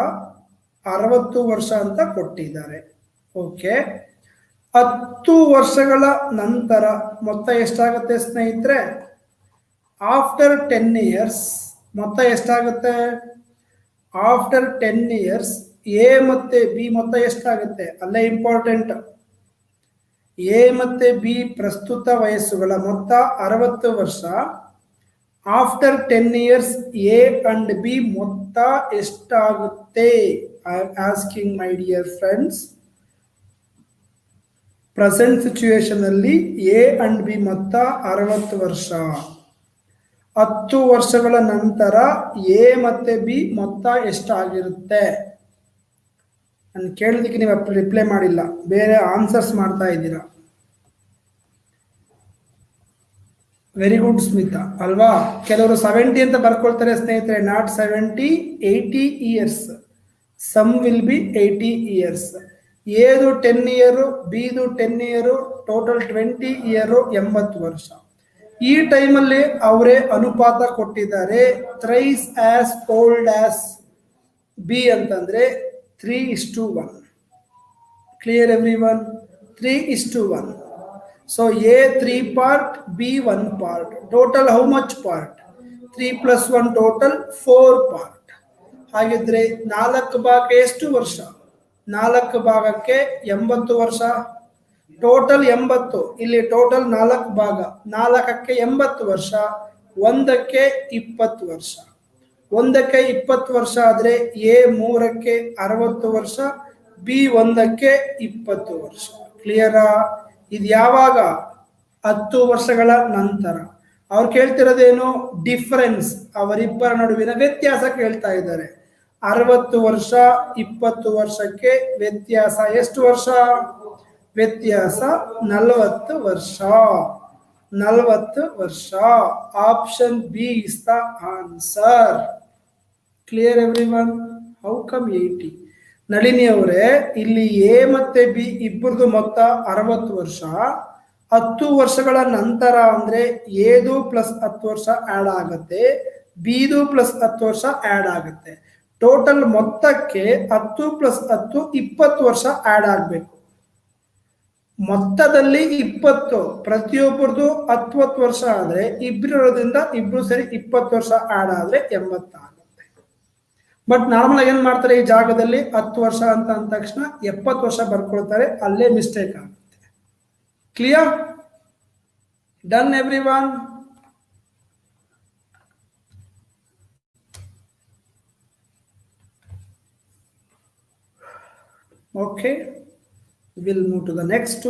60 ವರ್ಷ ಅಂತ ಕೊಟ್ಟಿದ್ದಾರೆ. ಓಕೆ, 10 ವರ್ಷಗಳ ನಂತರ ಮೊತ್ತ ಎಷ್ಟಾಗುತ್ತೆ ಸ್ನೇಹಿತರೆ? ಆಫ್ಟರ್ 10 ಇಯರ್ಸ್ ಮೊತ್ತ ಎಷ್ಟಾಗುತ್ತೆ? ಆಫ್ಟರ್ 10 ಇಯರ್ಸ್ ಎ ಮತ್ತೆ ಬಿ ಮೊತ್ತ ಎಷ್ಟಾಗುತ್ತೆ? ಅಲ್ಲೇ ಇಂಪಾರ್ಟೆಂಟ್. ಎ ಮತ್ತೆ ಬಿ ಪ್ರಸ್ತುತ ವಯಸ್ಸುಗಳ ಮೊತ್ತ 60 ವರ್ಷ. After 10 years A and B ಮೊತ್ತ ಎಷ್ಟಾಗುತ್ತೆ? I am asking my dear friends. Present situation ಅಲ್ಲಿ ಎ ಅಂಡ್ ಬಿ ಮೊತ್ತ 60 ವರ್ಷ. 10 ವರ್ಷಗಳ ನಂತರ ಎ ಮತ್ತೆ ಬಿ ಮೊತ್ತ ಎಷ್ಟಾಗಿರುತ್ತೆ? ನಾನು ಕೇಳಿದಕ್ಕೆ ನೀವು ರಿಪ್ಲೈ ಮಾಡಿಲ್ಲ, ಬೇರೆ ಆನ್ಸರ್ಸ್ ಮಾಡ್ತಾ ಇದ್ದೀರಾ. ವೆರಿ ಗುಡ್ ಸ್ಮಿತಾ, ಅಲ್ವಾ? ಕೆಲವರು 70 ಅಂತ ಬರ್ಕೊಳ್ತಾರೆ ಸ್ನೇಹಿತರೆ. Not 70, 80 years. Sum will be 80 years. ಎದು 10 ಇಯರು, ಬಿದು 10 ಇಯರು, ಟೋಟಲ್ 20 ಇಯರು, 80 ವರ್ಷ. ಈ ಟೈಮಲ್ಲಿ ಅವರೇ ಅನುಪಾತ ಕೊಟ್ಟಿದ್ದಾರೆ. Thrice as old as B ಅಂತಂದ್ರೆ 3:1. Clear everyone? 3:1. So A 3 part, B 1 part. Total how much part? 3 + 1 total 4 part. ಹಾಗಿದ್ರೆ 4 ಭಾಗ ಎಷ್ಟು ವರ್ಷ? 4 ಭಾಗಕ್ಕೆ 80 ವರ್ಷ. ಟೋಟಲ್ 80. ಇಲ್ಲಿ ಟೋಟಲ್ 4 ಭಾಗ, 4ಕ್ಕೆ 80 ವರ್ಷ, 1ಕ್ಕೆ 20 ವರ್ಷ. 1ಕ್ಕೆ 20 ವರ್ಷ ಆದ್ರೆ ಎ 3ಕ್ಕೆ 60 ವರ್ಷ, ಬಿ 1ಕ್ಕೆ 20 ವರ್ಷ. ಕ್ಲಿಯರಾ? ಇದು ಯಾವಾಗ? 10 ವರ್ಷಗಳ ನಂತರ. ಅವ್ರು ಕೇಳ್ತಿರೋದೇನು? ಡಿಫರೆನ್ಸ್, ಅವರಿಬ್ಬರ ನಡುವಿನ ವ್ಯತ್ಯಾಸ ಕೇಳ್ತಾ ಇದ್ದಾರೆ. 60 ವರ್ಷ 20 ವರ್ಷಕ್ಕೆ ವ್ಯತ್ಯಾಸ ಎಷ್ಟು ವರ್ಷ? ವ್ಯತ್ಯಾಸ 40 ವರ್ಷ. 40 ವರ್ಷ. Option B is the answer. Clear everyone? How come 80? Nalini ಅವರೇ, ಇಲ್ಲಿ ಎ ಮತ್ತೆ ಬಿ ಇಬ್ಬರದು ಮೊತ್ತ 60 ವರ್ಷ. 10 ವರ್ಷಗಳ ನಂತರ ಅಂದ್ರೆ ಎದು ಪ್ಲಸ್ 10 ವರ್ಷ ಆಡ್ ಆಗುತ್ತೆ, ಬಿದು ಪ್ಲಸ್ 10 ವರ್ಷ ಆಡ್ ಆಗುತ್ತೆ. ಟೋಟಲ್ ಮೊತ್ತಕ್ಕೆ 10 + 10 20 ವರ್ಷ ಆಡ್ ಆಗಬೇಕು. ಮೊತ್ತದಲ್ಲಿ 20, ಪ್ರತಿಯೊಬ್ಬರದು 10 ವರ್ಷ ಆದ್ರೆ ಇಬ್ಬರಿರೋದ್ರಿಂದ ಇಬ್ರು ಸೇರಿ 20 ವರ್ಷ ಆಡ್ ಆದ್ರೆ 80 ಆಗುತ್ತೆ. ಬಟ್ ನಾರ್ಮಲ್ ಆಗಿ ಏನ್ ಮಾಡ್ತಾರೆ, ಈ ಜಾಗದಲ್ಲಿ 10 ವರ್ಷ ಅಂತ ಅಂದ ತಕ್ಷಣ 70 ವರ್ಷ ಬರ್ಕೊಳ್ತಾರೆ. ಅಲ್ಲೇ ಮಿಸ್ಟೇಕ್ ಆಗುತ್ತೆ. Clear? Done everyone? Okay, we'll move to the next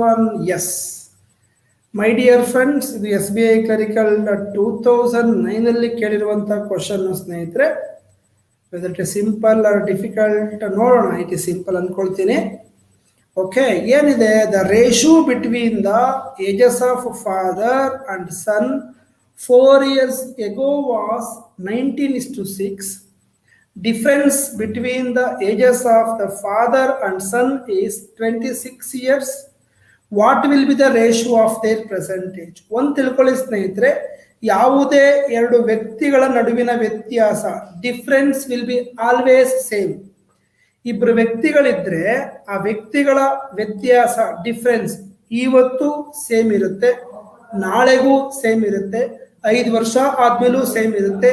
one. Yes, my dear friends, ಇದು SBI clerical 2009 ಅಲ್ಲಿ ಕೇಳಿರುವಂತ ಕ್ವಶನ್ ಸ್ನೇಹಿತರೆ. Whether it is simple or difficult ನೋಡೋಣ. ಇಟ್ ಇಸ್ ಸಿಂಪಲ್ ಅನ್ಕೊಳ್ತೀನಿ. ಓಕೆ, ಏನಿದೆ? The ratio between the ages of father and son 4 years ago was 19:6. Difference between the ages of the father and son is 26 years. What will be the ratio of their present age? ಒಂದು ತಿಳ್ಕೊಳ್ಳಿ ಸ್ನೇಹಿತರೆ, ಯಾವುದೇ ಎರಡು ವ್ಯಕ್ತಿಗಳ ನಡುವಿನ ವ್ಯತ್ಯಾಸ, difference will be always same. ಇಬ್ಬರು ವ್ಯಕ್ತಿಗಳಿದ್ರೆ ಆ ವ್ಯಕ್ತಿಗಳ ವ್ಯತ್ಯಾಸ, ಡಿಫರೆನ್ಸ್ ಇವತ್ತು ಸೇಮ್ ಇರುತ್ತೆ, ನಾಳೆಗೂ ಸೇಮ್ ಇರುತ್ತೆ, 5 ವರ್ಷ ಆದ್ಮೇಲೂ ಸೇಮ್ ಇರುತ್ತೆ,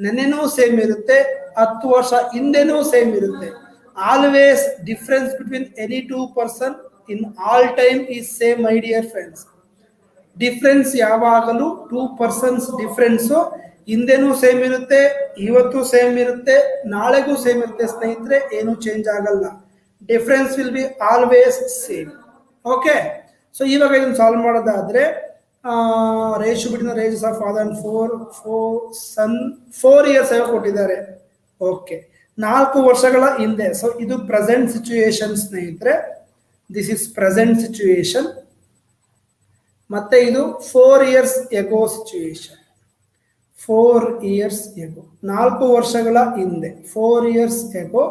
ನೆನ್ನೆನೂ ಸೇಮ್ ಇರುತ್ತೆ, 10 ವರ್ಷ ಹಿಂದೆನೂ ಸೇಮ್ ಇರುತ್ತೆ. Always difference between any 2 person in all time is same. My dear friends, difference ಯಾವಾಗಲೂ 2 ಪರ್ಸನ್ಸ್ ಡಿಫರೆನ್ಸ್ ಹಿಂದೆನೂ ಸೇಮ್ ಇರುತ್ತೆ, ಇವತ್ತು ಸೇಮ್ ಇರುತ್ತೆ, ನಾಳೆಗೂ ಸೇಮ್ ಇರುತ್ತೆ ಸ್ನೇಹಿತರೆ. ಏನು ಚೇಂಜ್ ಆಗಲ್ಲ. Difference will be always same. Okay, so ಇವಾಗ ಇದನ್ನು ಸಾಲ್ವ್ ಮಾಡೋದಾದ್ರೆ ratio between the ages of father and son 4 years ಕೊಟ್ಟಿದ್ದಾರೆ. ಓಕೆ, 4 ವರ್ಷಗಳ ಹಿಂದೆ. ಸೊ ಇದು ಪ್ರೆಸೆಂಟ್ ಸಿಚುಯೇಷನ್ ಸ್ನೇಹಿತರೆ. This is present situation. ಮತ್ತೆ ಇದು 4 years ago situation. 4 years ago, 4 ವರ್ಷಗಳ ಹಿಂದೆ. 4 years ago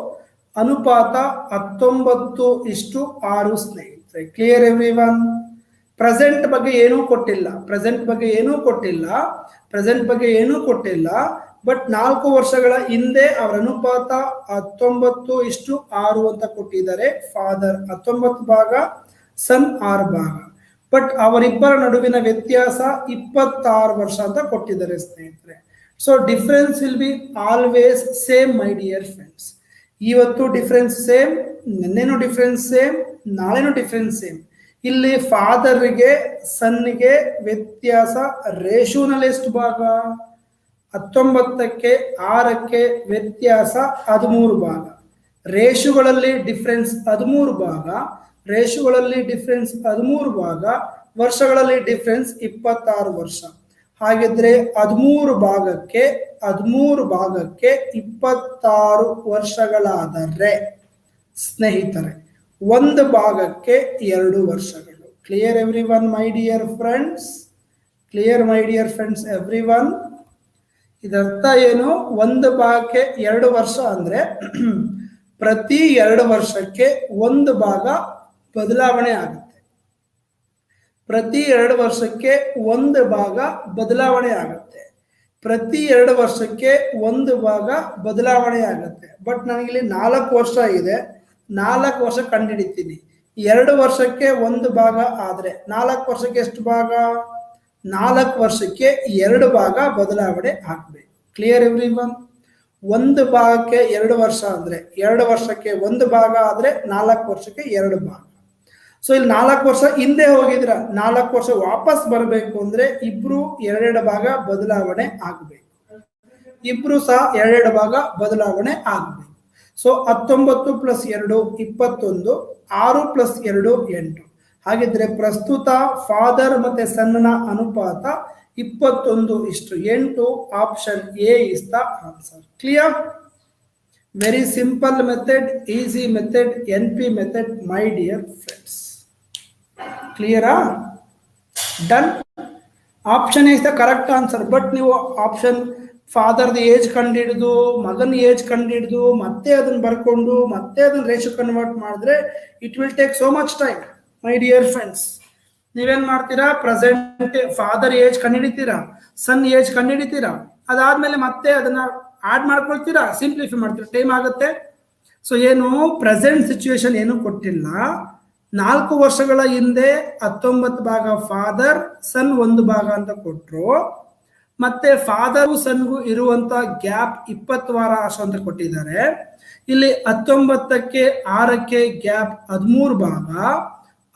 ಅನುಪಾತ 19:6 ಸ್ನೇಹಿತರೆ. Clear everyone? ಪ್ರೆಸೆಂಟ್ ಬಗ್ಗೆ ಏನೂ ಕೊಟ್ಟಿಲ್ಲ. ಬಟ್ 4 ವರ್ಷಗಳ ಹಿಂದೆ ಅವರ ಅನುಪಾತ 19:6 ಅಂತ ಕೊಟ್ಟಿದ್ದಾರೆ. ಫಾದರ್ 19 ಭಾಗ, ಸನ್ 6 ಭಾಗ. ಬಟ್ ಅವರಿಬ್ಬರ ನಡುವಿನ ವ್ಯತ್ಯಾಸ 26 ವರ್ಷ ಅಂತ ಕೊಟ್ಟಿದ್ದಾರೆ ಸ್ನೇಹಿತರೆ. So difference will be always same my dear friends. ಇವತ್ತು ಡಿಫರೆನ್ಸ್ ಸೇಮ್, ನಿನ್ನೆನೂ ಡಿಫರೆನ್ಸ್ ಸೇಮ್, ನಾಳೆನೂ ಡಿಫರೆನ್ಸ್ ಸೇಮ್. ಇಲ್ಲಿ ಫಾದರ್ಗೆ ಸನ್ನಿಗೆ ವ್ಯತ್ಯಾಸ ರೇಷೋನಲ್ಲಿ ಎಷ್ಟು ಭಾಗ? 19ಕ್ಕೆ 6ಕ್ಕೆ ವ್ಯತ್ಯಾಸ 13 ಭಾಗ. ರೇಷುಗಳಲ್ಲಿ ಡಿಫರೆನ್ಸ್ 13 ಭಾಗ, ವರ್ಷಗಳಲ್ಲಿ ಡಿಫರೆನ್ಸ್ 26 ವರ್ಷ. ಹಾಗಿದ್ರೆ 13 ಭಾಗಕ್ಕೆ 26 ವರ್ಷಗಳಾದರೆ ಸ್ನೇಹಿತರೆ, 1 ಭಾಗಕ್ಕೆ 2 ವರ್ಷಗಳು. Clear everyone my dear friends? Everyone? ಇದರ್ಥ ಏನು? 1 ಭಾಗಕ್ಕೆ 2 ವರ್ಷ ಅಂದ್ರೆ ಪ್ರತಿ 2 ವರ್ಷಕ್ಕೆ 1 ಭಾಗ ಬದಲಾವಣೆ ಆಗುತ್ತೆ. ಪ್ರತಿ 2 ವರ್ಷಕ್ಕೆ 1 ಭಾಗ ಬದಲಾವಣೆ ಆಗುತ್ತೆ. ಬಟ್ ನನಗಿಲ್ಲಿ 4 ವರ್ಷ ಇದೆ, 4 ವರ್ಷ ಕಂಡುಹಿಡಿತೀನಿ. 2 ವರ್ಷಕ್ಕೆ 1 ಭಾಗ ಆದ್ರೆ 4 ವರ್ಷಕ್ಕೆ ಎಷ್ಟು ಭಾಗ? 4 ವರ್ಷಕ್ಕೆ 2 ಭಾಗ ಬದಲಾವಣೆ ಆಗ್ಬೇಕು. Clear every one? 1 ಭಾಗಕ್ಕೆ 2 ವರ್ಷ ಅಂದ್ರೆ 2 ವರ್ಷಕ್ಕೆ 1 ಭಾಗ ಆದ್ರೆ 4 ವರ್ಷಕ್ಕೆ 2 ಭಾಗ. ಸೊ ಇಲ್ಲಿ 4 ವರ್ಷ ಹಿಂದೆ ಹೋಗಿದ್ರ, 4 ವರ್ಷ ವಾಪಸ್ ಬರಬೇಕು ಅಂದ್ರೆ ಇಬ್ರು 2 ಭಾಗ ಬದಲಾವಣೆ ಆಗ್ಬೇಕು. ಸೊ 19 + 2 21, 6 + 2 8. ಹಾಗಿದ್ರೆ ಪ್ರಸ್ತುತ ಫಾದರ್ ಮತ್ತೆ ಸನ್ನ ಅನುಪಾತ 21:8. Option A is the answer. Clear? Very simple method, easy method, NP method my dear friends. ಕ್ಲಿಯರಾ? Done. Option is the correct answer. But ನೀವು ಆಪ್ಷನ್ ಫಾದರ್ದ ಏಜ್ ಕಂಡುಹಿಡಿದು, ಮಗನ ಏಜ್ ಕಂಡುಹಿಡಿದು, ಮತ್ತೆ ಅದನ್ನ ಬರ್ಕೊಂಡು, ಮತ್ತೆ ಅದನ್ನ ರೇಷಿಯೋ ಕನ್ವರ್ಟ್ ಮಾಡಿದ್ರೆ it will take so much time my dear friends. ನೀವೇನ್ ಮಾಡ್ತೀರಾ? ಪ್ರೆಸೆಂಟ್ ಫಾದರ್ ಏಜ್ ಕಂಡುಹಿಡಿತೀರಾ, ಸನ್ ಏಜ್ ಕಂಡುಹಿಡಿತೀರಾ, ಅದಾದ್ಮೇಲೆ ಮತ್ತೆ ಅದನ್ನ ಆಡ್ ಮಾಡ್ಕೊಳ್ತೀರಾ, ಸಿಂಪ್ಲಿಫೈ ಮಾಡ್ತೀರಾ, ಟೈಮ್ ಆಗುತ್ತೆ. ಸೊ ಏನು ಪ್ರೆಸೆಂಟ್ ಸಿಚುವೇಶನ್ ಏನು ಕೊಟ್ಟಿಲ್ಲ. 4 ವರ್ಷಗಳ ಹಿಂದೆ 19 ಭಾಗ ಫಾದರ್, ಸನ್ 1 ಭಾಗ ಅಂತ ಕೊಟ್ರು. ಮತ್ತೆ ಫಾದರ್ ಸನ್ಗೂ ಇರುವಂತ ಗ್ಯಾಪ್ 20 ವಾರ ಅಷ್ಟು ಅಂತ ಕೊಟ್ಟಿದ್ದಾರೆ. ಇಲ್ಲಿ 19ಕ್ಕೆ 6ಕ್ಕೆ ಗ್ಯಾಪ್ 13 ಭಾಗ.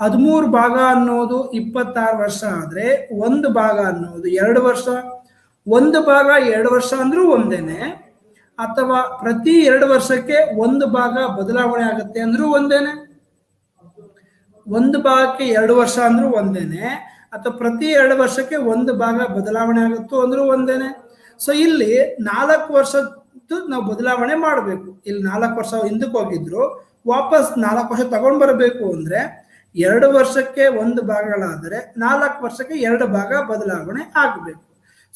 13 ಭಾಗ ಅನ್ನೋದು 26 ವರ್ಷ ಆದ್ರೆ 1 ಭಾಗ ಅನ್ನೋದು 2 ವರ್ಷ. 1 ಭಾಗ 2 ವರ್ಷ ಅಂದ್ರೂ ಒಂದೇನೆ, ಅಥವಾ ಪ್ರತಿ 2 ವರ್ಷಕ್ಕೆ 1 ಭಾಗ ಬದಲಾವಣೆ ಆಗುತ್ತೆ ಅಂದ್ರೂ ಒಂದೇನೆ. 1 ಭಾಗಕ್ಕೆ 2 ವರ್ಷ ಅಂದ್ರೂ ಒಂದೇನೆ, ಅಥವಾ ಪ್ರತಿ 2 ವರ್ಷಕ್ಕೆ 1 ಭಾಗ ಬದಲಾವಣೆ ಆಗುತ್ತೋ ಅಂದ್ರೂ ಒಂದೇನೆ. ಸೊ ಇಲ್ಲಿ 4 ವರ್ಷದ್ದು ನಾವು ಬದಲಾವಣೆ ಮಾಡಬೇಕು. ಇಲ್ಲಿ 4 ವರ್ಷ ಹಿಂದಕ್ಕೆ ಹೋಗಿದ್ರು, ವಾಪಸ್ 4 ವರ್ಷ ತಗೊಂಡ್ ಬರಬೇಕು ಅಂದ್ರೆ 2 ವರ್ಷಕ್ಕೆ 1 ಭಾಗಗಳಾದರೆ 4 ವರ್ಷಕ್ಕೆ 2 ಭಾಗ ಬದಲಾವಣೆ ಆಗಬೇಕು.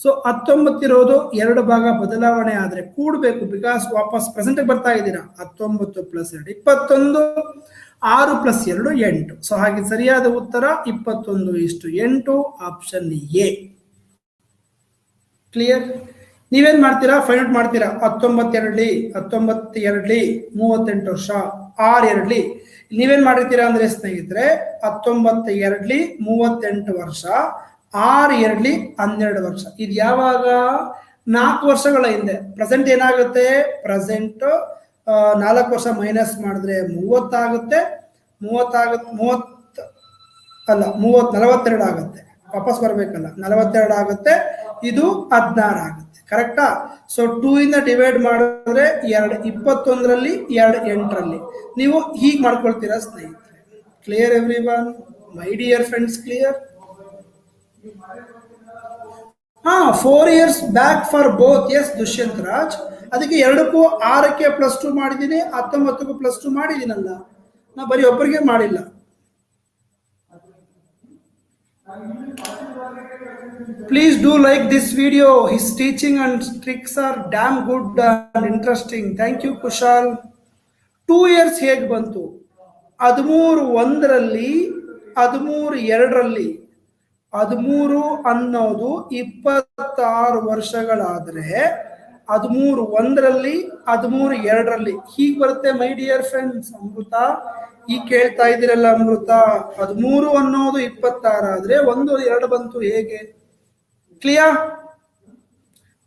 ಸೊ 19 ಇರೋದು 2 ಭಾಗ ಬದಲಾವಣೆ ಆದ್ರೆ ಕೂಡಬೇಕು, ಬಿಕಾಸ್ ವಾಪಸ್ ಪ್ರೆಸೆಂಟ್ ಬರ್ತಾ ಇದ್ದೀರಾ. 19 + 2 21, 6 + 2 8. ಸೊ ಹಾಗೆ ಸರಿಯಾದ ಉತ್ತರ 21:8, ಆಪ್ಷನ್ ಎ. ಕ್ಲಿಯರ್? ನೀವೇನ್ ಮಾಡ್ತೀರಾ? ಫೈಂಡ್ ಔಟ್ ಮಾಡ್ತೀರಾ. 19 2 38 ವರ್ಷ, 6 2 ನೀವೇನ್ ಮಾಡಿರ್ತೀರಾ ಅಂದ್ರೆ ಸ್ನೇಹಿತರೆ, 19 2 38 ವರ್ಷ, 6 2 12 ವರ್ಷ. ಇದು ಯಾವಾಗ? 4 ವರ್ಷಗಳ ಹಿಂದೆ. ಪ್ರೆಸೆಂಟ್ ಏನಾಗುತ್ತೆ? ಪ್ರೆಸೆಂಟ್ 4 ವರ್ಷ ಮೈನಸ್ ಮಾಡಿದ್ರೆ 30 ಆಗುತ್ತೆ. 42 ಆಗುತ್ತೆ. ವಾಪಸ್ ಬರ್ಬೇಕಲ್ಲ, 42 ಆಗುತ್ತೆ. ಇದು 16 ಆಗುತ್ತೆ. ಕರೆಕ್ಟಾ? ಸೊ 2 ಇಂದ ಡಿವೈಡ್ ಮಾಡಿದ್ರೆ 2 21ರಲ್ಲಿ 2 8ರಲ್ಲಿ ನೀವು ಹೀಗೆ ಮಾಡ್ಕೊಳ್ತೀರಾ ಸ್ನೇಹಿತರೆ. Clear everyone my dear friends? Clear? 4 years back for both. Yes Dushyant Raj. ಅದಕ್ಕೆ 2ಕ್ಕೂ 6ಕ್ಕೆ +2 ಮಾಡಿದ್ದೀನಿ, 19ಕ್ಕೂ +2 ಮಾಡಿದ್ದೀನಲ್ಲ. ನಾ ಬರೀ ಒಬ್ಬರಿಗೆ ಮಾಡಿಲ್ಲ. Please do like this video. His teaching and tricks are damn good and interesting. Thank you, Kushal. 2 years ಹೇಗೆ ಬಂತು? 13 13 13 ಅನ್ನೋದು 26 ವರ್ಷಗಳಾದರೆ 13 13 ಹೀಗೆ ಬರುತ್ತೆ ಮೈ ಡಿಯರ್ ಫ್ರೆಂಡ್ಸ್. ಅಮೃತ ಈಗ ಕೇಳ್ತಾ ಇದ್ದೀರಲ್ಲ ಅಮೃತ, 13 ಅನ್ನೋದು 26 ಆದ್ರೆ 1 2 ಬಂತು ಹೇಗೆ? Clear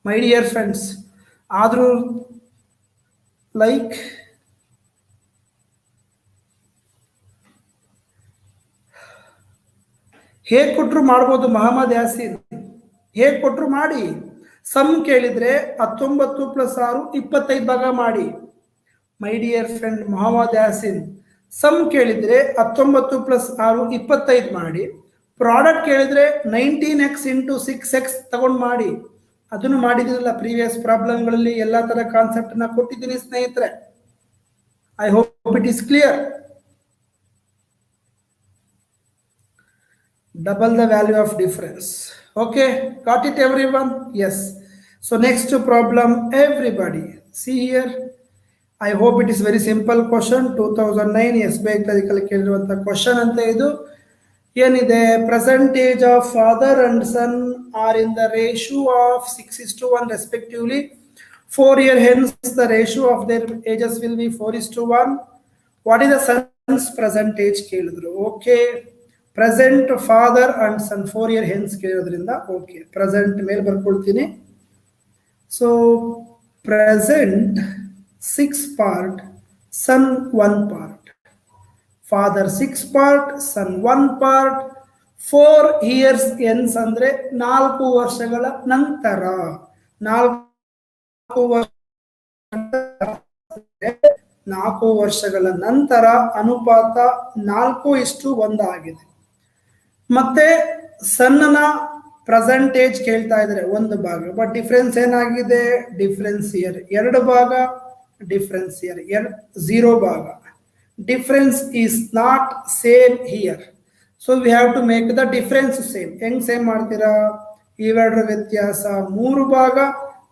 my dear friends? ಆದ್ರೂ ಲೈಕ್ ಹೇಗೆ ಕೊಟ್ಟರು ಮಾಡ್ಬೋದು ಮಹಮ್ಮದ್ ಯಾಸೀನ್, ಹೇಗೆ ಕೊಟ್ಟರು ಮಾಡಿ. ಸಮ್ ಕೇಳಿದ್ರೆ 19 + 6 25 ಭಾಗ ಮಾಡಿ. My dear friend Mohammed Yaseen, sum ಕೇಳಿದ್ರೆ 19 + 6 25 ಮಾಡಿ. ಪ್ರಾಡಕ್ಟ್ ಕೇಳಿದ್ರೆ 19x × 6x ತಗೊಂಡು ಮಾಡಿ. ಅದನ್ನು ಮಾಡಿದಿರಲ್ಲ ಪ್ರೀವಿಯಸ್ ಪ್ರಾಬ್ಲಮ್ಗಳಲ್ಲಿ ಎಲ್ಲ ತರ ಕಾನ್ಸೆಪ್ಟ್ ನ ಕೊಟ್ಟಿದ್ದೀನಿ ಸ್ನೇಹಿತರೆ. I hope it is clear. Double the value of difference. Okay, got it everyone? Yes. So next problem, everybody see here. I hope it is very simple question. 2009 SBI ಕೇಳಿರುವಂತ question ಅಂತ ಇದು. ಏನಿದೆ? percentage of father and son are in the ratio of 6:1 respectively. 4 year hence the ratio of their ages will be 4:1. What is the son's percentage ಕೇಳಿದ್ರು. Okay, present father and son 4 year hence ಕೇಳೋದ್ರಿಂದ okay present ಮೇಲೆ ಬರ್ಕೊಳ್ತೀನಿ. So present 6 part, son 1 part. Father 6 part, son 1 part. 4 years hence ಅಂದ್ರೆ 4 ವರ್ಷಗಳ ನಂತರ. 4 ವರ್ಷಗಳ ನಂತರ ಅನುಪಾತ 4:1 ಆಗಿದೆ. ಮತ್ತೆ ಸನ್ನನ ಪ್ರೆಸೆಂಟೇಜ್ ಕೇಳ್ತಾ ಇದ್ದಾರೆ 1 ಭಾಗ, ಬಟ್ ಡಿಫರೆನ್ಸ್ ಏನಾಗಿದೆ? ಡಿಫರೆನ್ಸ್ ಇಯರ್ 2 ಭಾಗ, ಡಿಫರೆನ್ಸ್ ಇಯರ್ 0 ಭಾಗ. Difference is not same here, so we have to make the difference same. ಹೆಂಗ್ ಸೇಮ್ ಮಾಡ್ತೀರಾ? ಇವೆರಡರ ವ್ಯತ್ಯಾಸ 3 ಭಾಗ,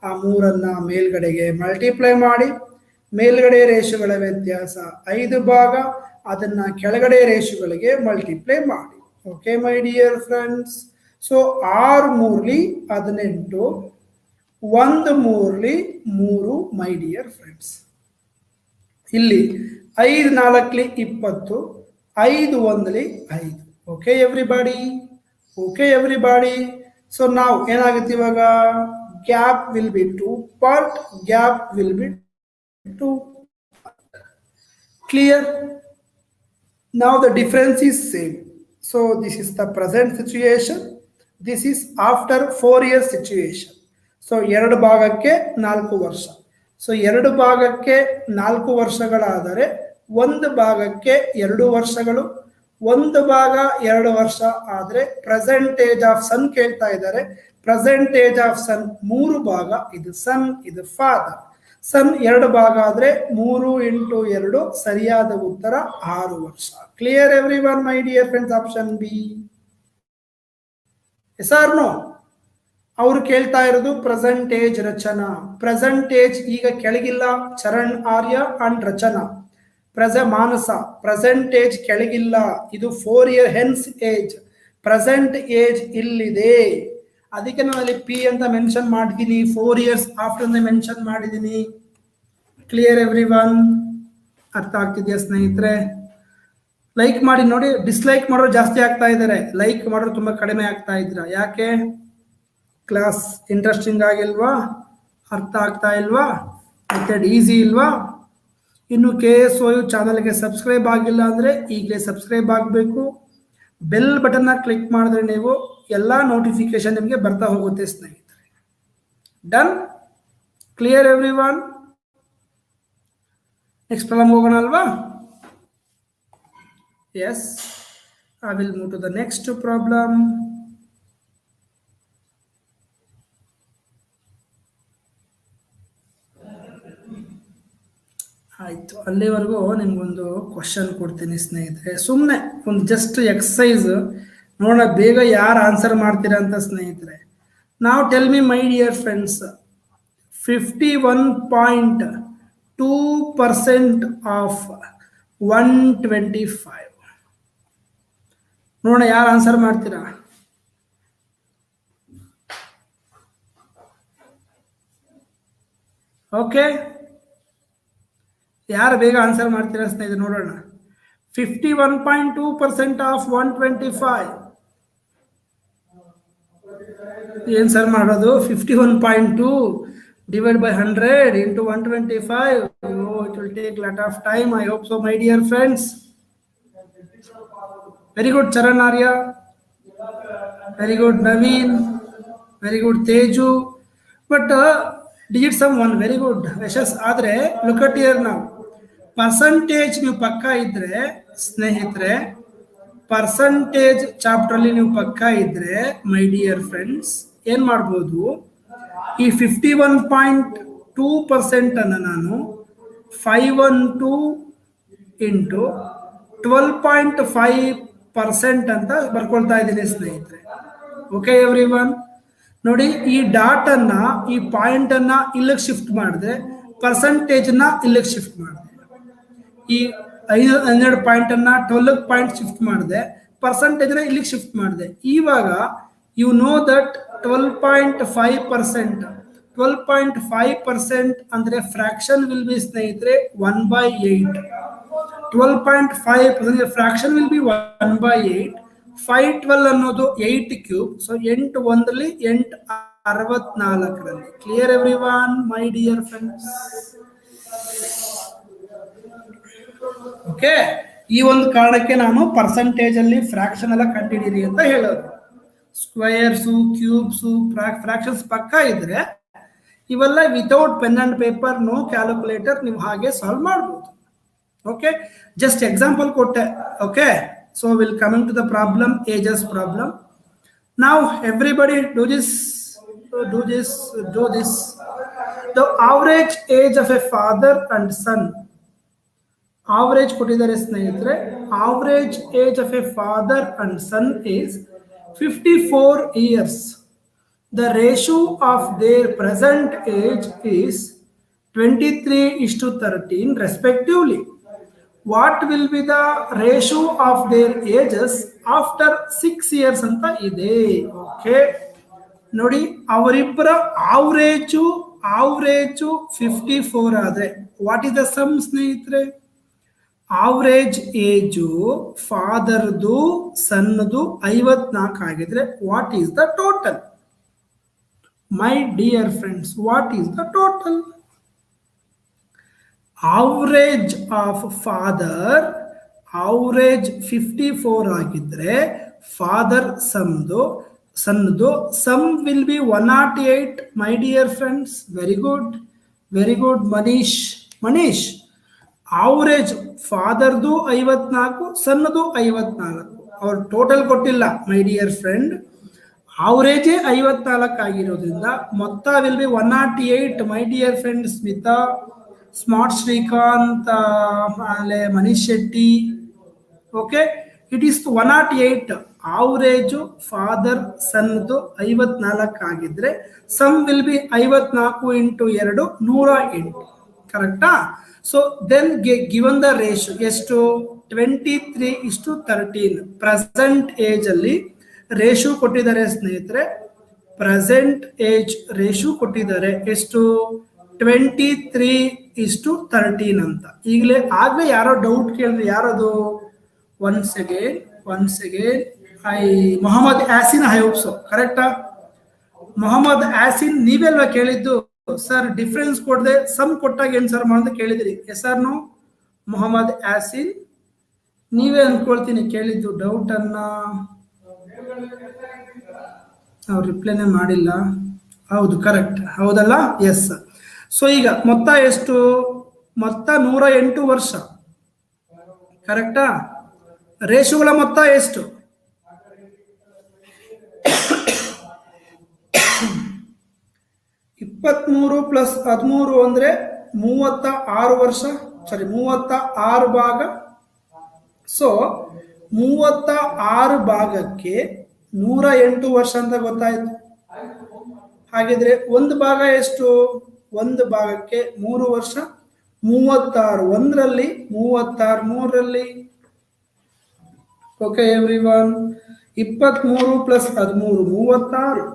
ಆ 3ಅನ್ನ ಮೇಲ್ಗಡೆಗೆ ಮಲ್ಟಿಪ್ಲೈ ಮಾಡಿ. ಮೇಲ್ಗಡೆ ರೇಷುಗಳ ವ್ಯತ್ಯಾಸ 5 ಭಾಗ, ಅದನ್ನ ಕೆಳಗಡೆ ರೇಷುಗಳಿಗೆ ಮಲ್ಟಿಪ್ಲೈ ಮಾಡಿ. Okay my dear friends? So 6 3 18, 1 3 3 my dear friends. ಇಲ್ಲಿ 5 4 20, 5 1 5. Okay everybody? Okay everybody? So ನಾವು ಏನಾಗುತ್ತೆ ಇವಾಗ? Gap will B 2 part, gap will B 2 part. Clear? Now the difference is same. So this is the present situation. This is after 4 year situation. So 2 ಭಾಗಕ್ಕೆ 4 ವರ್ಷ. So 2 ಭಾಗಕ್ಕೆ 4 ವರ್ಷಗಳಾದರೆ 1 ಭಾಗಕ್ಕೆ 2 ವರ್ಷಗಳು. 1 ಭಾಗ 2 ವರ್ಷ ಆದ್ರೆ ಪ್ರೆಸೆಂಟೇಜ್ ಆಫ್ ಸನ್ ಕೇಳ್ತಾ ಇದ್ದಾರೆ. ಪ್ರೆಸೆಂಟೇಜ್ ಆಫ್ ಸನ್ 3 ಭಾಗ. ಇದು ಸನ್, ಇದು ಫಾದರ್. ಸನ್ 2 ಭಾಗ ಆದ್ರೆ 3 × 2 ಸರಿಯಾದ ಉತ್ತರ 6 ವರ್ಷ. Clear everyone my dear friends? Option B. Yes or no? ಅವರು ಕೇಳ್ತಾ ಇರೋದು ಪ್ರೆಸೆಂಟೇಜ್ ರಚನಾ. ಪ್ರೆಸೆಂಟೇಜ್ ಈಗ ಕೆಳಗಿಲ್ಲ, ಚರಣ್ ಆರ್ಯ ಅಂಡ್ ರಚನಾ. ಮಾನಸ ಪ್ರೆಸೆಂಟೇಜ್ ಕೆಳಗಿಲ್ಲ, ಇದು 4 year hence age. Present age ಇಲ್ಲಿದೆ, ಅದಕ್ಕೆ ನಾನು ಅಲ್ಲಿ ಪಿ ಅಂತ ಮೆನ್ಷನ್ ಮಾಡಿದ್ದೀನಿ. 4 years ಆಫ್ಟರ್ ಮೆನ್ಷನ್ ಮಾಡಿದ್ದೀನಿ. Clear every one? ಅರ್ಥ ಆಗ್ತಿದೆಯಾ ಸ್ನೇಹಿತರೆ? ಲೈಕ್ ಮಾಡಿ ನೋಡಿ. ಡಿಸ್ಲೈಕ್ ಮಾಡೋರು ಜಾಸ್ತಿ ಆಗ್ತಾ ಇದ್ದಾರೆ, ಲೈಕ್ ಮಾಡೋರು ತುಂಬಾ ಕಡಿಮೆ ಆಗ್ತಾ ಇದ್ರ. ಯಾಕೆ? ಕ್ಲಾಸ್ ಇಂಟ್ರೆಸ್ಟಿಂಗ್ ಆಗಿಲ್ವಾ? ಅರ್ಥ ಆಗ್ತಾ ಇಲ್ವಾ? ಮೆಥಡ್ ಈಸಿ ಇಲ್ವಾ? ಇನ್ನು KSOU ಚಾನಲ್ಗೆ ಸಬ್ಸ್ಕ್ರೈಬ್ ಆಗಿಲ್ಲ ಅಂದ್ರೆ ಈಗಲೇ ಸಬ್ಸ್ಕ್ರೈಬ್ ಆಗಬೇಕು. ಬೆಲ್ ಬಟನ್ನ ಕ್ಲಿಕ್ ಮಾಡಿದ್ರೆ ನೀವು ಎಲ್ಲ ನೋಟಿಫಿಕೇಶನ್ ನಿಮಗೆ ಬರ್ತಾ ಹೋಗುತ್ತೆ ಸ್ನೇಹಿತರೆ. Done? Clear everyone? Next problem ಹೋಗೋಣ ಅಲ್ವಾ? Yes, I will move to the next problem. ಆಯ್ತು, ಅಲ್ಲಿವರೆಗೂ ನಿಮ್ಗೊಂದು ಕ್ವಶನ್ ಕೊಡ್ತೀನಿ ಸ್ನೇಹಿತರೆ. ಸುಮ್ಮನೆ ಒಂದು ಜಸ್ಟ್ ಎಕ್ಸಸೈಸ್ ನೋಡೋಣ ಬೇಗ ಯಾರು ಆನ್ಸರ್ ಮಾಡ್ತೀರಾ ಅಂತ ಸ್ನೇಹಿತರೆ. ನಾವು tell me my dear friends, 51.2 2% of 125. ನೋಡೋಣ ಯಾರು ಆನ್ಸರ್ ಮಾಡ್ತೀರಾ. ಓಕೆ, ಯಾರು ಬೇಗ ಆನ್ಸರ್ ಮಾಡ್ತೀರಾ ಸ್ನೇಹಿತರೆ ನೋಡೋಣ. 51.2% ಆಫ್ 125. ಏನು ಸರ್ ಮಾಡೋದು? 51.2 divided by 100 into 125. Oh, it will take a lot of time. I hope so, my dear friends. Very good, Charan Arya. Very good, Naveen. Very good, Teju. But digit sum one. Very good. Yashas Adre, look at here now. Percentage ನೀವು ಪಕ್ಕ ಇದ್ರೆ ಸ್ನೇಹಿತರೆ, percentage chapter ಅಲ್ಲಿ ನೀವು ಪಕ್ಕ ಇದ್ರೆ ಮೈ dear friends ಏನ್ ಮಾಡ್ಬೋದು, ಈ 51.2% ಅನ್ನು ನಾನು 512 ಇಂಟು 12.5% ಅಂತ ಬರ್ಕೊಳ್ತಾ ಇದ್ದೀನಿ ಸ್ನೇಹಿತರೆ. ಓಕೆ ಎವ್ರಿ ಒನ್, ನೋಡಿ ಈ ಡಾಟ್ ಅನ್ನ, ಈ ಪಾಯಿಂಟ್ ಅನ್ನ ಇಲ್ಲಿಗೆ ಶಿಫ್ಟ್ ಮಾಡಿದ್ರೆ, ಪರ್ಸಂಟೇಜ್ ನ ಇಲ್ಲಿಗೆ ಶಿಫ್ಟ್ ಮಾಡಿದೆ, ಈ 12 ಪಾಯಿಂಟ್ ಅನ್ನ 12 ಪಾಯಿಂಟ್ ಶಿಫ್ಟ್ ಮಾಡಿದೆ, ಪರ್ಸಂಟೇಜ್ ನ ಇಲ್ಲಿಗೆ ಶಿಫ್ಟ್ ಮಾಡಿದೆ. ಇವಾಗ ಯು ನೋ ದಟ್ 12.5%, 12.5% ಅಂದ್ರೆ ಫ್ರಾಕ್ಷನ್ ವಿಲ್ ಬಿ ಸ್ನೇಹಿತರೆ 1/8. 12.5% ಫ್ರಾಕ್ಷನ್ ವಿಲ್ ಬಿ 1/8. 512 ಅನ್ನೋದು 8 ಕ್ಯೂಬ್. ಸೊ 8 ಒಂದರಲ್ಲಿ 8 64ರಲ್ಲಿ. Clear everyone my dear friends? Okay, ಈ ಒಂದು ಕಾರಣಕ್ಕೆ ನಾನು ಪರ್ಸಂಟೇಜ್ ಅಲ್ಲಿ ಫ್ರಾಕ್ಷನ್ ಎಲ್ಲ ಕಂಡುಹಿಡಿಯಿರಿ ಅಂತ ಹೇಳೋದು. ಸ್ಕ್ವೇರ್ಸು, ಕ್ಯೂಬ್ಸು, ಫ್ರಾಕ್ಷನ್ಸ್ ಪಕ್ಕ ಇದ್ರೆ ಇವೆಲ್ಲ without pen and paper, no calculator, ನೀವು ಹಾಗೆ ಸಾಲ್ವ್ ಮಾಡ್ಬೋದು. ಓಕೆ, ಜಸ್ಟ್ ಎಕ್ಸಾಂಪಲ್ ಕೊಟ್ಟೆ. Okay, so will coming to the problem, ages problem. ನಾವು everybody do this. The average age of a father and son. Average ಕೊಟ್ಟಿದ್ದಾರೆ ಸ್ನೇಹಿತರೆ. Average age of a father and son is 54 years. The ratio of their present age is 23:13 respectively. What will be the ratio of their ages after 6 years ಅಂತ ಇದೆ. Okay, ನೋಡಿ ಅವರಿಬ್ಬರ average 54 ಆದ್ರೆ what is the sum ಸ್ನೇಹಿತರೆ? Average age ಫಾದರ್ದು ಸನ್ನದು 54 ಆಗಿದ್ರೆ what is the total? My dear friends, what is the total? Average of father, average 54 ಆಗಿದ್ರೆ ಫಾದರ್ ಸನ್ನದು sum will be 108. My dear friends, very good, very good Manish. Average ಫಾದರ್ದು 54, ಸನ್ನದು 54. ಅವ್ರು total ಕೊಟ್ಟಿಲ್ಲ ಮೈ ಡಿಯರ್ ಫ್ರೆಂಡ್. ಆವರೇಜೇ 54 ಆಗಿರೋದ್ರಿಂದ ಮೊತ್ತ will be 108. My dear friend Smita, smart Srikanth, ಆಮೇಲೆ Manish Shetty. Okay, it is 108. Average father ಸನ್ದು 54 ಆಗಿದ್ರೆ ಸಮ್ ವಿಲ್ ಬಿ 54 ಇಂಟು 2 108. ಕರೆಕ್ಟಾ? So then given the ratio ಎಷ್ಟು? 23:13. ಪ್ರೆಸೆಂಟ್ ಏಜ್ ಅಲ್ಲಿ ರೇಷಿಯೋ ಕೊಟ್ಟಿದ್ದಾರೆ ಸ್ನೇಹಿತರೆ. ಪ್ರೆಸೆಂಟ್ ಏಜ್ ರೇಷಿಯೋ ಕೊಟ್ಟಿದ್ದಾರೆ ಎಷ್ಟು? 23:13 ಅಂತ. ಆಗ್ಲೇ ಯಾರೋ ಡೌಟ್ ಕೇಳಿದ್ರೆ, ಯಾರದು? Once again Mohammed Yasin, I hope so. ಕರೆಕ್ಟಾ? ಮೊಹಮ್ಮದ್ ಯಾಸಿನ್, ನೀವೆಲ್ವಾ ಕೇಳಿದ್ದು? ಸರ್ ಡಿಫ್ರೆನ್ಸ್ ಕೊಡದೆ ಸಮ್ ಕೊಟ್ಟಾಗ ಏನ್ ಸರ್ ಮಾಡೋದು ಕೇಳಿದ್ರಿ. Yes or no? Mohammed Yasin, ನೀವೇ ಅನ್ಕೊಳ್ತೀನಿ ಕೇಳಿದ್ದು ಡೌಟ್ ಅನ್ನ. ಅವ್ರು ರಿಪ್ಲೈನೇ ಮಾಡಿಲ್ಲ. ಹೌದು, ಕರೆಕ್ಟ್, ಹೌದಲ್ಲ? ಎಸ್. ಸೊ ಈಗ ಮೊತ್ತ ಎಷ್ಟು? ಮೊತ್ತ 108 ವರ್ಷ. ಕರೆಕ್ಟಾ? ರೇಷುಗಳ ಮೊತ್ತ ಎಷ್ಟು? 23 + 13 ಅಂದ್ರೆ 36 ವರ್ಷ. 36 ಭಾಗ. ಸೊ 36 ಭಾಗಕ್ಕೆ 108 ವರ್ಷ ಅಂತ ಗೊತ್ತಾಯ್ತು. ಹಾಗಿದ್ರೆ ಒಂದು ಭಾಗ ಎಷ್ಟು? ಒಂದು ಭಾಗಕ್ಕೆ 3 ವರ್ಷ, 36 ಒಂದರಲ್ಲಿ, 36 ಮೂರರಲ್ಲಿ. Okay every one, 23 plus 13 36.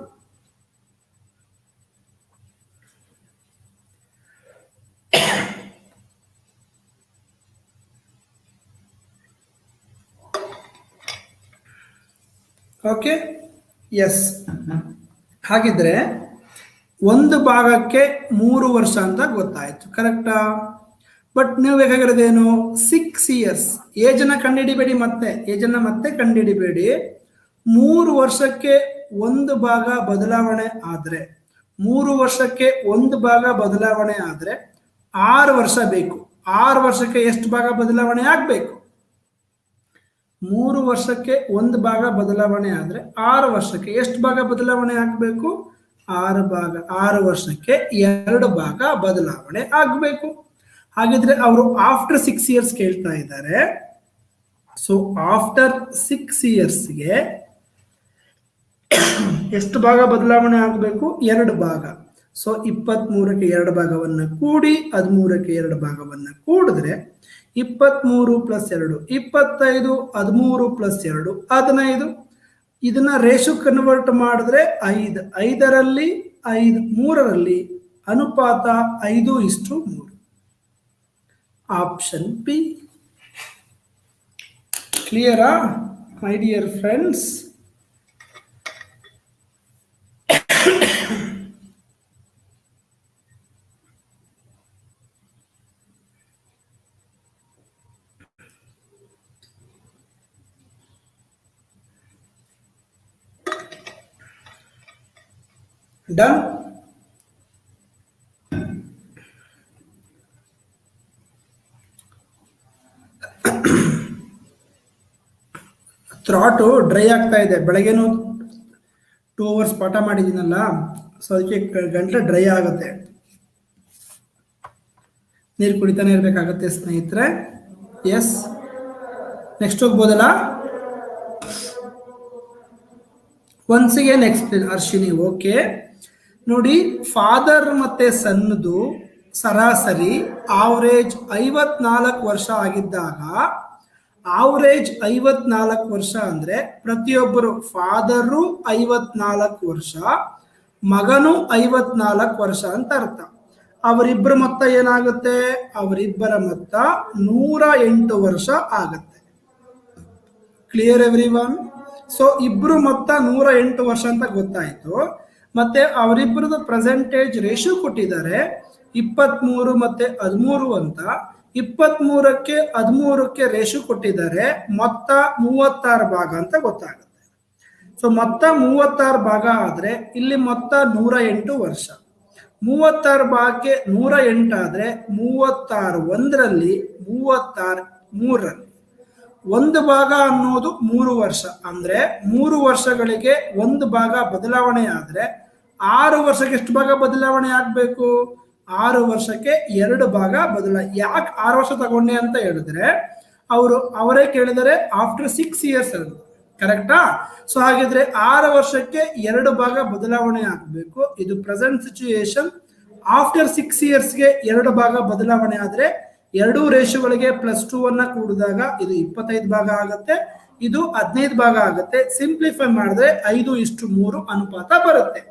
Okay yes. ಹಾಗಿದ್ರೆ ಒಂದು ಭಾಗಕ್ಕೆ 3 ವರ್ಷ ಅಂತ ಗೊತ್ತಾಯ್ತು, ಕರೆಕ್ಟಾ? ಬಟ್ ನೀವು ಬೇಕಾಗಿರೋದೇನು? 6 ಇಯರ್ಸ್. ಏಜನ್ನ ಕಂಡುಹಿಡಿಬೇಡಿ, ಏಜನ್ನ ಮತ್ತೆ ಕಂಡುಹಿಡಿಬೇಡಿ. 3 ವರ್ಷಕ್ಕೆ ಒಂದು ಭಾಗ ಬದಲಾವಣೆ ಆದ್ರೆ, 3 ವರ್ಷಕ್ಕೆ ಒಂದು ಭಾಗ ಬದಲಾವಣೆ ಆದ್ರೆ 6 ವರ್ಷ ಬೇಕು. 6 ವರ್ಷಕ್ಕೆ ಎಷ್ಟು ಭಾಗ ಬದಲಾವಣೆ ಆಗ್ಬೇಕು? 3 ವರ್ಷಕ್ಕೆ ಒಂದು ಭಾಗ ಬದಲಾವಣೆ ಆದ್ರೆ 6 ವರ್ಷಕ್ಕೆ ಎಷ್ಟು ಭಾಗ ಬದಲಾವಣೆ ಆಗ್ಬೇಕು? 6 ಭಾಗ. 6 ವರ್ಷಕ್ಕೆ 2 ಭಾಗ ಬದಲಾವಣೆ ಆಗ್ಬೇಕು. ಹಾಗಿದ್ರೆ ಅವರು ಆಫ್ಟರ್ 6 ಇಯರ್ಸ್ ಕೇಳ್ತಾ ಇದ್ದಾರೆ. ಸೊ ಆಫ್ಟರ್ 6 ಇಯರ್ಸ್ಗೆ ಎಷ್ಟು ಭಾಗ ಬದಲಾವಣೆ ಆಗಬೇಕು? 2 ಭಾಗ. ಸೊ 23ಕ್ಕೆ 2 ಭಾಗವನ್ನು ಕೂಡಿ 13ಕ್ಕೆ 2 ಭಾಗವನ್ನು ಕೂಡಿದ್ರೆ 23 ಪ್ಲಸ್ 2 25, 13 ಪ್ಲಸ್ 2 15. ಇದನ್ನ ರೇಷು ಕನ್ವರ್ಟ್ ಮಾಡಿದ್ರೆ 5, 5ರಲ್ಲಿ 5, 3ರಲ್ಲಿ ಅನುಪಾತ 5:3. Option B. ಕ್ಲಿಯರಾ my dear friends? Done. Throat dry ಆಗ್ತಾ ಇದೆ. ಬೆಳಗ್ಗೆನೂ 2 hours ಪಾಠ ಮಾಡಿದ್ದೀನಲ್ಲ, ಸೊ ಅದಕ್ಕೆ ಗಂಟೆ ಡ್ರೈ ಆಗುತ್ತೆ. ನೀರು ಕುಡಿತಾನೆ ಇರಬೇಕಾಗತ್ತೆ ಸ್ನೇಹಿತರೆ. ಎಸ್, ನೆಕ್ಸ್ಟ್ ಹೋಗ್ಬೋದಲ್ಲ? Once again explain Arshini. Okay ನೋಡಿ, ಫಾದರ್ ಮತ್ತೆ ಸನ್ದು ಸರಾಸರಿ ಆವರೇಜ್ 54 ವರ್ಷ ಆಗಿದ್ದಾಗ, ಆವರೇಜ್ 54 ವರ್ಷ ಅಂದ್ರೆ ಪ್ರತಿಯೊಬ್ಬರು ಫಾದರು 54 ವರ್ಷ, ಮಗನು 54 ವರ್ಷ ಅಂತ ಅರ್ಥ. ಅವರಿಬ್ಬರ ಮೊತ್ತ ಏನಾಗುತ್ತೆ? ಅವರಿಬ್ಬರ ಮೊತ್ತ 108 ವರ್ಷ ಆಗತ್ತೆ. Clear every one? ಸೊ ಇಬ್ರು ಮೊತ್ತ 108 ವರ್ಷ ಅಂತ ಗೊತ್ತಾಯ್ತು. ಮತ್ತೆ ಅವರಿಬ್ಬರದು ಪ್ರೆಸೆಂಟೇಜ್ ರೇಷಿಯೋ ಕೊಟ್ಟಿದ್ದಾರೆ 23 ಮತ್ತೆ 13 ಅಂತ. 23ಕ್ಕೆ 13ಕ್ಕೆ ರೇಷಿಯೋ ಕೊಟ್ಟಿದ್ದಾರೆ, ಮೊತ್ತ 36 ಭಾಗ ಅಂತ ಗೊತ್ತಾಗುತ್ತೆ. ಸೊ ಮೊತ್ತ 36 ಭಾಗ ಆದ್ರೆ ಇಲ್ಲಿ ಮೊತ್ತ 108 ವರ್ಷ. 36 ಭಾಗಕ್ಕೆ 108 ಆದ್ರೆ 36 ಒಂದರಲ್ಲಿ, 36 ಮೂರರಲ್ಲಿ. ಒಂದು ಭಾಗ ಅನ್ನೋದು 3 ವರ್ಷ. ಅಂದ್ರೆ 3 ವರ್ಷಗಳಿಗೆ ಒಂದು ಭಾಗ ಬದಲಾವಣೆ ಆದ್ರೆ 6 ವರ್ಷಕ್ಕೆ ಎಷ್ಟು ಭಾಗ ಬದಲಾವಣೆ ಆಗ್ಬೇಕು? 6 ವರ್ಷಕ್ಕೆ 2 ಭಾಗ ಯಾಕೆ 6 ವರ್ಷ ತಗೊಂಡೆ ಅಂತ ಹೇಳಿದ್ರೆ ಅವರೇ ಕೇಳಿದರೆ ಆಫ್ಟರ್ 6 ಇಯರ್ಸ್ ಅಂತ, ಕರೆಕ್ಟಾ? ಸೊ ಹಾಗಿದ್ರೆ 6 ವರ್ಷಕ್ಕೆ 2 ಭಾಗ ಬದಲಾವಣೆ ಆಗಬೇಕು. ಇದು ಪ್ರೆಸೆಂಟ್ ಸಿಚುಯೇಷನ್. ಆಫ್ಟರ್ 6 ಇಯರ್ಸ್ಗೆ 2 ಭಾಗ ಬದಲಾವಣೆ ಆದ್ರೆ 2 ರೇಷಿಯೋಗಳಿಗೆ +2 ಅನ್ನ ಕೂಡಿದಾಗ ಇದು 25 ಭಾಗ ಆಗುತ್ತೆ, ಇದು 15 ಭಾಗ ಆಗುತ್ತೆ. ಸಿಂಪ್ಲಿಫೈ ಮಾಡಿದ್ರೆ 5:3 ಅನುಪಾತ ಬರುತ್ತೆ.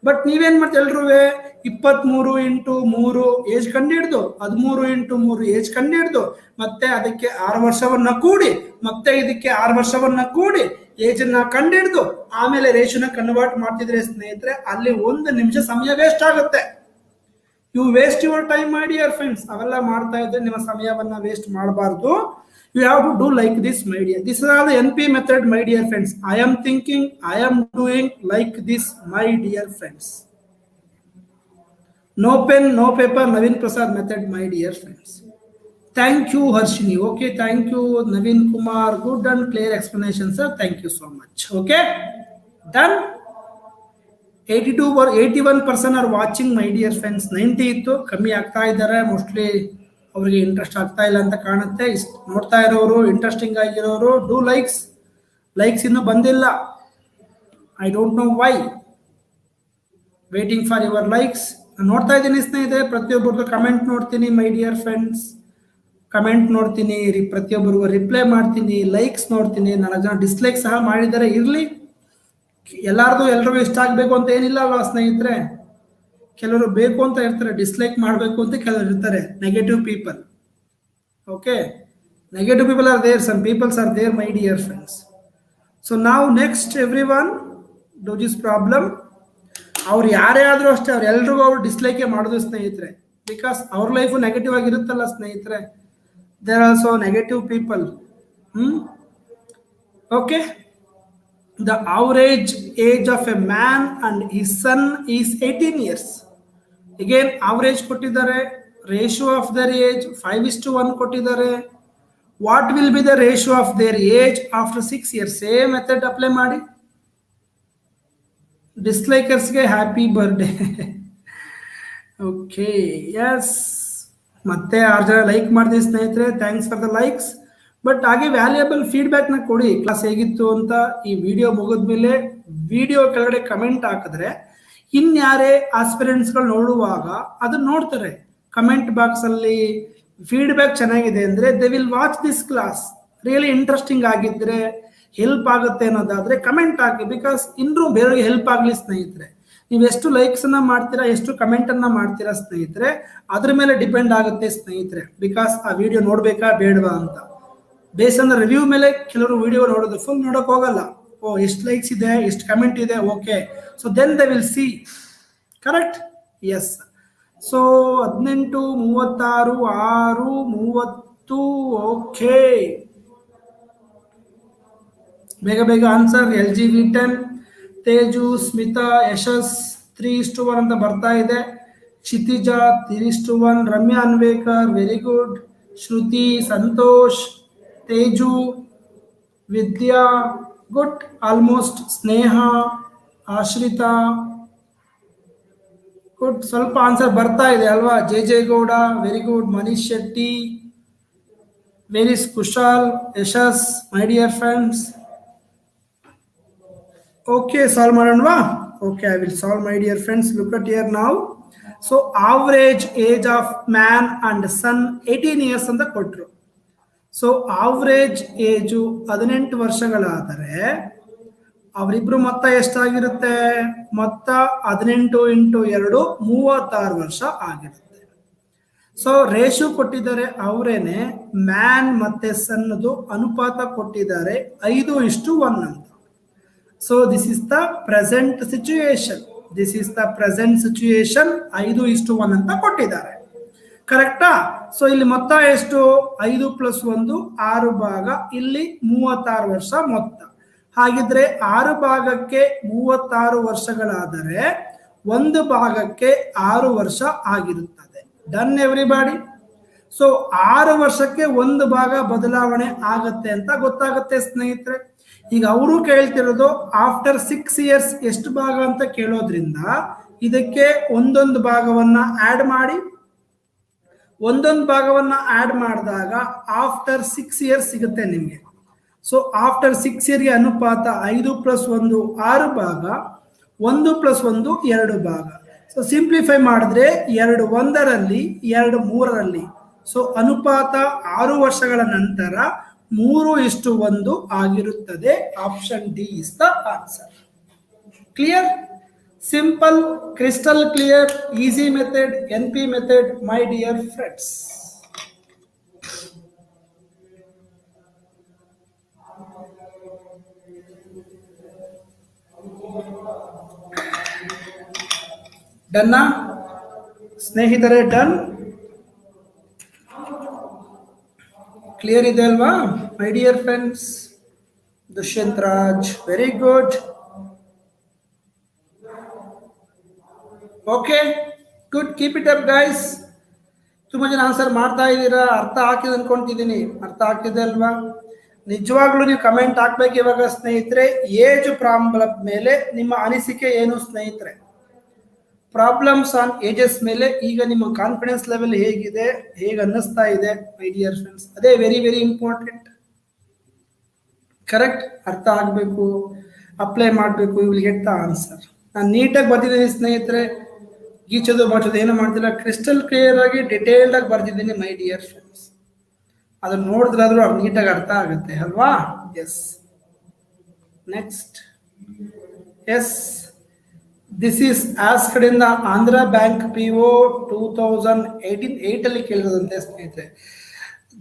ಬಟ್ ನೀವೇನ್ ಮಾಡ್ತೀವಿ ಎಲ್ರೂ? 23 × 3 ಏಜ್ ಕಂಡುಹಿಡ್ದು, 13 × 3 ಏಜ್ ಕಂಡುಹಿಡ್ದು, ಮತ್ತೆ ಅದಕ್ಕೆ 6 ವರ್ಷವನ್ನ ಕೂಡಿ, ಮತ್ತೆ ಇದಕ್ಕೆ 6 ವರ್ಷವನ್ನ ಕೂಡಿ ಏಜ್ ಅನ್ನ ಕಂಡುಹಿಡ್ದು ಆಮೇಲೆ ರೇಷಿಯೋನ ಕನ್ವರ್ಟ್ ಮಾಡ್ತಿದ್ರೆ ಸ್ನೇಹಿತರೆ, ಅಲ್ಲಿ 1 ನಿಮಿಷ ಸಮಯ ವೇಸ್ಟ್ ಆಗುತ್ತೆ. You waste your time my dear friends. ಅವೆಲ್ಲ ಮಾಡ್ತಾ ಇದ್ರೆ ನಿಮ್ಮ ಸಮಯವನ್ನ ವೇಸ್ಟ್ ಮಾಡಬಾರ್ದು. You have to do like this, my dear. This is all the NP method, my dear friends. I am thinking, I am doing like this, my dear friends. No pen, no paper, Naveen Prasad method, my dear friends. Thank you, Harshini. Okay, thank you, Naveen Kumar. Good and clear explanation, sir. Thank you so much. Okay, done. 82 or 81% are watching, my dear friends. 90 ಇತ್ತು, ಕಮ್ಮಿ ಆಗ್ತಾ ಇದ್ದಾರೆ. Mostly ಅವರಿಗೆ interest ಆಗ್ತಾ ಇಲ್ಲ ಅಂತ ಕಾಣುತ್ತೆ. ನೋಡ್ತಾ ಇರೋರು, ಇಂಟ್ರೆಸ್ಟಿಂಗ್ ಆಗಿರೋರು ಡೂ ಲೈಕ್ಸ್ ಇನ್ನೂ ಬಂದಿಲ್ಲ. I don't know why. Waiting for your likes. ನೋಡ್ತಾ ಇದ್ದೀನಿ ಸ್ನೇಹಿತರೆ, ಪ್ರತಿಯೊಬ್ಬರದ್ದು ಕಮೆಂಟ್ ನೋಡ್ತೀನಿ ಮೈ ಡಿಯರ್ ಫ್ರೆಂಡ್ಸ್. ಕಮೆಂಟ್ ನೋಡ್ತೀನಿ, ಪ್ರತಿಯೊಬ್ಬರಿಗೂ ರಿಪ್ಲೈ ಮಾಡ್ತೀನಿ, ಲೈಕ್ಸ್ ನೋಡ್ತೀನಿ. 4 ಜನ ಡಿಸ್ಲೈಕ್ ಸಹ ಮಾಡಿದ್ದಾರೆ. ಇರಲಿ, ಎಲ್ರಿಗೂ ಇಷ್ಟ ಆಗಬೇಕು ಅಂತ ಏನಿಲ್ಲ ಅಲ್ವಾ ಸ್ನೇಹಿತರೆ. ಕೆಲವರು ಬೇಕು ಅಂತ ಇರ್ತಾರೆ, ಡಿಸ್ಲೈಕ್ ಮಾಡಬೇಕು ಅಂತ ಕೆಲವರು ಇರ್ತಾರೆ, negative people. Okay, negative people are there, some peoples are there my dear friends. So ನಾವು next everyone do this problem. ಅವ್ರು ಯಾರೇ ಆದರೂ ಅಷ್ಟೇ, ಎಲ್ರಿಗೂ ಅವ್ರು ಡಿಸ್ಲೈಕೆ ಮಾಡೋದು ಸ್ನೇಹಿತರೆ. ಬಿಕಾಸ್ ಅವ್ರ ಲೈಫು ನೆಗೆಟಿವ್ ಆಗಿರುತ್ತಲ್ಲ ಸ್ನೇಹಿತರೆ. There also negative people. Okay, the average age of a man and his son is 18 years. Again average ಕೊಟ್ಟಿದ್ದಾರೆ, ರೇಷಿಯೋ ಆಫ್ ದರ್ ಏಜ್ 5:1 ಕೊಟ್ಟಿದ್ದಾರೆ. What will be the ratio of their age after 6 years? Same method apply ಮಾಡಿ. ಡಿಸ್ಲೈಕರ್ಸ್ಗೆ happy birthday. Okay, yes, ಮತ್ತೆ 6 ಜನ like ಮಾಡಿದೆ ಸ್ನೇಹಿತರೆ, thanks for the likes. But ಹಾಗೆ valuable ಫೀಡ್ಬ್ಯಾಕ್ನ ಕೊಡಿ, ಕ್ಲಾಸ್ ಹೇಗಿತ್ತು ಅಂತ. ಈ ವಿಡಿಯೋ ಮುಗಿದ್ಮೇಲೆ ವಿಡಿಯೋ ಕೆಳಗಡೆ ಕಮೆಂಟ್ ಹಾಕಿದ್ರೆ ಇನ್ಯಾರೇ ಆಸ್ಪಿರೆಂಟ್ಸ್ಗಳು ನೋಡುವಾಗ ಅದನ್ನ ನೋಡ್ತಾರೆ. ಕಮೆಂಟ್ ಬಾಕ್ಸ್ ಅಲ್ಲಿ ಫೀಡ್ಬ್ಯಾಕ್ ಚೆನ್ನಾಗಿದೆ ಅಂದ್ರೆ they will watch this class. Really interesting ಆಗಿದ್ರೆ, ಹೆಲ್ಪ್ ಆಗುತ್ತೆ ಅನ್ನೋದಾದ್ರೆ ಕಮೆಂಟ್ ಹಾಕಿ. ಬಿಕಾಸ್ ಇನ್ನೂ ಬೇರೆಯವ್ರಿಗೆ ಹೆಲ್ಪ್ ಆಗಲಿ ಸ್ನೇಹಿತರೆ. ನೀವು ಎಷ್ಟು ಲೈಕ್ಸ್ ಅನ್ನ ಮಾಡ್ತೀರಾ, ಎಷ್ಟು ಕಮೆಂಟ್ ಅನ್ನ ಮಾಡ್ತೀರಾ ಸ್ನೇಹಿತರೆ, ಅದ್ರ ಮೇಲೆ ಡಿಪೆಂಡ್ ಆಗುತ್ತೆ ಸ್ನೇಹಿತರೆ. ಬಿಕಾಸ್ ಆ ವಿಡಿಯೋ ನೋಡ್ಬೇಕಾ ಬೇಡವಾ ಅಂತ ಬೇಸ್ ಅಂದ್ರೆ ರಿವ್ಯೂ ಮೇಲೆ ಕೆಲವರು ವಿಡಿಯೋ ನೋಡೋದು, ಫುಲ್ ನೋಡಕ್ ಹೋಗಲ್ಲ. ಓ, ಎಷ್ಟು ಲೈಕ್ಸ್ ಇದೆ, ಎಷ್ಟು ಕಮೆಂಟ್ ಇದೆ, okay, so then they will see. Correct? Yes. So 18, 36, 6, 30. Okay, ಬೇಗ ಬೇಗ ಆನ್ಸರ್. LGV10, ತೇಜು, ಸ್ಮಿತಾ, ಯಶಸ್ 3:1 ಅಂತ ಬರ್ತಾ ಇದೆ. Kshitija 3:1, Ramya Anvekar very good, Shruti, Santosh, Teju, Vidya good, almost. Sneha, Ashrita good, ಸ್ವಲ್ಪ ಆನ್ಸರ್ ಬರ್ತಾ ಇದೆ ಅಲ್ವಾ. J Gowda very good, Manish Shetty very Kushal, Yashas my dear friends. Okay, solve ಮಾಡೋಣವಾ? Okay, I will solve my dear friends. Look at here now. So average age of man and son 18 years ಅಂತ ಕೊಟ್ರು. So average age 18 ವರ್ಷಗಳಾದರೆ ಅವರಿಬ್ರು ಮೊತ್ತ ಎಷ್ಟಾಗಿರುತ್ತೆ? ಮೊತ್ತ 18 × 2 36 ವರ್ಷ ಆಗಿರುತ್ತೆ. So ratio ಕೊಟ್ಟಿದ್ದಾರೆ ಅವರೇನೆ, man ಮತ್ತೆ ಸನ್ನದು ಅನುಪಾತ ಕೊಟ್ಟಿದ್ದಾರೆ 5:1 ಅಂತ. So this is the present situation. 5:1 ಅಂತ ಕೊಟ್ಟಿದ್ದಾರೆ. ಕರೆಕ್ಟಾ? ಸೊ ಇಲ್ಲಿ ಮೊತ್ತ ಎಷ್ಟು? 5 + 1 6 ಭಾಗ, ಇಲ್ಲಿ 36 ವರ್ಷ ಮೊತ್ತ. ಹಾಗಿದ್ರೆ 6 ಭಾಗಕ್ಕೆ 36 ವರ್ಷಗಳಾದರೆ 1 ಭಾಗಕ್ಕೆ 6 ವರ್ಷ ಆಗಿರುತ್ತದೆ. Done everybody? ಸೊ 6 ವರ್ಷಕ್ಕೆ 1 ಭಾಗ ಬದಲಾವಣೆ ಆಗತ್ತೆ ಅಂತ ಗೊತ್ತಾಗುತ್ತೆ ಸ್ನೇಹಿತರೆ. ಈಗ ಅವರು ಕೇಳ್ತಿರೋದು ಆಫ್ಟರ್ 6 years ಎಷ್ಟು ಭಾಗ ಅಂತ ಕೇಳೋದ್ರಿಂದ ಇದಕ್ಕೆ ಒಂದೊಂದು ಭಾಗವನ್ನ ಆಡ್ ಮಾಡಿ. ಒಂದೊಂದು ಭಾಗವನ್ನ ಆಡ್ ಮಾಡಿದಾಗ ಆಫ್ಟರ್ 6 years ಸಿಗುತ್ತೆ ನಿಮಗೆ. ಸೊ ಆಫ್ಟರ್ 6 yearಗೆ ಅನುಪಾತ 5 + 1 6 ಭಾಗ, 1 + 1 2 ಭಾಗ. ಸೊ ಸಿಂಪ್ಲಿಫೈ ಮಾಡಿದ್ರೆ 2 1ರಲ್ಲಿ, 2 3ರಲ್ಲಿ. ಸೊ ಅನುಪಾತ 6 ವರ್ಷಗಳ ನಂತರ 3:1 ಆಗಿರುತ್ತದೆ. Option D is the answer. Clear? Simple, crystal clear, easy method, NP method my dear friends. ಡನ್ನಾ ಸ್ನೇಹಿತರೆ? ಡನ್, ಕ್ಲಿಯರ್ ಇದೆ ಅಲ್ವಾ my dear friends? Dushyant Raj very good. Okay, good, keep it up guys. ತುಂಬಾ ಜನ ಆನ್ಸರ್ ಮಾಡ್ತಾ ಇದ್ದೀರಾ, ಅರ್ಥ ಆಗ್ತಿದೆ ಅನ್ಕೊಂತಿದ್ದೀನಿ. ಅರ್ಥ ಆಗ್ತಿದೆ ಅಲ್ವಾ? ನಿಜವಾಗ್ಲೂ ನೀವು ಕಮೆಂಟ್ ಹಾಕ್ಬೇಕು ಇವಾಗ ಸ್ನೇಹಿತರೆ. ಏಜ್ ಪ್ರಾಬ್ಲಮ್ ಮೇಲೆ ನಿಮ್ಮ ಅನಿಸಿಕೆ ಏನು ಸ್ನೇಹಿತರೆ? ಪ್ರಾಬ್ಲಮ್ಸ್ ಆನ್ ಏಜಸ್ ಮೇಲೆ ಈಗ ನಿಮ್ಮ ಕಾನ್ಫಿಡೆನ್ಸ್ ಲೆವೆಲ್ ಹೇಗಿದೆ, ಹೇಗೆ ಅನ್ನಿಸ್ತಾ ಇದೆ ಮೈ ಡಿಯರ್ ಫ್ರೆಂಡ್ಸ್? ಅದೇ ವೆರಿ ವೆರಿ ಇಂಪಾರ್ಟೆಂಟ್. ಕರೆಕ್ಟ್? ಅರ್ಥ ಆಗಬೇಕು, ಅಪ್ಲೈ ಮಾಡಬೇಕು, you will get the answer. ನಾನು ನೀಟಾಗಿ ಬರ್ತಿದ್ದೀನಿ ಸ್ನೇಹಿತರೆ. ಗೀಚೋದು ಬಾಚೋದು ಏನು ಮಾಡ್ತಿಲ್ಲ, ಕ್ರಿಸ್ಟಲ್ ಕ್ಲಿಯರ್ ಆಗಿ ಡಿಟೇಲ್ಡ್ ಆಗಿ ಬರ್ದಿದ್ದೀನಿ ಮೈ ಡಿಯರ್ ಫ್ರೆಂಡ್ಸ್. ಅದನ್ನ ನೋಡಿದ್ರಾದ್ರೂ ಅವ್ರು ನೀಟಾಗಿ ಅರ್ಥ ಆಗುತ್ತೆ ಅಲ್ವಾ? Yes. Next, yes, this is asked in the Andhra bank PO 2018 ಅಲ್ಲಿ ಕೇಳಿರೋದಂತೆ ಸ್ನೇಹಿತರೆ.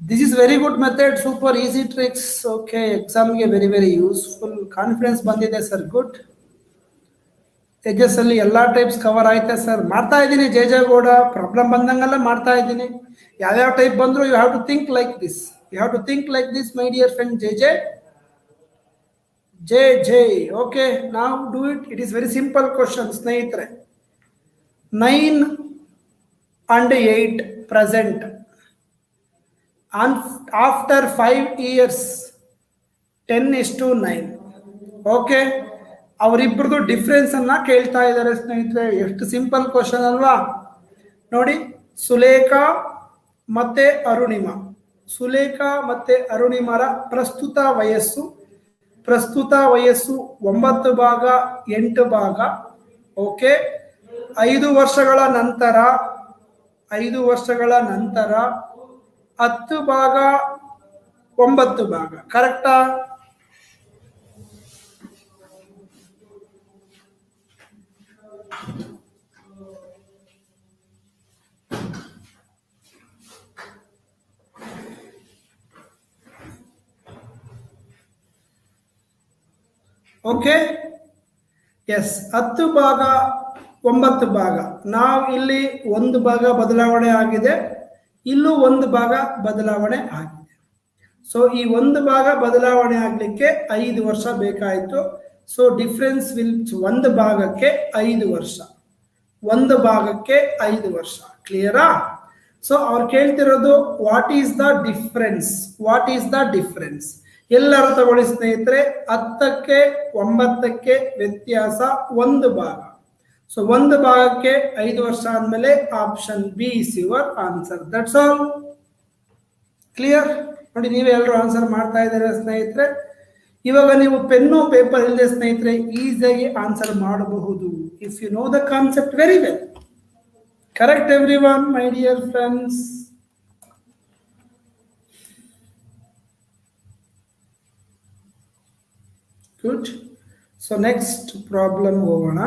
This is very good method, super easy tricks. Okay, ಎಕ್ಸಾಮ್ಗೆ ವೆರಿ ವೆರಿ ಯೂಸ್ಫುಲ್. ಕಾನ್ಫಿಡೆನ್ಸ್ ಬಂದಿದೆ ಸರ್, ಗುಡ್. ಎಜಸ್ ಅಲ್ಲಿ ಎಲ್ಲಾ ಟೈಪ್ಸ್ ಕವರ್ ಆಯ್ತಾ ಸರ್? ಮಾಡ್ತಾ ಇದ್ದೀನಿ ಜಯಗೌಡ, ಪ್ರಾಬ್ಲಮ್ ಬಂದಂಗೆಲ್ಲ ಮಾಡ್ತಾ ಇದ್ದೀನಿ. ಯಾವ್ಯಾವ ಟೈಪ್ ಬಂದ್ರು you have to think like this, you have to think like this my dear friend. J. Okay, ನಾವು do it. It is very simple question ಸ್ನೇಹಿತರೆ. 9 and 8 ಪ್ರೆಸೆಂಟ್ after 5 years 10:9. ಓಕೆ, ಅವರಿಬ್ಬರದು ಡಿಫ್ರೆನ್ಸ್ ಅನ್ನ ಕೇಳ್ತಾ ಇದ್ದಾರೆ ಸ್ನೇಹಿತರೆ. ಎಷ್ಟು ಸಿಂಪಲ್ ಕ್ವಶನ್ ಅಲ್ವಾ? ನೋಡಿ, ಸುಲೇಖಾ ಮತ್ತೆ ಅರುಣಿಮಾ, ಸುಲೇಖಾ ಮತ್ತೆ ಅರುಣಿಮರ ಪ್ರಸ್ತುತ ವಯಸ್ಸು 9 ಭಾಗ 8 ಭಾಗ. ಓಕೆ, 5 ವರ್ಷಗಳ ನಂತರ 10 ಭಾಗ 9 ಭಾಗ. ಕರೆಕ್ಟಾ? Okay, S. 10 ಭಾಗ 9 ಭಾಗ. ನಾವು ಇಲ್ಲಿ 1 ಭಾಗ ಬದಲಾವಣೆ ಆಗಿದೆ, ಇಲ್ಲೂ 1 ಭಾಗ ಬದಲಾವಣೆ ಆಗಿದೆ. ಸೊ ಈ 1 ಭಾಗ ಬದಲಾವಣೆ ಆಗ್ಲಿಕ್ಕೆ 5 ವರ್ಷ ಬೇಕಾಯಿತು. ಸೊ ಡಿಫ್ರೆನ್ಸ್ ವಿಲ್ 1 ಭಾಗಕ್ಕೆ 5 ವರ್ಷ, 1 ಭಾಗಕ್ಕೆ 5 ವರ್ಷ. ಕ್ಲಿಯರಾ? ಸೊ ಅವ್ರು ಕೇಳ್ತಿರೋದು what is the difference, what is the difference. ಎಲ್ಲರೂ ತಗೊಳ್ಳಿ ಸ್ನೇಹಿತರೆ, 10ಕ್ಕೆ 9ಕ್ಕೆ ವ್ಯತ್ಯಾಸ 1 ಭಾಗ. ಸೊ 1 ಭಾಗಕ್ಕೆ 5 ವರ್ಷ ಅಂದಮೇಲೆ option B is your answer. That's all. Clear? ನೋಡಿ, ನೀವೇ ಎಲ್ಲರೂ ಆನ್ಸರ್ ಮಾಡ್ತಾ ಇದ್ದಾರೆ ಸ್ನೇಹಿತರೆ. ಇವಾಗ ನೀವು ಪೆನ್ನು ಪೇಪರ್ ಇಲ್ಲದೆ ಸ್ನೇಹಿತರೆ ಈಸಿಯಾಗಿ ಆನ್ಸರ್ ಮಾಡಬಹುದು if you know the concept very well. Correct everyone my dear friends? Good. So next problem ಹೋಗೋಣ.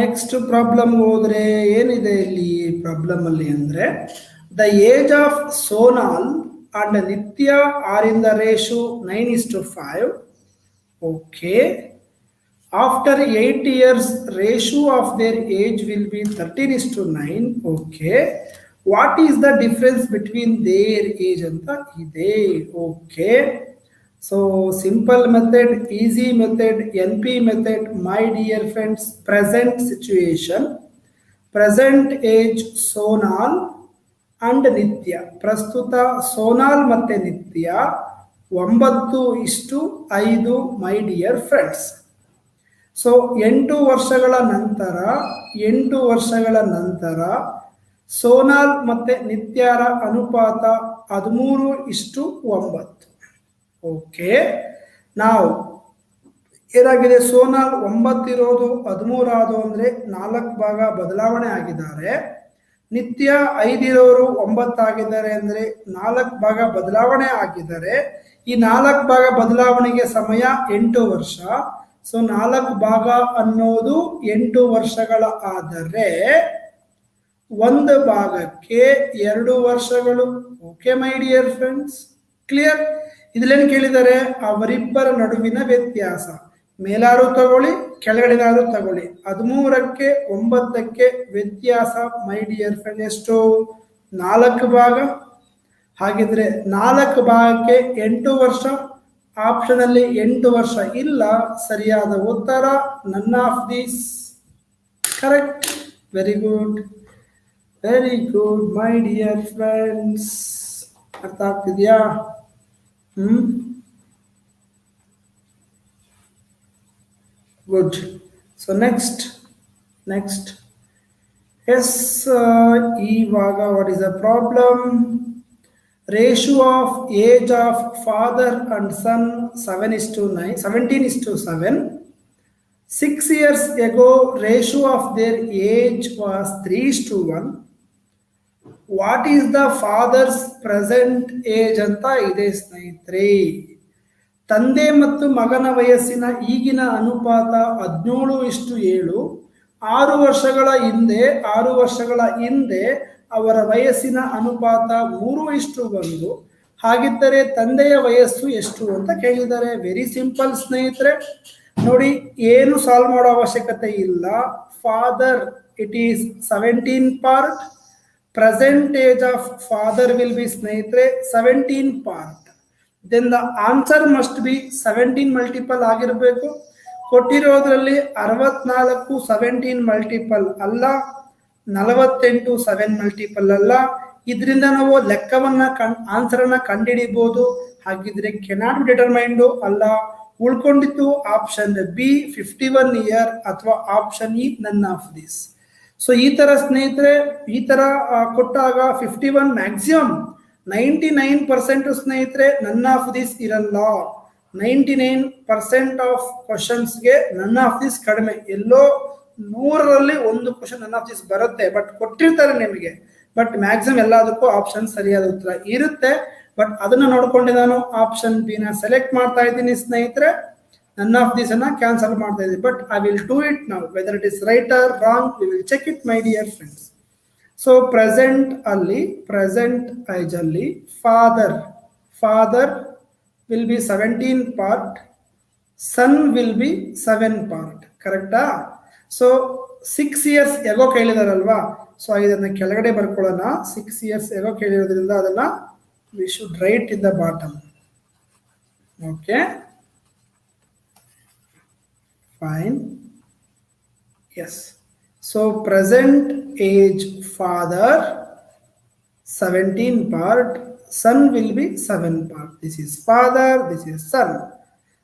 ನೆಕ್ಸ್ಟ್ ಪ್ರಾಬ್ಲಮ್ ಹೋದ್ರೆ ಏನಿದೆ ಇಲ್ಲಿ ಪ್ರಾಬ್ಲಮ್ ಅಲ್ಲಿ ಅಂದ್ರೆ, the age of Sonal and Nitya are in the ratio 9:5. Okay. After 8 years, ratio of their age will be 13:9. Okay. What is the difference between their age and the? Okay. So simple method, easy method, NP method, my dear friends. Present situation, present age Sonal and ನಿತ್ಯ. ಪ್ರಸ್ತುತ ಸೋನಾಲ್ ಮತ್ತೆ ನಿತ್ಯ 9:5 ಮೈ dear friends. So 8 ವರ್ಷಗಳ ನಂತರ ಸೋನಾಲ್ ಮತ್ತೆ ನಿತ್ಯರ ಅನುಪಾತ 13:9. Okay, ನಾವು ಏನಾಗಿದೆ, ಸೋನಾಲ್ 9 ಇರೋದು 13 ಆದೋ ಅಂದ್ರೆ 4 ಭಾಗ ಬದಲಾವಣೆ ಆಗಿದ್ದಾರೆ. ನಿತ್ಯ 5 ಇರೋರು 9 ಆಗಿದ್ದಾರೆ ಅಂದ್ರೆ 4 ಭಾಗ ಬದಲಾವಣೆ ಆಗಿದ್ದಾರೆ. ಈ 4 ಭಾಗ ಬದಲಾವಣೆಗೆ ಸಮಯ 8 ವರ್ಷ. ಸೊ 4 ಭಾಗ ಅನ್ನೋದು 8 ವರ್ಷಗಳ ಆದರೆ 1 ಭಾಗಕ್ಕೆ 2 ವರ್ಷಗಳು. Okay my dear friends, clear? ಇದ್ರೇನು ಕೇಳಿದ್ದಾರೆ, ಅವರಿಬ್ಬರ ನಡುವಿನ ವ್ಯತ್ಯಾಸ. ಮೇಲಾರು ತಗೊಳ್ಳಿ, ಕೆಳಗಡೆನಾದ್ರು ತಗೊಳ್ಳಿ, 13ಕ್ಕೆ 9ಕ್ಕೆ ವ್ಯತ್ಯಾಸ ಮೈ ಡಿಯರ್ ಫ್ರೆಂಡ್ ಎಷ್ಟು? 4 ಭಾಗ. ಹಾಗಿದ್ರೆ 4 ಭಾಗಕ್ಕೆ 8 ವರ್ಷ. ಆಪ್ಷನ್ ಅಲ್ಲಿ 8 ವರ್ಷ ಇಲ್ಲ. ಸರಿಯಾದ ಉತ್ತರ none of this. Correct. Very good, very good my dear friends. ಅರ್ಥ ಆಗ್ತಿದ್ಯಾ? Good. So next. Yes, Ivaga, what is the problem? Ratio of age of father and son 17:7. 6 years ago, ratio of their age was 3:1. What is the father's present age ಅಂತ ಇದೆ ಸ್ನೇಹಿತರೆ. ತಂದೆ ಮತ್ತು ಮಗನ ವಯಸ್ಸಿನ ಈಗಿನ ಅನುಪಾತ 17:7. 6 ವರ್ಷಗಳ ಹಿಂದೆ ಅವರ ವಯಸ್ಸಿನ ಅನುಪಾತ 3:1. ಹಾಗಿದ್ದರೆ ತಂದೆಯ ವಯಸ್ಸು ಎಷ್ಟು ಅಂತ ಕೇಳಿದ್ದಾರೆ. ವೆರಿ ಸಿಂಪಲ್ ಸ್ನೇಹಿತರೆ, ನೋಡಿ ಏನು ಸಾಲ್ವ್ ಮಾಡೋ ಅವಶ್ಯಕತೆ ಇಲ್ಲ. Father it is 17 part. Present age of father will be ಸ್ನೇಹಿತರೆ 17 part. Then the answer must be 17 multiple ಆಗಿರಬೇಕು. ಕೊಟ್ಟಿರೋದ್ರಲ್ಲಿ 64 17 ಮಲ್ಟಿಪಲ್ ಅಲ್ಲ, 48 7 ಮಲ್ಟಿಪಲ್ ಅಲ್ಲ. ಇದರಿಂದ ನಾವು ಲೆಕ್ಕವನ್ನ ಆನ್ಸರ್ ಅನ್ನ ಕಂಡುಹಿಡಿಬಹುದು. ಹಾಗಿದ್ರೆ ಕೆನಾಟ್ ಬಿ ಡಿಟರ್ಮೈನ್ಡ್ ಅಲ್ಲ. ಉಳ್ಕೊಂಡಿತ್ತು ಆಪ್ಷನ್ ಬಿ 51 ಇಯರ್ ಅಥವಾ option E none of this. So ಈ ತರ ಸ್ನೇಹಿತರೆ, ಈ ತರ ಕೊಟ್ಟಾಗ 51 ಮ್ಯಾಕ್ಸಿಮಮ್ 99% ಸ್ನೇಹಿತರೆ ನನ್ ಆಫ್ ದಿಸ್ ಇರಲ್ಲ. 99% ಆಫ್ ಕ್ವಶನ್ಸ್ಗೆ ನನ್ ಆಫ್ ದಿಸ್ ಕಡಿಮೆ. ಎಲ್ಲೋ 100ರಲ್ಲಿ ಒಂದು ಕ್ವಶನ್ ನನ್ ಆಫ್ ದಿಸ್ ಬರುತ್ತೆ, ಬಟ್ ಕೊಟ್ಟಿರ್ತಾರೆ ನಿಮಗೆ. ಬಟ್ ಮ್ಯಾಕ್ಸಿಮಮ್ ಎಲ್ಲದಕ್ಕೂ ಆಪ್ಷನ್ ಸರಿಯಾದ ಉತ್ತರ ಇರುತ್ತೆ. ಬಟ್ ಅದನ್ನ ನೋಡ್ಕೊಂಡು ನಾನು ಆಪ್ಷನ್ ಬಿ ನ ಸೆಲೆಕ್ಟ್ ಮಾಡ್ತಾ ಇದ್ದೀನಿ ಸ್ನೇಹಿತರೆ. ನನ್ ಆಫ್ ದಿಸ್ ಅನ್ನ ಕ್ಯಾನ್ಸಲ್ ಮಾಡ್ತಾ ಇದ್ದೀನಿ. But I will do it now. Whether it is right or wrong, we will check it my dear friends. So present age ಅಲ್ಲಿ father will be 17 part, son will be 7 part. ಕರೆಕ್ಟಾ? So 6 years ago ಕೇಳಿದಾರಲ್ವಾ, so ಇದನ್ನ ಕೆಳಗಡೆ ಬರ್ಕೊಳ್ಳೋಣ. 6 years ago ಕೇಳಿರೋದ್ರಿಂದ ಅದನ್ನ we should write in the bottom. Okay, fine. Yes, so present age father 17 part, son will be 7 part. This is father, this is son.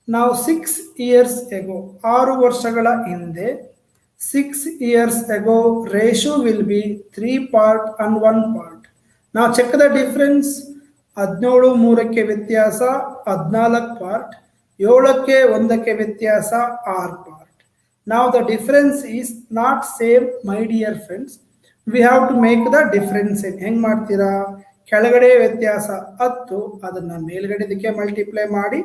Now 6 years ago, 6 ವರ್ಷಗಳ ಹಿಂದೆ, 6 years ago ratio will be 3 part and 1 part. Now check the difference. 17 3ಕ್ಕೆ ವ್ಯತ್ಯಾಸ 14 part, 7ಕ್ಕೆ 1ಕ್ಕೆ ವ್ಯತ್ಯಾಸ 6 part. Now the difference is not same my dear friends. We have to make the difference. ಹೆಂಗ್ ಮಾಡ್ತೀರಾ? ಕೆಳಗಡೆ ವ್ಯತ್ಯಾಸ 10, ಅದನ್ನ ಮೇಲ್ಗಡೆದಕ್ಕೆ ಮಲ್ಟಿಪ್ಲೈ ಮಾಡಿ.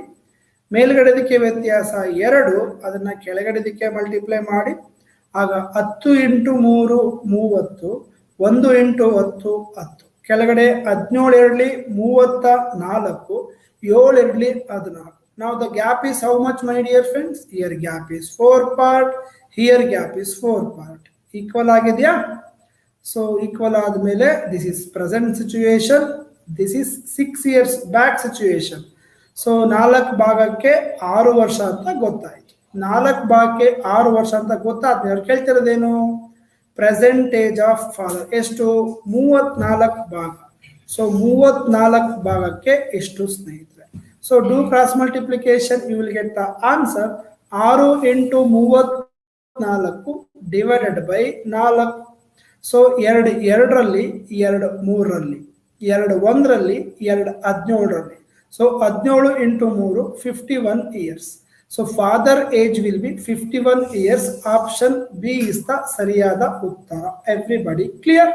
ಮೇಲ್ಗಡೆದಕ್ಕೆ ವ್ಯತ್ಯಾಸ 2, ಅದನ್ನ ಕೆಳಗಡೆದಕ್ಕೆ ಮಲ್ಟಿಪ್ಲೈ ಮಾಡಿ. ಆಗ 10 × 3 30, 1 × 10 10. ಕೆಳಗಡೆ 17 2 34, 7 2 14. Now the gap is how much my dear friends? Here gap is 4 part, here gap is 4 part. Equal ಆಗಿದೆಯಾ? So equal ಆದ್ಮೇಲೆ this is present situation, this is 6 years back situation. So 4 ಭಾಗಕ್ಕೆ 6 ವರ್ಷ ಅಂತ ಗೊತ್ತಾಯ್ತು. 4 ಭಾಗಕ್ಕೆ 6 ವರ್ಷ ಅಂತ ಗೊತ್ತಾದ್ಮೇಲೆ ಅವ್ರು ಕೇಳ್ತಿರೋದೇನು? ಪ್ರೆಸೆಂಟ್ ಏಜ್ ಆಫ್ ಫಾದರ್ ಎಷ್ಟು? 34 ಭಾಗ. ಸೊ 34 ಭಾಗಕ್ಕೆ ಎಷ್ಟು ಸ್ನೇಹಿತರೆ? So do cross multiplication, you will get the answer 6 × 34 divided by 4. So 2 2ರಲ್ಲಿ, 2 3ರಲ್ಲಿ, 2 1ರಲ್ಲಿ, 2 17ರಲ್ಲಿ. So 17 × 3 51 years. So father age will be 51 years. Option B is the ಸರಿಯಾದ ಉತ್ತರ. Everybody clear?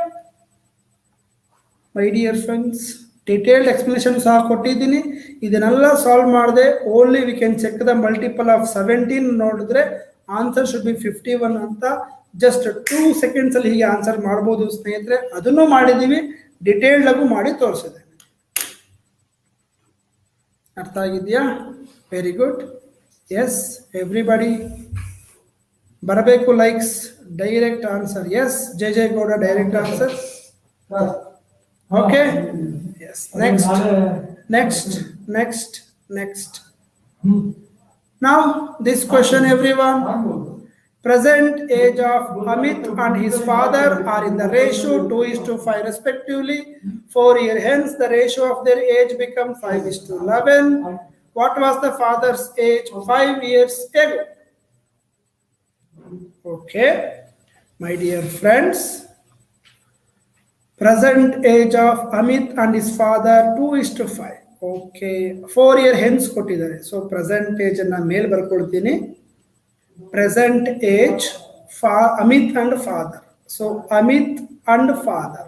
My dear friends, detailed explanation ಸಹ ಕೊಟ್ಟಿದ್ದೀನಿ. ಇದನ್ನೆಲ್ಲ solve ಮಾಡದೆ only we can check the multiple of 17 ನೋಡಿದ್ರೆ ಆನ್ಸರ್ ಶುಡ್ ಬಿ 51 ಅಂತ ಜಸ್ಟ್ 2 seconds ಅಲ್ಲಿ ಹೀಗೆ ಆನ್ಸರ್ ಮಾಡಬಹುದು ಸ್ನೇಹಿತರೆ. ಅದನ್ನು ಮಾಡಿದೀವಿ, ಡಿಟೇಲ್ಡ್ ಆಗು ಮಾಡಿ ತೋರಿಸಿದೆ. ಅರ್ಥ ಆಗಿದೆಯಾ? Very good. Yes, everybody ಬರಬೇಕು likes. Direct answer yes. JJ Gowda direct answer. Okay, yes. Next. Now this question everyone. Present age of Amit and his father are in the ratio 2:5 respectively. 4 years hence the ratio of their age becomes 5:11. What was the father's age 5 years ago? Okay, my dear friends, present age of Amit and his father 2:5. Okay, 4 year hence ಕೊಟ್ಟಿದ್ದಾರೆ. So present age ಅನ್ನ ಮೇಲ್ ಬರ್ಕೊಳ್ತೀನಿ. present age, Amit and father. So Amit and father.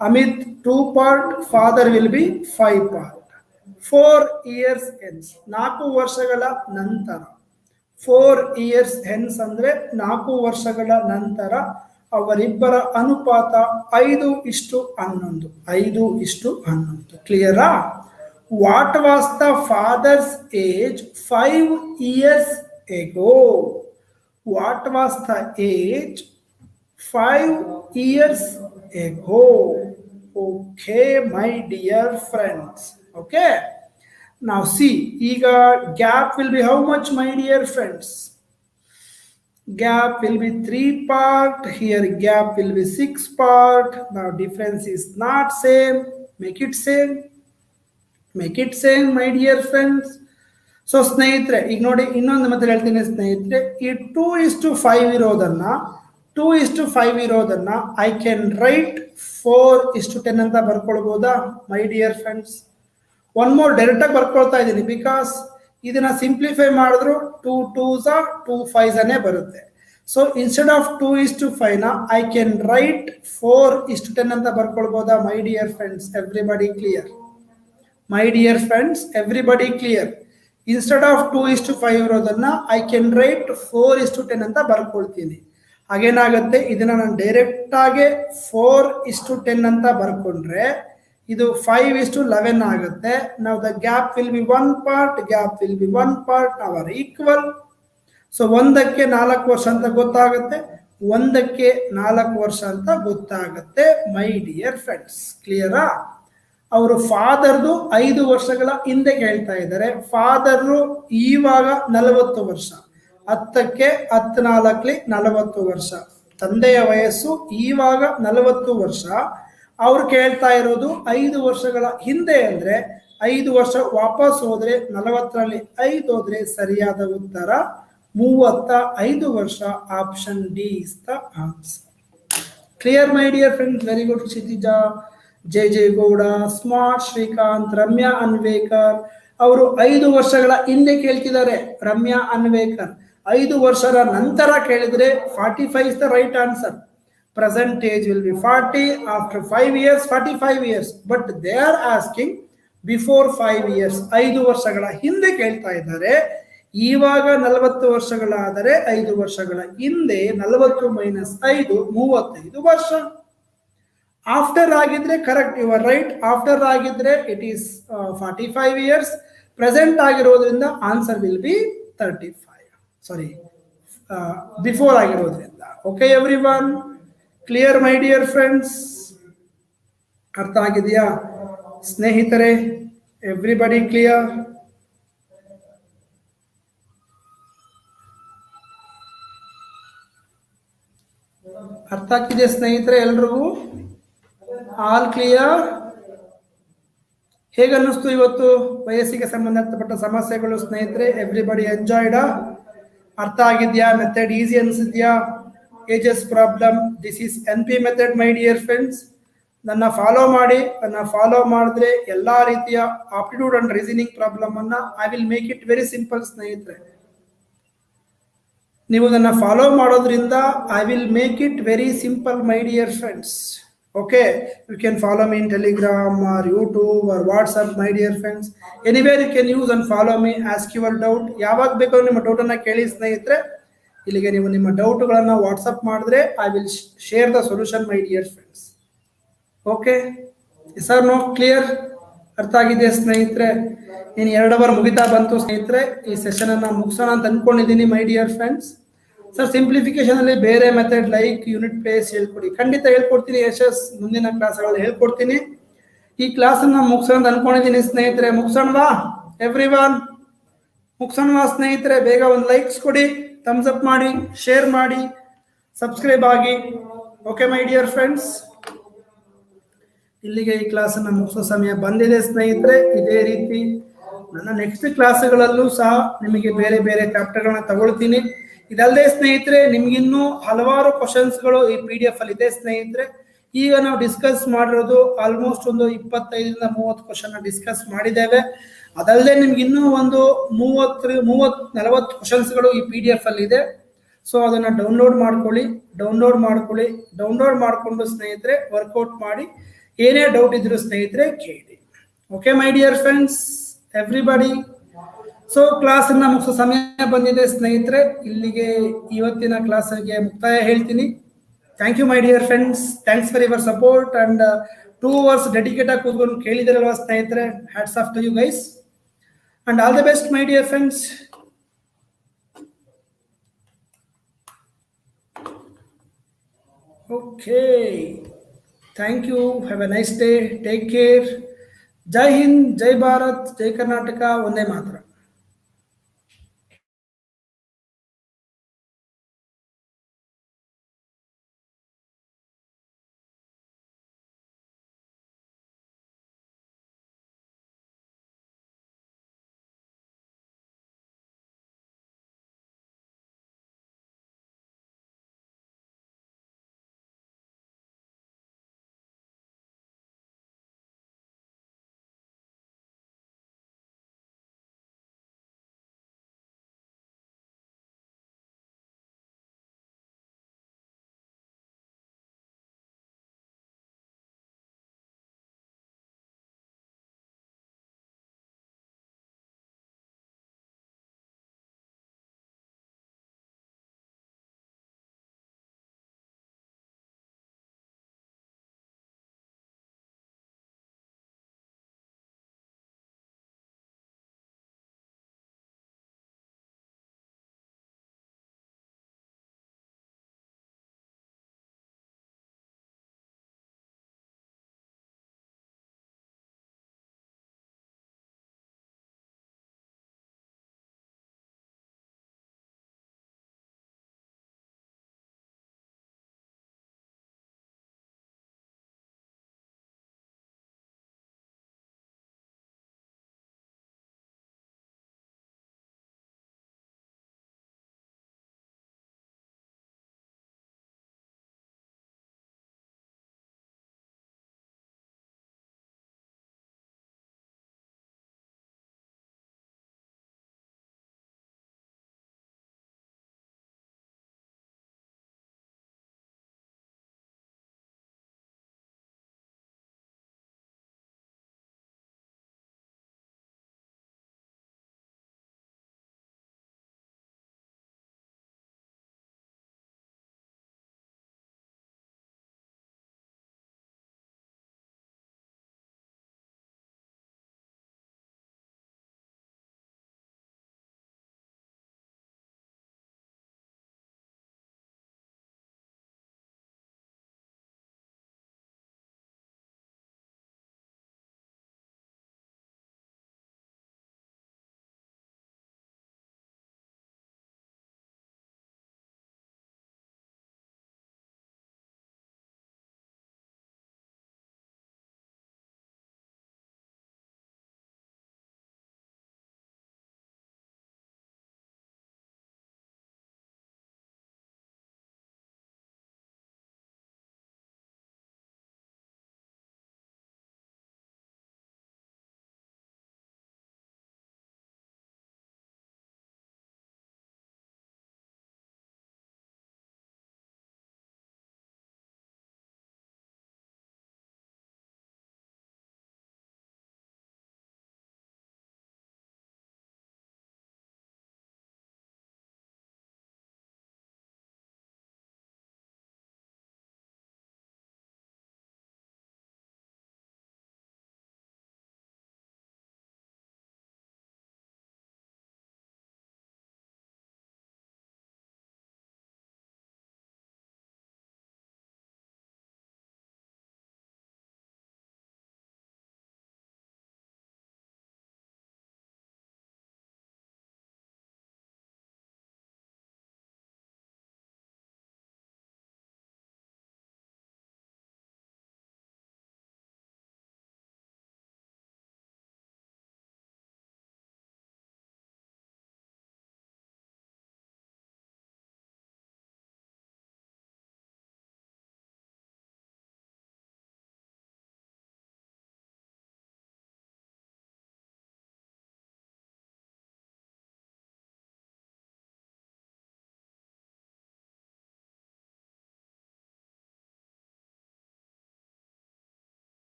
Amit 2 part, father will be 5 part. 4 years hence, 4 ವರ್ಷಗಳ ನಂತರ. 4 years hence ಅಂದ್ರೆ 4 ವರ್ಷಗಳ ನಂತರ ಅವರಿಬ್ಬರ ಅನುಪಾತ 5:11. 5:11. ಕ್ಲಿಯರಾ? What was the father's age 5 years ago? What was the age 5 years ago? Okay, my dear friends. Okay. Now see, eager gap will be how much, my dear friends? Gap will be 3 part. Here gap will be 6 part. Now difference is not same. Make it same. Make it same, my dear friends. So ಸ್ನೇಹಿತರೆ, ಈಗ ನೋಡಿ ಇನ್ನೊಂದು ಮತ್ತೆ ಹೇಳ್ತೀನಿ ಸ್ನೇಹಿತರೆ, ಈ 2:5 ಇರೋದನ್ನ I can write 4:10 ಅಂತ ಬರ್ಕೊಳ್ಬೋದಾ my dear friends? One more direct ಆಗಿ ಬರ್ಕೊಳ್ತಾ ಇದ್ದೀನಿ, ಬಿಕಾಸ್ ಇದನ್ನ ಸಿಂಪ್ಲಿಫೈ ಮಾಡಿದ್ರು 2 2s 2 5s ಬರುತ್ತೆ. So instead of 2:5 I can write 4:10 ಅಂತ ಬರ್ಕೊಳ್ಬೋದಾ my dear friends? Everybody clear? My dear friends, everybody clear? Instead of 2:5 ಇರೋದನ್ನ ಐ ಕ್ಯಾನ್ ರೈಟ್ 4:10 ಅಂತ ಬರ್ಕೊಳ್ತೀನಿ. ಹಾಗೇನಾಗುತ್ತೆ, ಇದನ್ನ ನಾನು ಡೈರೆಕ್ಟ್ ಆಗಿ 4:10 ಅಂತ ಬರ್ಕೊಂಡ್ರೆ ಇದು 5:11 ಆಗುತ್ತೆ. ನಾವು the gap will be 1 part, gap will be 1 part, ಅವರ್ ಈಕ್ವಲ್. ಸೊ 1ಕ್ಕೆ 4 ವರ್ಷ ಅಂತ ಗೊತ್ತಾಗುತ್ತೆ, 1ಕ್ಕೆ 4 ವರ್ಷ ಅಂತ ಗೊತ್ತಾಗುತ್ತೆ ಮೈ ಡಿಯರ್ ಫ್ರೆಂಡ್ಸ್. ಕ್ಲಿಯರಾ? ಅವರು ಫಾದರ್ದು 5 ವರ್ಷಗಳ ಹಿಂದೆ ಕೇಳ್ತಾ ಇದ್ದಾರೆ. ಫಾದರ್ ಇವಾಗ 40 ವರ್ಷ, 10ಕ್ಕೆ 14 40 ವರ್ಷ. ತಂದೆಯ ವಯಸ್ಸು ಇವಾಗ 40 ವರ್ಷ, ಅವ್ರು ಕೇಳ್ತಾ ಇರೋದು 5 ವರ್ಷಗಳ ಹಿಂದೆ. ಅಂದ್ರೆ 5 ವರ್ಷ ವಾಪಸ್ ಹೋದ್ರೆ 40ರಲ್ಲಿ 5 ಹೋದ್ರೆ ಸರಿಯಾದ ಉತ್ತರ 35 ವರ್ಷ. Option D is the answer. Clear my dear friends? Very good Kshitija, Jai Jai Gowda, smart Srikanth, Ramya Anvekar ಅವರು 5 ವರ್ಷಗಳ ಹಿಂದೆ ಕೇಳ್ತಿದ್ದಾರೆ. ರಮ್ಯಾ ಅನ್ವೇಕರ್ 5 ವರ್ಷದ ನಂತರ ಕೇಳಿದ್ರೆ 45 is the right answer. Present age will be 40, after 5 years 45 years, but they are asking before 5 years. 5 ವರ್ಷಗಳ ಹಿಂದೆ ಕೇಳ್ತಾ ಇದ್ದಾರೆ. ಇವಾಗ 40 ವರ್ಷಗಳಾದರೆ 5 ವರ್ಷಗಳ ಹಿಂದೆ 40 - 5 35 ವರ್ಷ. ಆಫ್ಟರ್ ಆಗಿದ್ರೆ correct, you are right. After ಆಗಿದ್ರೆ ಇಟ್ ಈಸ್ 45 years. ಪ್ರೆಸೆಂಟ್ ಆಗಿರೋದ್ರಿಂದ answer will be 35. Sorry, before ಆಗಿರೋದ್ರಿಂದ. Okay everyone? Clear my dear friends? ಅರ್ಥ ಆಗಿದೆಯಾ ಸ್ನೇಹಿತರೆ? Everybody clear? ಅರ್ಥ ಆಗ್ತಿದೆ ಸ್ನೇಹಿತರೆ ಎಲ್ರಿಗೂ? All clear? ಹೇಗನ್ನಿಸ್ತು ಇವತ್ತು ವಯಸ್ಸಿಗೆ ಸಂಬಂಧಪಟ್ಟ ಸಮಸ್ಯೆಗಳು ಸ್ನೇಹಿತರೆ? Everybody enjoyed? ಅರ್ಥ ಆಗಿದ್ಯಾ? ಮೆಥಡ್ ಈಸಿ ಅನ್ಸಿದ್ಯಾ? Ages problem, this is NP method my dear friends. ನನ್ನ ಫಾಲೋ ಮಾಡಿ. ನನ್ನ ಫಾಲೋ ಮಾಡಿದ್ರೆ ಎಲ್ಲಾ ರೀತಿಯ ಆಪ್ಟಿಟ್ಯೂಡ್ ಅಂಡ್ ರೀಸನಿಂಗ್ ಪ್ರಾಬ್ಲಮ್ ಅನ್ನ I will make it very simple ಸ್ನೇಹಿತರೆ. ನೀವು ನನ್ನ ಫಾಲೋ ಮಾಡೋದ್ರಿಂದ I will make it very simple my dear friends. Okay, you can follow me in Telegram or YouTube or WhatsApp, my dear friends. Anywhere you can use and follow me. Ask your doubt. ಯಾವಾಗ ಬೇಕಾದ್ರೂ ನಿಮ್ಮ doubt ಅನ್ನ ಕೇಳಿ ಸ್ನೇಹಿತರೆ. ಇಲ್ಲಿಗೆ ನೀವು ನಿಮ್ಮ ಡೌಟ್ಗಳನ್ನ ವಾಟ್ಸಪ್ ಮಾಡಿದ್ರೆ I will share the solution my dear friends. Okay sir? No clear? ಅರ್ಥ ಆಗಿದೆ ಸ್ನೇಹಿತರೆ? ನೀನು 2 ಅವರ್ ಮುಗಿತಾ ಬಂತು ಸ್ನೇಹಿತರೆ. ಈ ಸೆಷನ್ ಅನ್ನ ಮುಗಿಸೋಣ ಅಂತ ಅನ್ಕೊಂಡಿದ್ದೀನಿ ಮೈ ಡಿಯರ್ ಫ್ರೆಂಡ್ಸ್. ಸರ್ ಸಿಂಪ್ಲಿಫಿಕೇಶನ್ ಅಲ್ಲಿ ಬೇರೆ ಮೆಥಡ್ ಲೈಕ್ ಯೂನಿಟ್ ಪ್ಲೇಸ್ ಹೇಳ್ಕೊಡಿ. ಖಂಡಿತ ಹೇಳ್ಕೊಡ್ತೀನಿ ಯಶಸ್, ಮುಂದಿನ ಕ್ಲಾಸ್ಗಳಲ್ಲಿ ಹೇಳ್ಕೊಡ್ತೀನಿ. ಈ ಕ್ಲಾಸ್ ಅನ್ನ ಮುಗಿಸೋಣ ಅಂತ ಅನ್ಕೊಂಡಿದ್ದೀನಿ ಸ್ನೇಹಿತರೆ. ಮುಗಿಸೋಣವಾ ಎವ್ರಿ ಒನ್? ಮುಗಿಸೋಣವಾ ಸ್ನೇಹಿತರೆ? ಬೇಗ ಒಂದು ಲೈಕ್ಸ್ ಕೊಡಿ, ಥಮ್ಸ್ ಅಪ್ ಮಾಡಿ, ಶೇರ್ ಮಾಡಿ, ಸಬ್ಸ್ಕ್ರೈಬ್ ಆಗಿ. ಓಕೆ ಮೈ ಡಿಯರ್ ಫ್ರೆಂಡ್ಸ್, ಇಲ್ಲಿಗೆ ಈ ಕ್ಲಾಸ್ ಅನ್ನ ಮುಗಿಸೋ ಸಮಯ ಬಂದಿದೆ ಸ್ನೇಹಿತರೆ. ಇದೇ ರೀತಿ ನನ್ನ ನೆಕ್ಸ್ಟ್ ಕ್ಲಾಸ್ಗಳಲ್ಲೂ ಸಹ ನಿಮಗೆ ಬೇರೆ ಬೇರೆ ಚಾಪ್ಟರ್ಗಳನ್ನ ತಗೊಳ್ತೀನಿ. ಇದಲ್ಲದೆ ಸ್ನೇಹಿತರೆ, ನಿಮ್ಗಿನ್ನೂ ಹಲವಾರು ಕ್ವಶನ್ಸ್ಗಳು ಈ PDF ಅಲ್ಲಿ ಇದೆ ಸ್ನೇಹಿತರೆ. ಈಗ ನಾವು ಡಿಸ್ಕಸ್ ಮಾಡಿರೋದು ಆಲ್ಮೋಸ್ಟ್ ಒಂದು 25ರಿಂದ 30 ಕ್ವಶನ್ ಡಿಸ್ಕಸ್ ಮಾಡಿದ್ದೇವೆ. ಅದಲ್ಲದೆ ನಿಮ್ಗೆ ಇನ್ನೂ ಒಂದು 40 ಕ್ವಶನ್ಸ್ಗಳು ಈ PDF ಅಲ್ಲಿ ಇದೆ. ಸೊ ಅದನ್ನ ಡೌನ್ಲೋಡ್ ಮಾಡ್ಕೊಂಡು ಸ್ನೇಹಿತರೆ ವರ್ಕೌಟ್ ಮಾಡಿ, ಏನೇ ಡೌಟ್ ಇದ್ರು ಸ್ನೇಹಿತರೆ ಕೇಳಿ. Okay my dear friends, everybody. So class ಅನ್ನ ಮುಗಿಸೋ ಸಮಯ ಬಂದಿದೆ ಸ್ನೇಹಿತರೆ. ಇಲ್ಲಿಗೆ ಇವತ್ತಿನ ಕ್ಲಾಸ್ಗೆ ಮುಕ್ತಾಯ ಹೇಳ್ತೀನಿ. Thank you my dear friends, thanks for your support and 2 hours dedicate ಆಗಿ ಕೂತ್ಕೊಂಡು ಕೇಳಿದಿರಲ್ವಾ ಸ್ನೇಹಿತರೆ. Hats off to you guys and all the best my dear friends. Okay, thank you. Have a nice day. Take care. Jai Hind, Jai Bharat, Jai Karnataka, Vande Mataram.